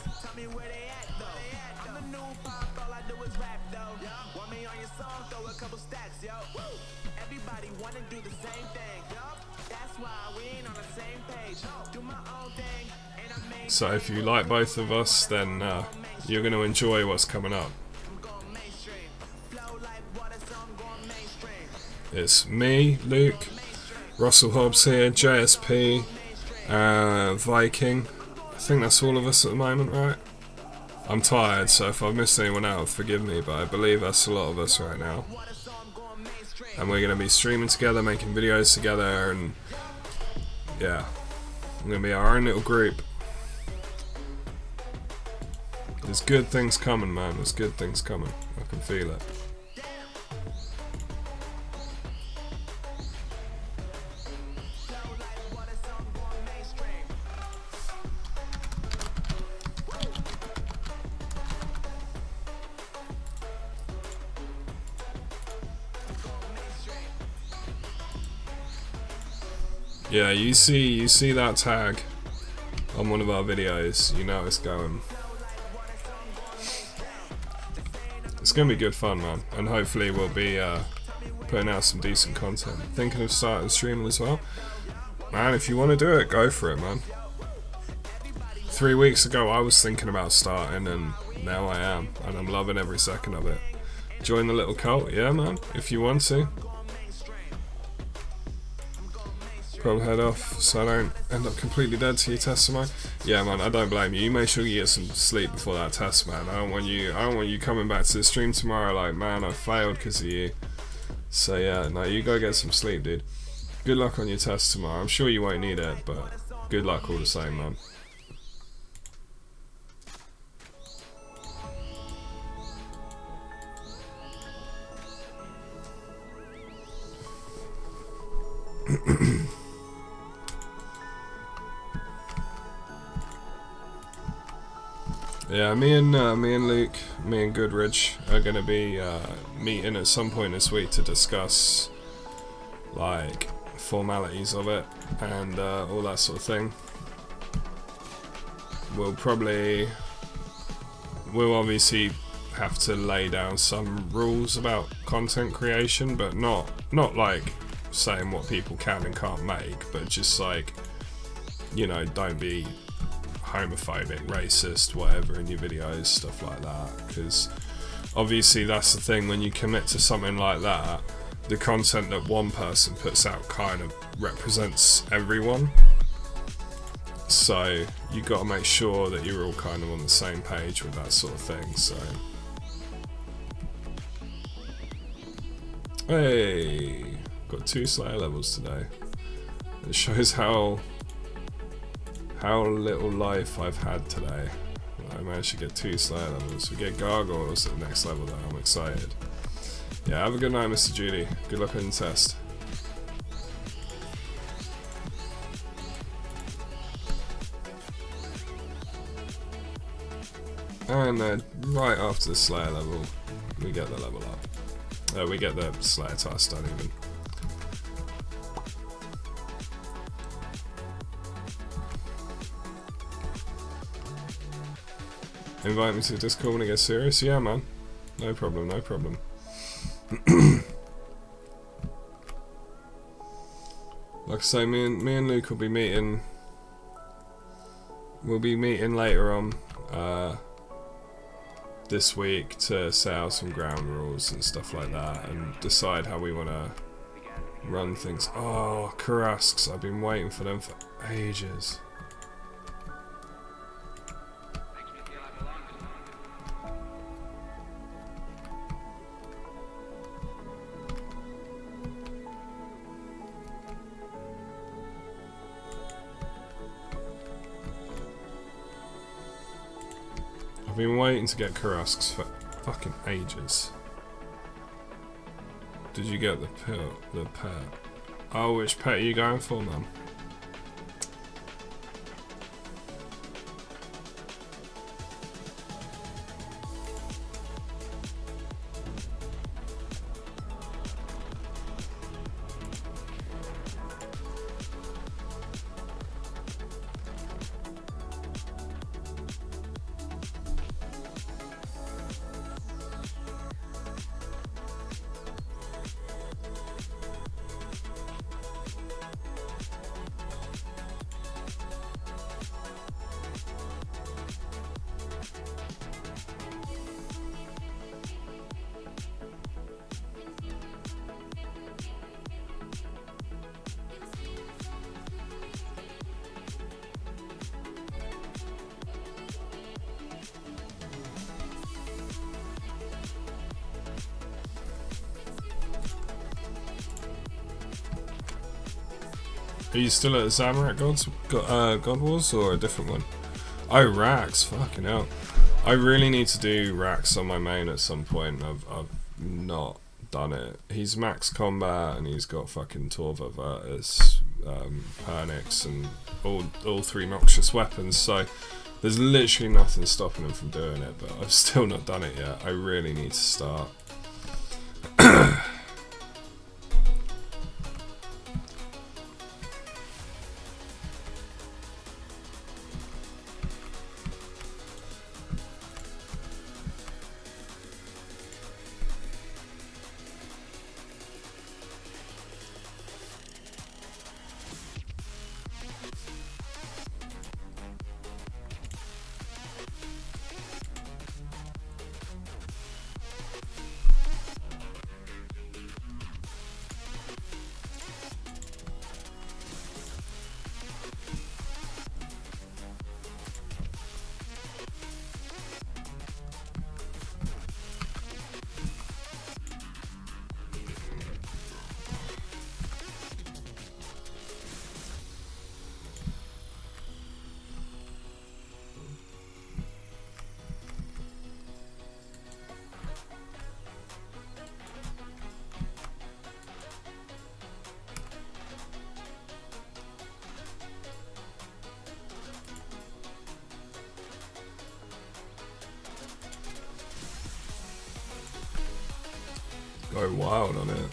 So if you like both of us, then you're going to enjoy what's coming up. It's me, Luke, Russell Hobbs here, JSP, Viking. I think that's all of us at the moment, right? I'm tired, so if I've missed anyone out, forgive me, but I believe that's a lot of us right now. And we're going to be streaming together, making videos together, and yeah, we're going to be our own little group. There's good things coming, man. There's good things coming. I can feel it. Yeah, you see that tag on one of our videos, you know it's going. It's gonna be good fun, man, and hopefully we'll be putting out some decent content. Thinking of starting streaming as well. Man, if you want to do it, go for it, man. 3 weeks ago I was thinking about starting, and now I am, and I'm loving every second of it. Join the little cult, yeah man, if you want to. Probably head off so I don't end up completely dead to your test tomorrow. Yeah man, I don't blame you. You make sure you get some sleep before that test, man. I don't want you coming back to the stream tomorrow like, man, I failed because of you. So yeah, no, you go get some sleep, dude. Good luck on your test tomorrow. I'm sure you won't need it, but good luck all the same, man. Yeah, me and Luke, me and Goodrich are gonna be meeting at some point this week to discuss like formalities of it and all that sort of thing. We'll obviously have to lay down some rules about content creation, but not like saying what people can and can't make, but just like, you know, don't be homophobic, racist, whatever in your videos, stuff like that, because obviously that's the thing, when you commit to something like that, the content that one person puts out kind of represents everyone, so you got to make sure that you're all kind of on the same page with that sort of thing. So hey, got 2 Slayer levels today. It shows how little life I've had today. I managed to get 2 Slayer levels. We get Gargoyles at the next level though, I'm excited. Yeah, have a good night, Mr. Judy. Good luck on the test. And then, right after the Slayer level, we get the level up. We get the Slayer task done even. Invite me to the Discord when it gets serious? Yeah, man. No problem, no problem. Like I say, me and Luke will be meeting. We'll be meeting later on this week to set out some ground rules and stuff like that, and decide how we want to run things. Oh, Karasks! I've been waiting for them for ages. I've been waiting to get Karasks for fucking ages. Did you get the pet? Oh, which pet are you going for, man? Are you still at the Zamorak God Wars or a different one? Oh, Rax, fucking hell. I really need to do Rax on my main at some point. I've not done it. He's max combat and he's got fucking Torva Vertus, Pernix and all 3 noxious weapons, so there's literally nothing stopping him from doing it, but I've still not done it yet. I really need to start. go wild on it.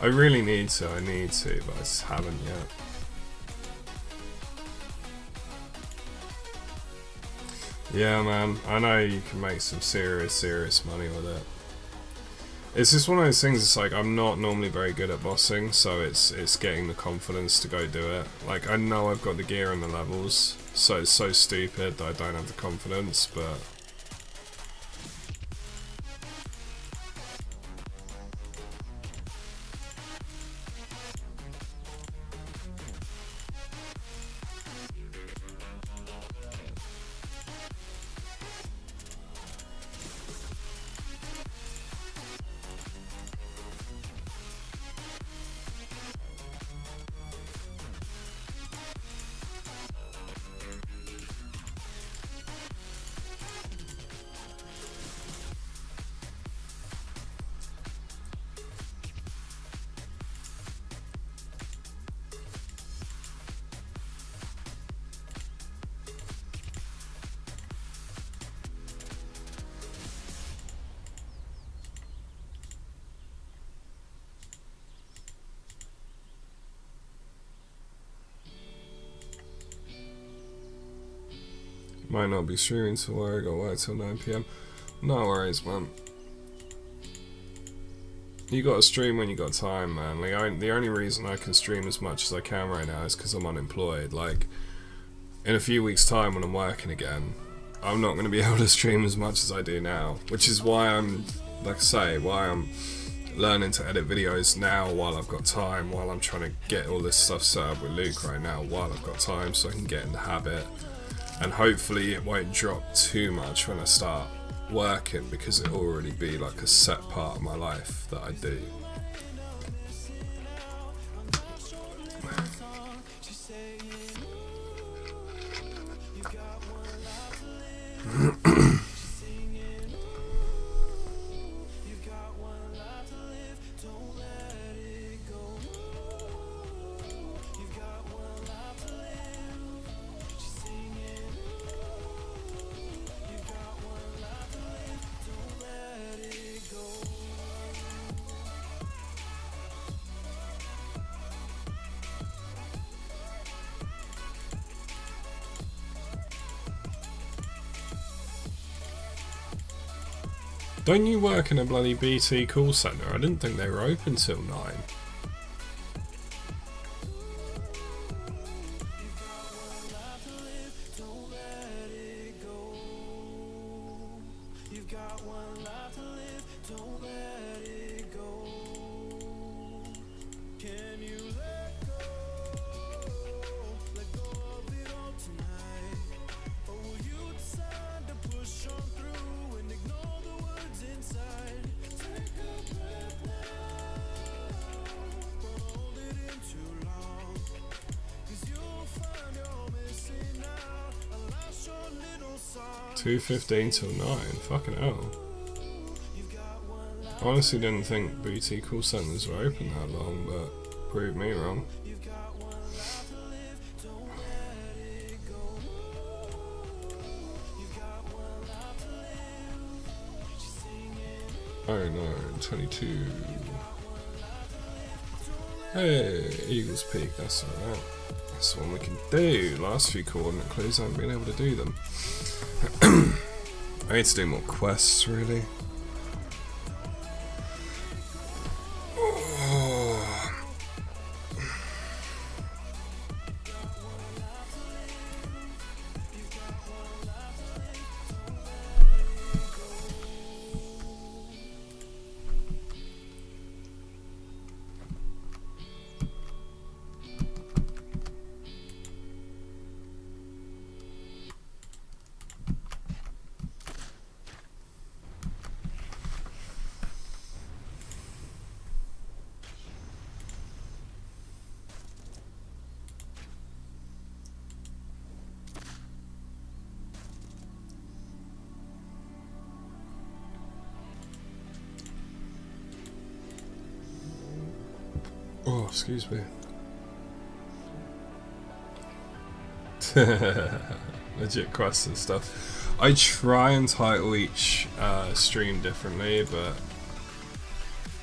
I really need to, but I just haven't yet. Yeah, man, I know you can make some serious money with it. It's just one of those things, it's like, I'm not normally very good at bossing, so it's getting the confidence to go do it. Like, I know I've got the gear and the levels, so it's so stupid that I don't have the confidence, but... Might not be streaming tomorrow, got work till 9 PM. No worries, man. You gotta stream when you got time, man. Like, the only reason I can stream as much as I can right now is because I'm unemployed. Like, in a few weeks' time when I'm working again, I'm not gonna be able to stream as much as I do now. Which is why I'm, like I say, why I'm learning to edit videos now while I've got time, while I'm trying to get all this stuff set up with Luke right now while I've got time, so I can get in the habit. And hopefully it won't drop too much when I start working, because it'll already be like a set part of my life that I do. Don't you work in a bloody BT call centre? I didn't think they were open till 9. $2:15 till 9, fucking hell. I honestly didn't think BT call centres were open that long, but prove me wrong. Oh no, 22. Hey, Eagles Peak, that's alright. That's the one we can do. Last few coordinate clues, I haven't been able to do them. I need to do more quests, really. Oh, excuse me. Legit quests and stuff. I try and title each stream differently, but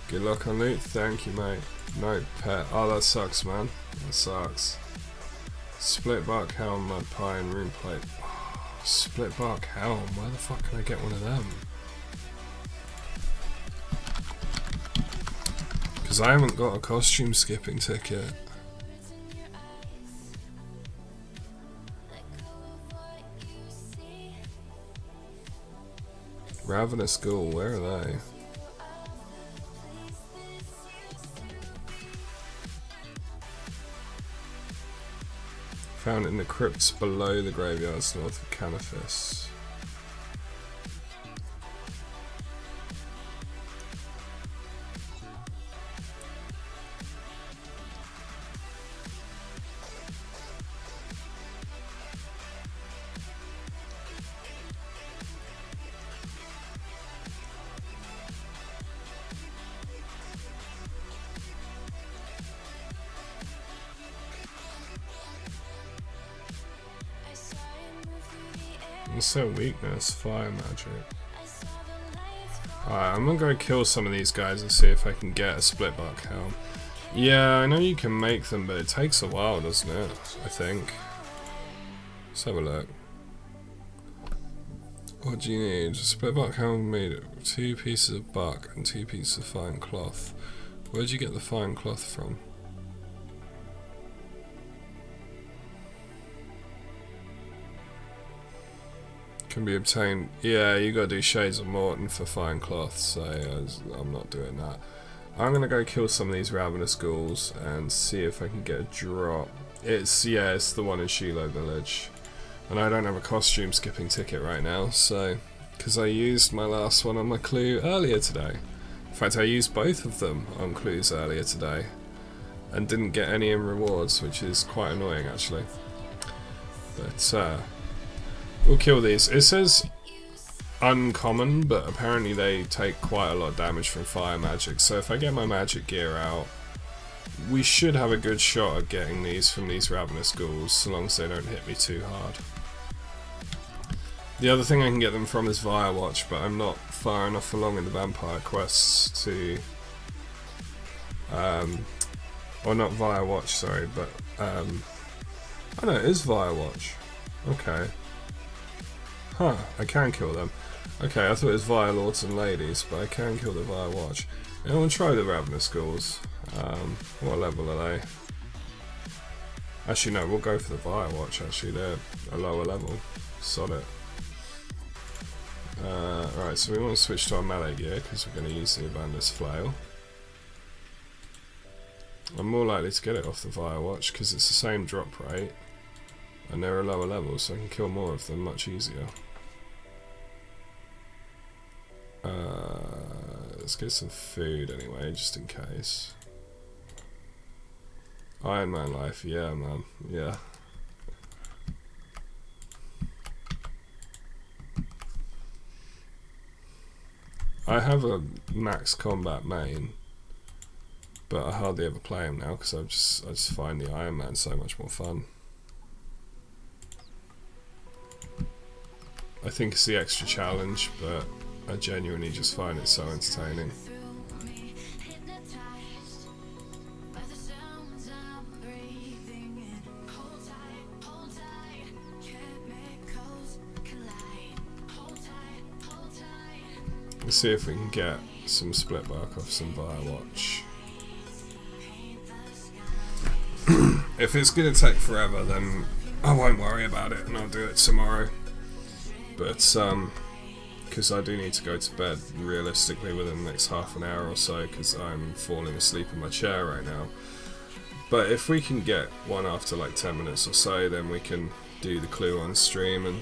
Good luck on loot. Thank you, mate. No pet. Oh, that sucks, man. That sucks. Split bark helm, mud pie, and rune plate. Oh, split bark helm. Where the fuck can I get one of them? Because I haven't got a costume skipping ticket. Ravenous Ghoul, where are they? Found in the crypts below the graveyards north of Canaphis. What's their weakness? Fire magic. Alright, I'm gonna go kill some of these guys and see if I can get a split bark helm. Yeah, I know you can make them, but it takes a while, doesn't it? I think. Let's have a look. What do you need? A split bark helm made of 2 pieces of bark and 2 pieces of fine cloth. Where'd you get the fine cloth from? Can be obtained. Yeah, you gotta do Shades of Morton for fine cloth, so I'm not doing that. I'm gonna go kill some of these ravenous ghouls and see if I can get a drop. It's the one in Shiloh Village, and I don't have a costume skipping ticket right now, so because I used my last one on my clue earlier today. In fact, I used both of them on clues earlier today, and didn't get any in rewards, which is quite annoying actually. But we'll kill these. It says uncommon, but apparently they take quite a lot of damage from fire magic, so if I get my magic gear out, we should have a good shot at getting these from these ravenous ghouls, so long as they don't hit me too hard. The other thing I can get them from is Firewatch, but I'm not far enough along in the vampire quests to or not Firewatch, sorry, but oh no, it is Firewatch. Okay. Huh, I can kill them. Okay, I thought it was Via Lords and Ladies, but I can kill the Via Watch. And we'll try the Ravenous Ghouls. What level are they? Actually no, we'll go for the Via Watch actually, they're a lower level. Sod it. Right, so we want to switch to our melee gear, because we're going to use the Evander's Flail. I'm more likely to get it off the Via Watch, because it's the same drop rate. And they're a lower level, so I can kill more of them much easier. Let's get some food anyway, just in case. Iron Man life, yeah man, yeah. I have a max combat main, but I hardly ever play him now because I just find the Iron Man so much more fun. I think it's the extra challenge, but I genuinely just find it so entertaining. Let's see if we can get some split bark off some Firewatch. If it's going to take forever, then I won't worry about it and I'll do it tomorrow. But because I do need to go to bed realistically within the next half an hour or so, because I'm falling asleep in my chair right now. But if we can get one after like 10 minutes or so, then we can do the clue on stream and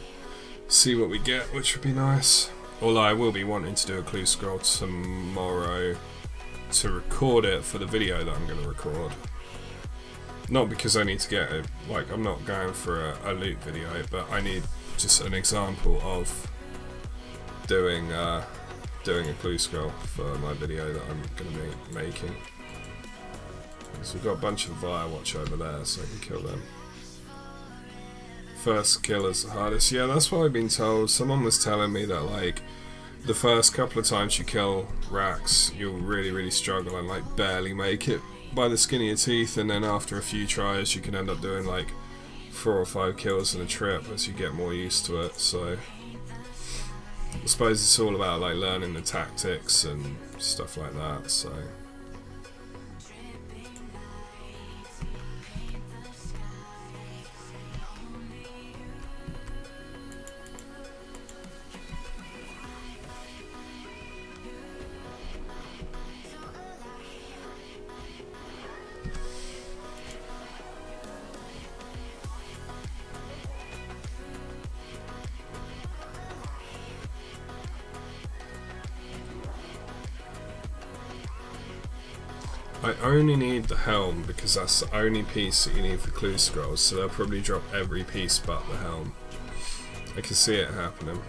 see what we get, which would be nice. Although I will be wanting to do a clue scroll tomorrow to record it for the video that I'm going to record. Not because I need to get it, like I'm not going for a loot video, but I need just an example of doing a clue scroll for my video that I'm going to be making. So we've got a bunch of Firewatch over there, so I can kill them. First kill is the hardest. Yeah, that's what I've been told. Someone was telling me that like the first couple of times you kill racks, you'll really struggle and like barely make it by the skin of your teeth, and then after a few tries you can end up doing like 4 or 5 kills in a trip as you get more used to it. So I suppose it's all about like learning the tactics and stuff like that. So I only need the helm because that's the only piece that you need for clue scrolls, so they'll probably drop every piece but the helm. I can see it happening.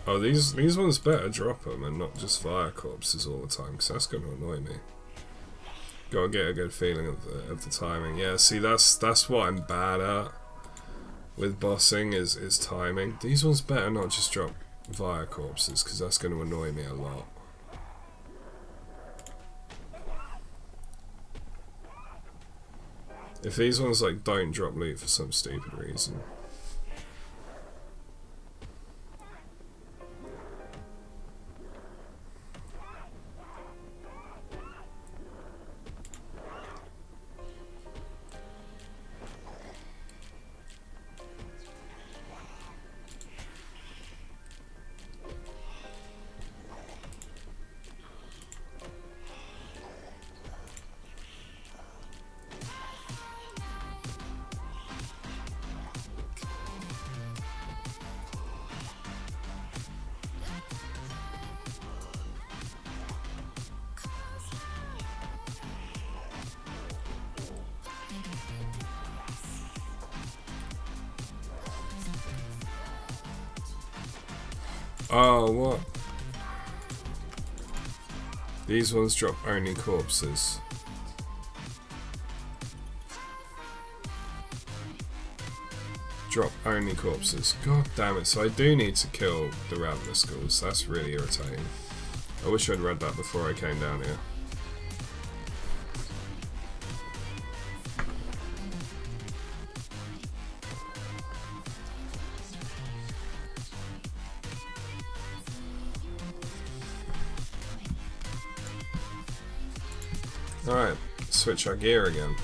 Oh, these ones better drop them and not just fire corpses all the time, because that's going to annoy me. Gotta get a good feeling of the timing. Yeah, see, that's what I'm bad at with bossing is timing. These ones better not just drop fire corpses, because that's going to annoy me a lot. If these ones like don't drop loot for some stupid reason. Oh, what? These ones drop only corpses. Drop only corpses. God damn it, so I do need to kill the ravenous skulls. That's really irritating. I wish I'd read that before I came down here. Alright, switch our gear again.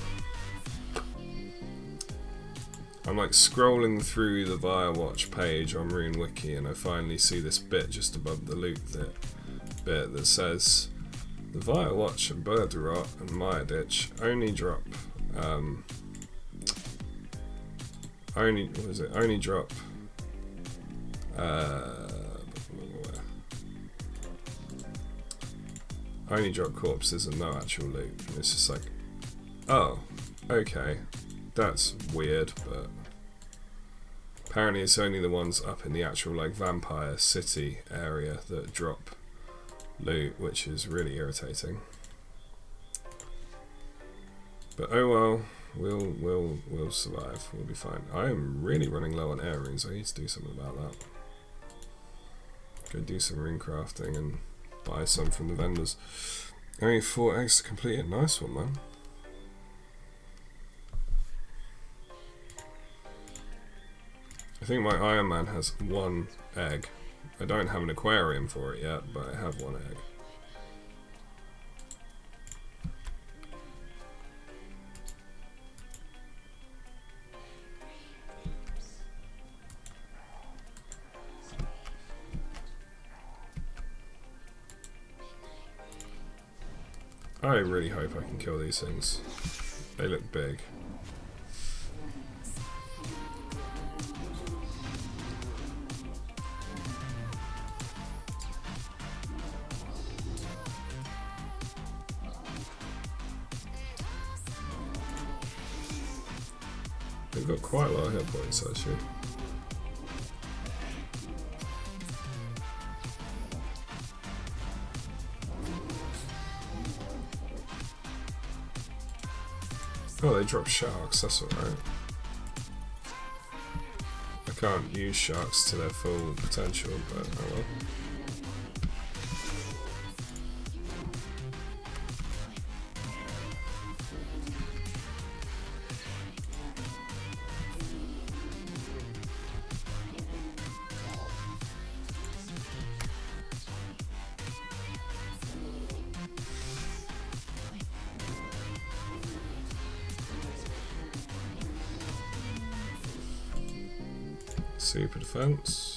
I'm like scrolling through the Firewatch page on Rune Wiki and I finally see this bit just above the loot bit that says the Firewatch and Bird Rot and Mire Ditch only drop only drop corpses and no actual loot. And it's just like, oh, okay, that's weird, but apparently it's only the ones up in the actual like vampire city area that drop loot, which is really irritating. But oh well, we'll survive. We'll be fine. I am really running low on air runes. I need to do something about that. Go do some rune crafting and buy some from the vendors. Only 4 eggs to complete it. Nice one, man. I think my Iron Man has 1 egg. I don't have an aquarium for it yet, but I have 1 egg. I really hope I can kill these things. They look big. They've got quite a lot of hit points actually. Oh, they drop sharks, that's alright. I can't use sharks to their full potential, but oh well. Super defense.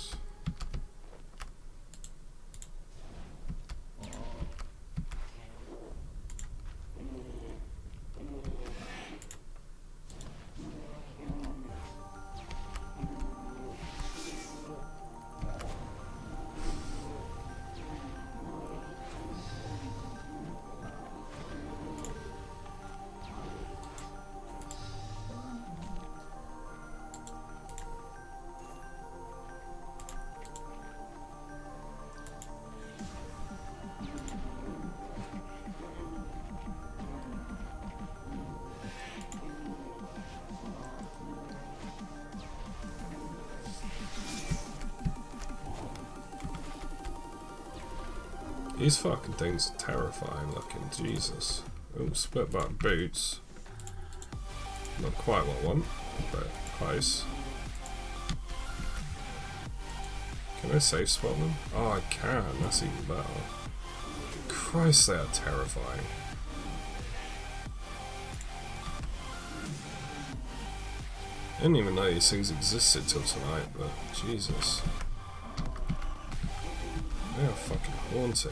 These fucking things are terrifying looking, Jesus. Oh, split back boots. Not quite what I want, but close. Can I safe spot them? Oh, I can, that's even better. Christ, they are terrifying. I didn't even know these things existed till tonight, but Jesus. They are fucking haunting.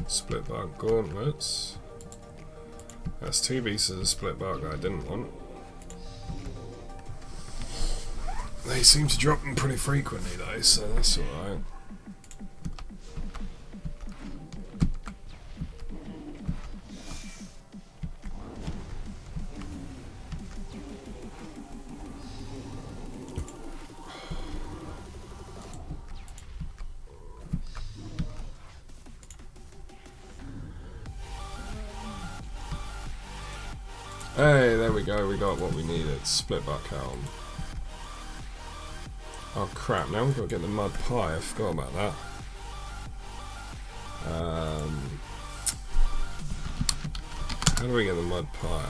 Split bark gauntlets. That's 2 pieces of split bark that I didn't want. They seem to drop them pretty frequently though, so that's alright. Hey, there we go, we got what we needed. Split bark helm. Oh crap, now we've got to get the mud pie, I forgot about that. How do we get the mud pie?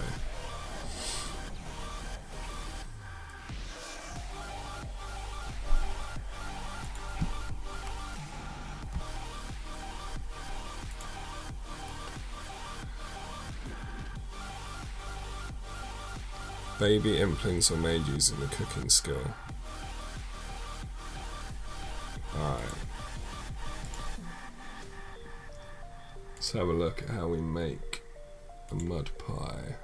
Baby implants are made using the cooking skill. Alright. Let's have a look at how we make a mud pie.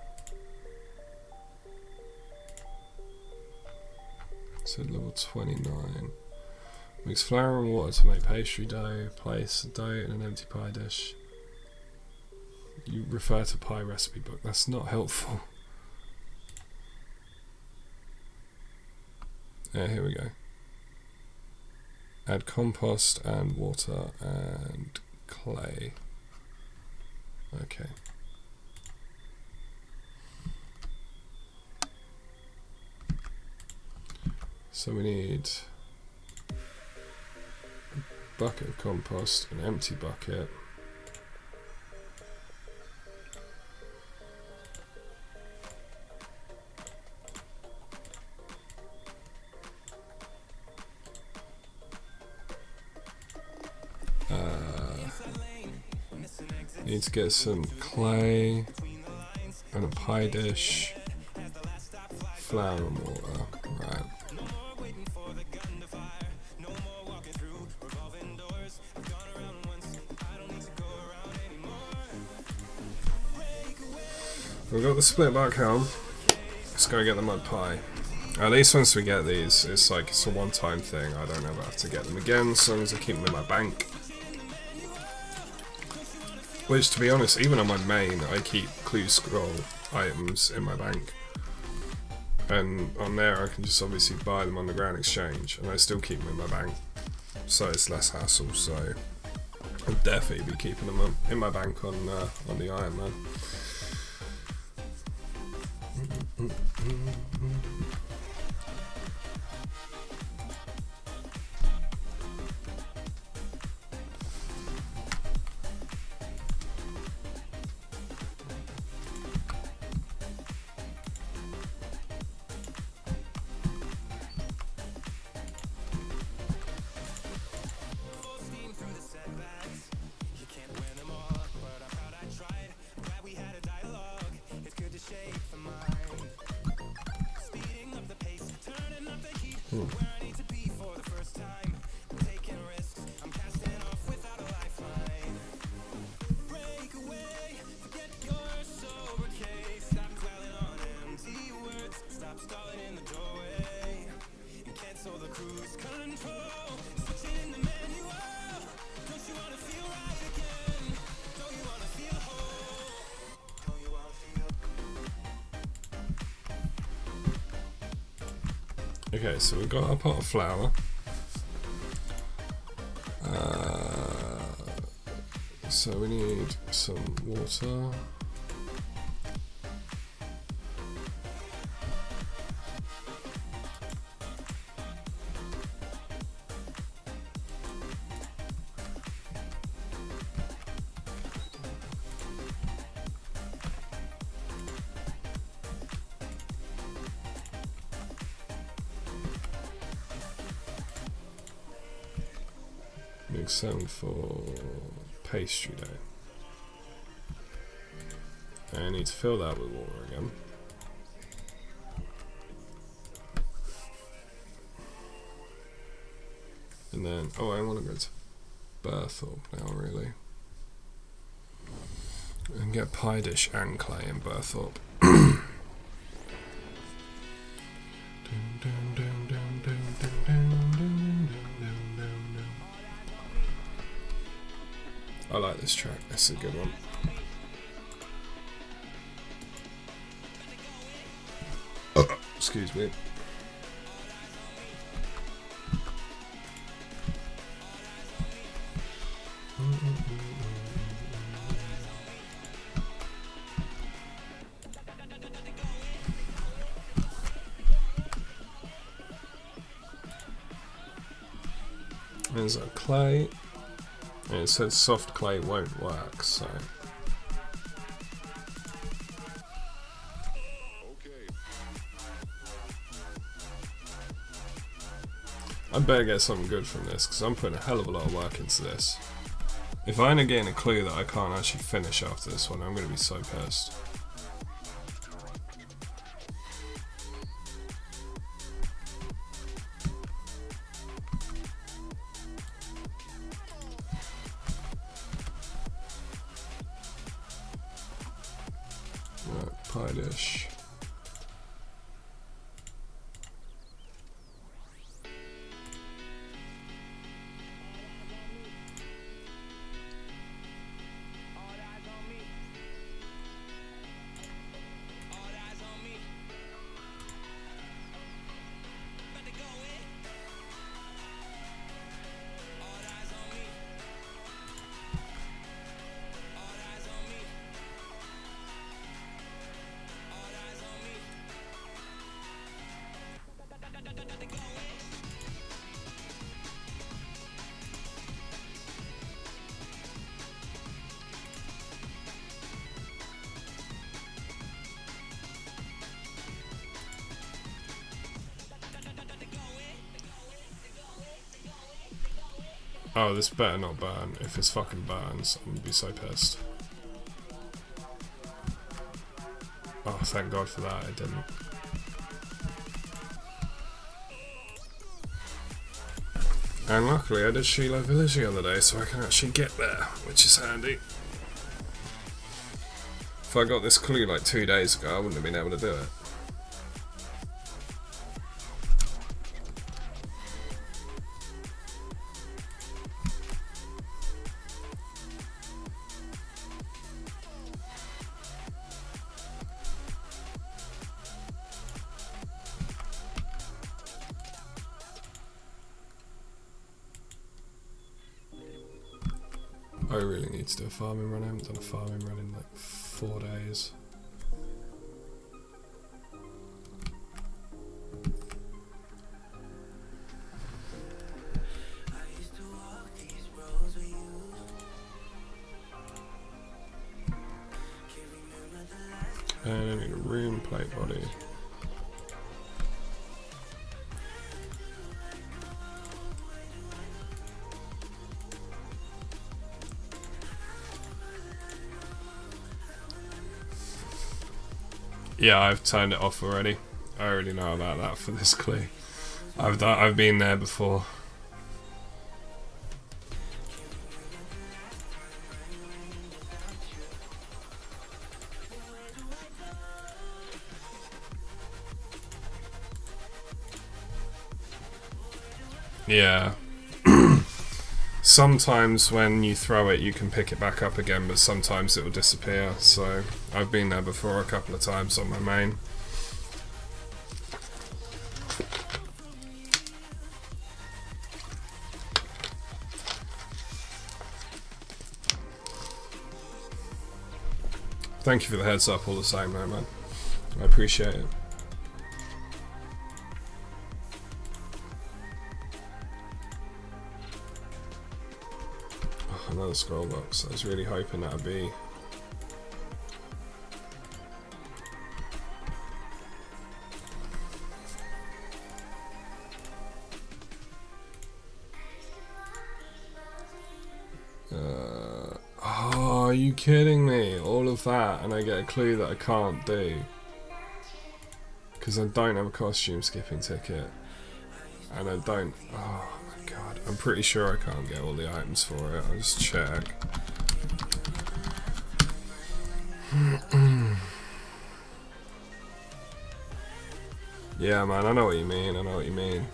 So level 29. Mix flour and water to make pastry dough. Place the dough in an empty pie dish. You refer to pie recipe book. That's not helpful. Yeah, here we go. Add compost and water and clay. Okay. So we need a bucket of compost, an empty bucket. Need to get some clay and a pie dish, flour and water. Right. We've got the split bark helm. Let's go get the mud pie. At least once we get these, it's like it's a one-time thing. I don't ever have to get them again, as long as I keep them in my bank. Which, to be honest, even on my main, I keep clue scroll items in my bank. And on there, I can just obviously buy them on the Grand Exchange, and I still keep them in my bank. So it's less hassle, so I'll definitely be keeping them in my bank on the Iron Man. Okay, so we've got a pot of flour. So we need some water. Mix them for pastry dough. And I need to fill that with water again. And then, oh, I want to go to Berthorpe now, really. And get pie dish and clay in Berthorpe. I like this track, that's a good one. Excuse me. There's a clay. And it says soft clay won't work, so. I better get something good from this, because I'm putting a hell of a lot of work into this. If I end up getting a clue that I can't actually finish after this one, I'm going to be so pissed. Right, pie dish. Oh, this better not burn. If this fucking burns, I'm gonna be so pissed. Oh, thank God for that, it didn't. And luckily I did Shiloh Village the other day, so I can actually get there, which is handy. If I got this clue like 2 days ago, I wouldn't have been able to do it. I really need to do a farming run. I haven't done a farming run in like 4 days. And I need a room plate body. Yeah, I've turned it off already. I already know about that for this clue. I've been there before. Yeah. Sometimes when you throw it you can pick it back up again, but sometimes it will disappear, so I've been there before a couple of times on my main. Thank you for the heads up all the same though, man. I appreciate it. Another scroll box. I was really hoping that would be. Oh, are you kidding me? All of that and I get a clue that I can't do. Because I don't have a costume skipping ticket. And I don't. Oh. God, I'm pretty sure I can't get all the items for it. I'll just check. Yeah, man, I know what you mean. I know what you mean.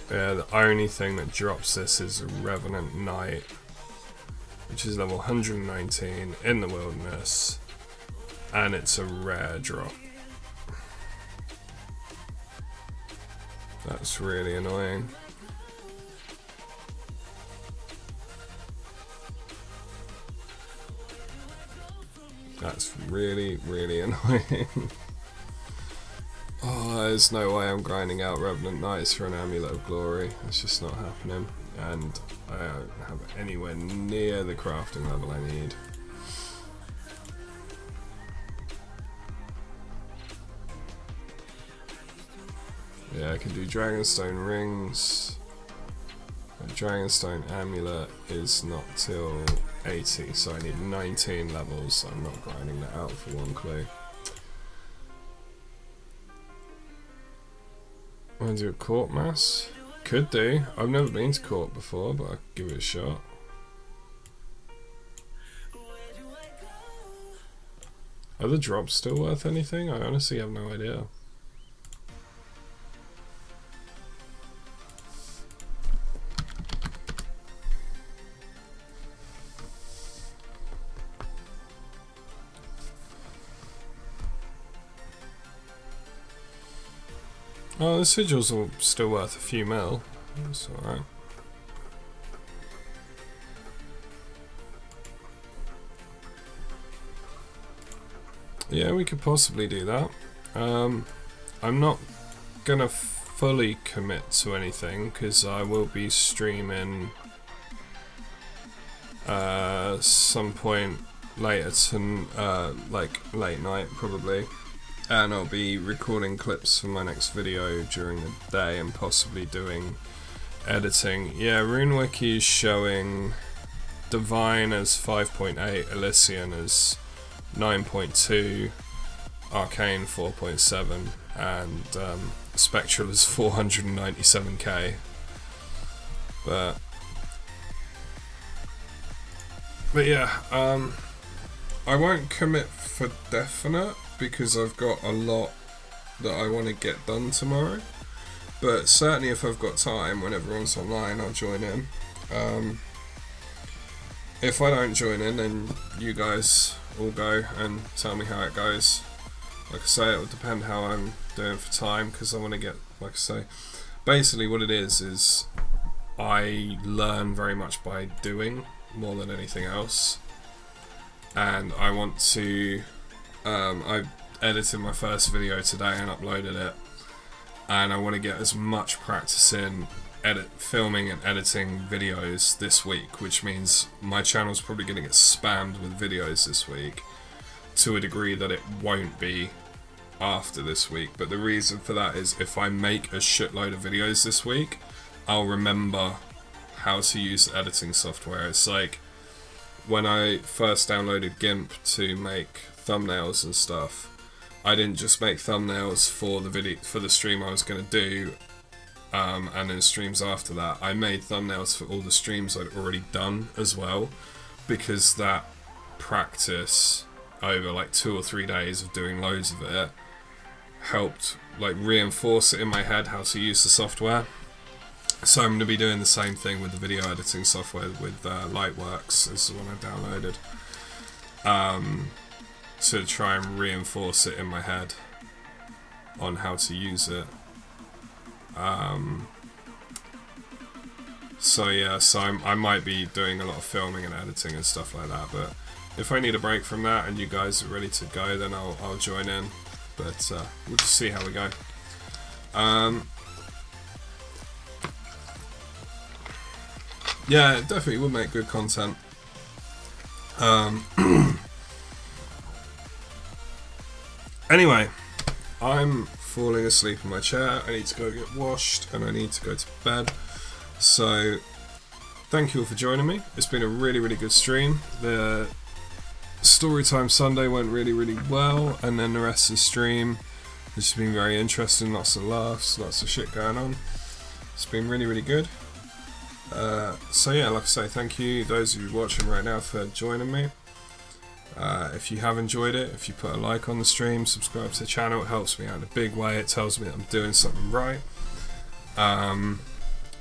Yeah, the only thing that drops this is a Revenant Knight, which is level 119 in the wilderness, and it's a rare drop. That's really annoying. That's really, really annoying. Oh, there's no way I'm grinding out Revenant Knights for an Amulet of Glory. It's just not happening. And I don't have anywhere near the crafting level I need. Yeah, I can do Dragonstone rings. A Dragonstone Amulet is not till 80, so I need 19 levels. I'm not grinding that out for one clue. Want to do a court mass? Could do. I've never been to court before, but I'll give it a shot. Are the drops still worth anything? I honestly have no idea. Oh, the sigils are still worth a few mil. That's alright. Yeah, we could possibly do that. I'm not gonna fully commit to anything because I will be streaming some point later to like late night probably, and I'll be recording clips for my next video during the day and possibly doing editing. Yeah, RuneWiki is showing Divine as 5.8, Elysian as 9.2, Arcane 4.7, and Spectral is 497k. But yeah, I won't commit for definite because I've got a lot that I want to get done tomorrow. But certainly if I've got time, when everyone's online, I'll join in. If I don't join in, then you guys all go and tell me how it goes. Like I say, it will depend how I'm doing for time, because I want to get, like I say, basically what it is I learn very much by doing more than anything else, and I want to I edited my first video today and uploaded it, and I want to get as much practice in filming and editing videos this week, which means my channel's probably going to get spammed with videos this week to a degree that it won't be after this week. But the reason for that is if I make a shitload of videos this week, I'll remember how to use the editing software. It's like when I first downloaded GIMP to make thumbnails and stuff, I didn't just make thumbnails for the video, for the stream I was going to do, and then streams after that. I made thumbnails for all the streams I'd already done as well, because that practice over like 2 or 3 days of doing loads of it helped like reinforce it in my head how to use the software. So I'm going to be doing the same thing with the video editing software with Lightworks, is the one I downloaded, to try and reinforce it in my head on how to use it. So yeah, so I might be doing a lot of filming and editing and stuff like that, but if I need a break from that and you guys are ready to go, then I'll join in. But we'll just see how we go. Yeah, it definitely would make good content. Anyway, I'm falling asleep in my chair. I need to go get washed and I need to go to bed. So thank you all for joining me. It's been a really, really good stream. The Storytime Sunday went really, really well, and then the rest of the stream has been very interesting. Lots of laughs, lots of shit going on. It's been really, really good. So yeah, like I say, thank you those of you watching right now for joining me. If you have enjoyed it, if you put a like on the stream, subscribe to the channel, it helps me out in a big way. It tells me that I'm doing something right.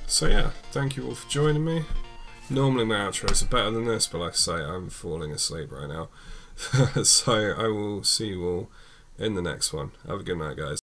So yeah, thank you all for joining me. Normally my outros are better than this, but like I say, I'm falling asleep right now. So I will see you all in the next one. Have a good night, guys.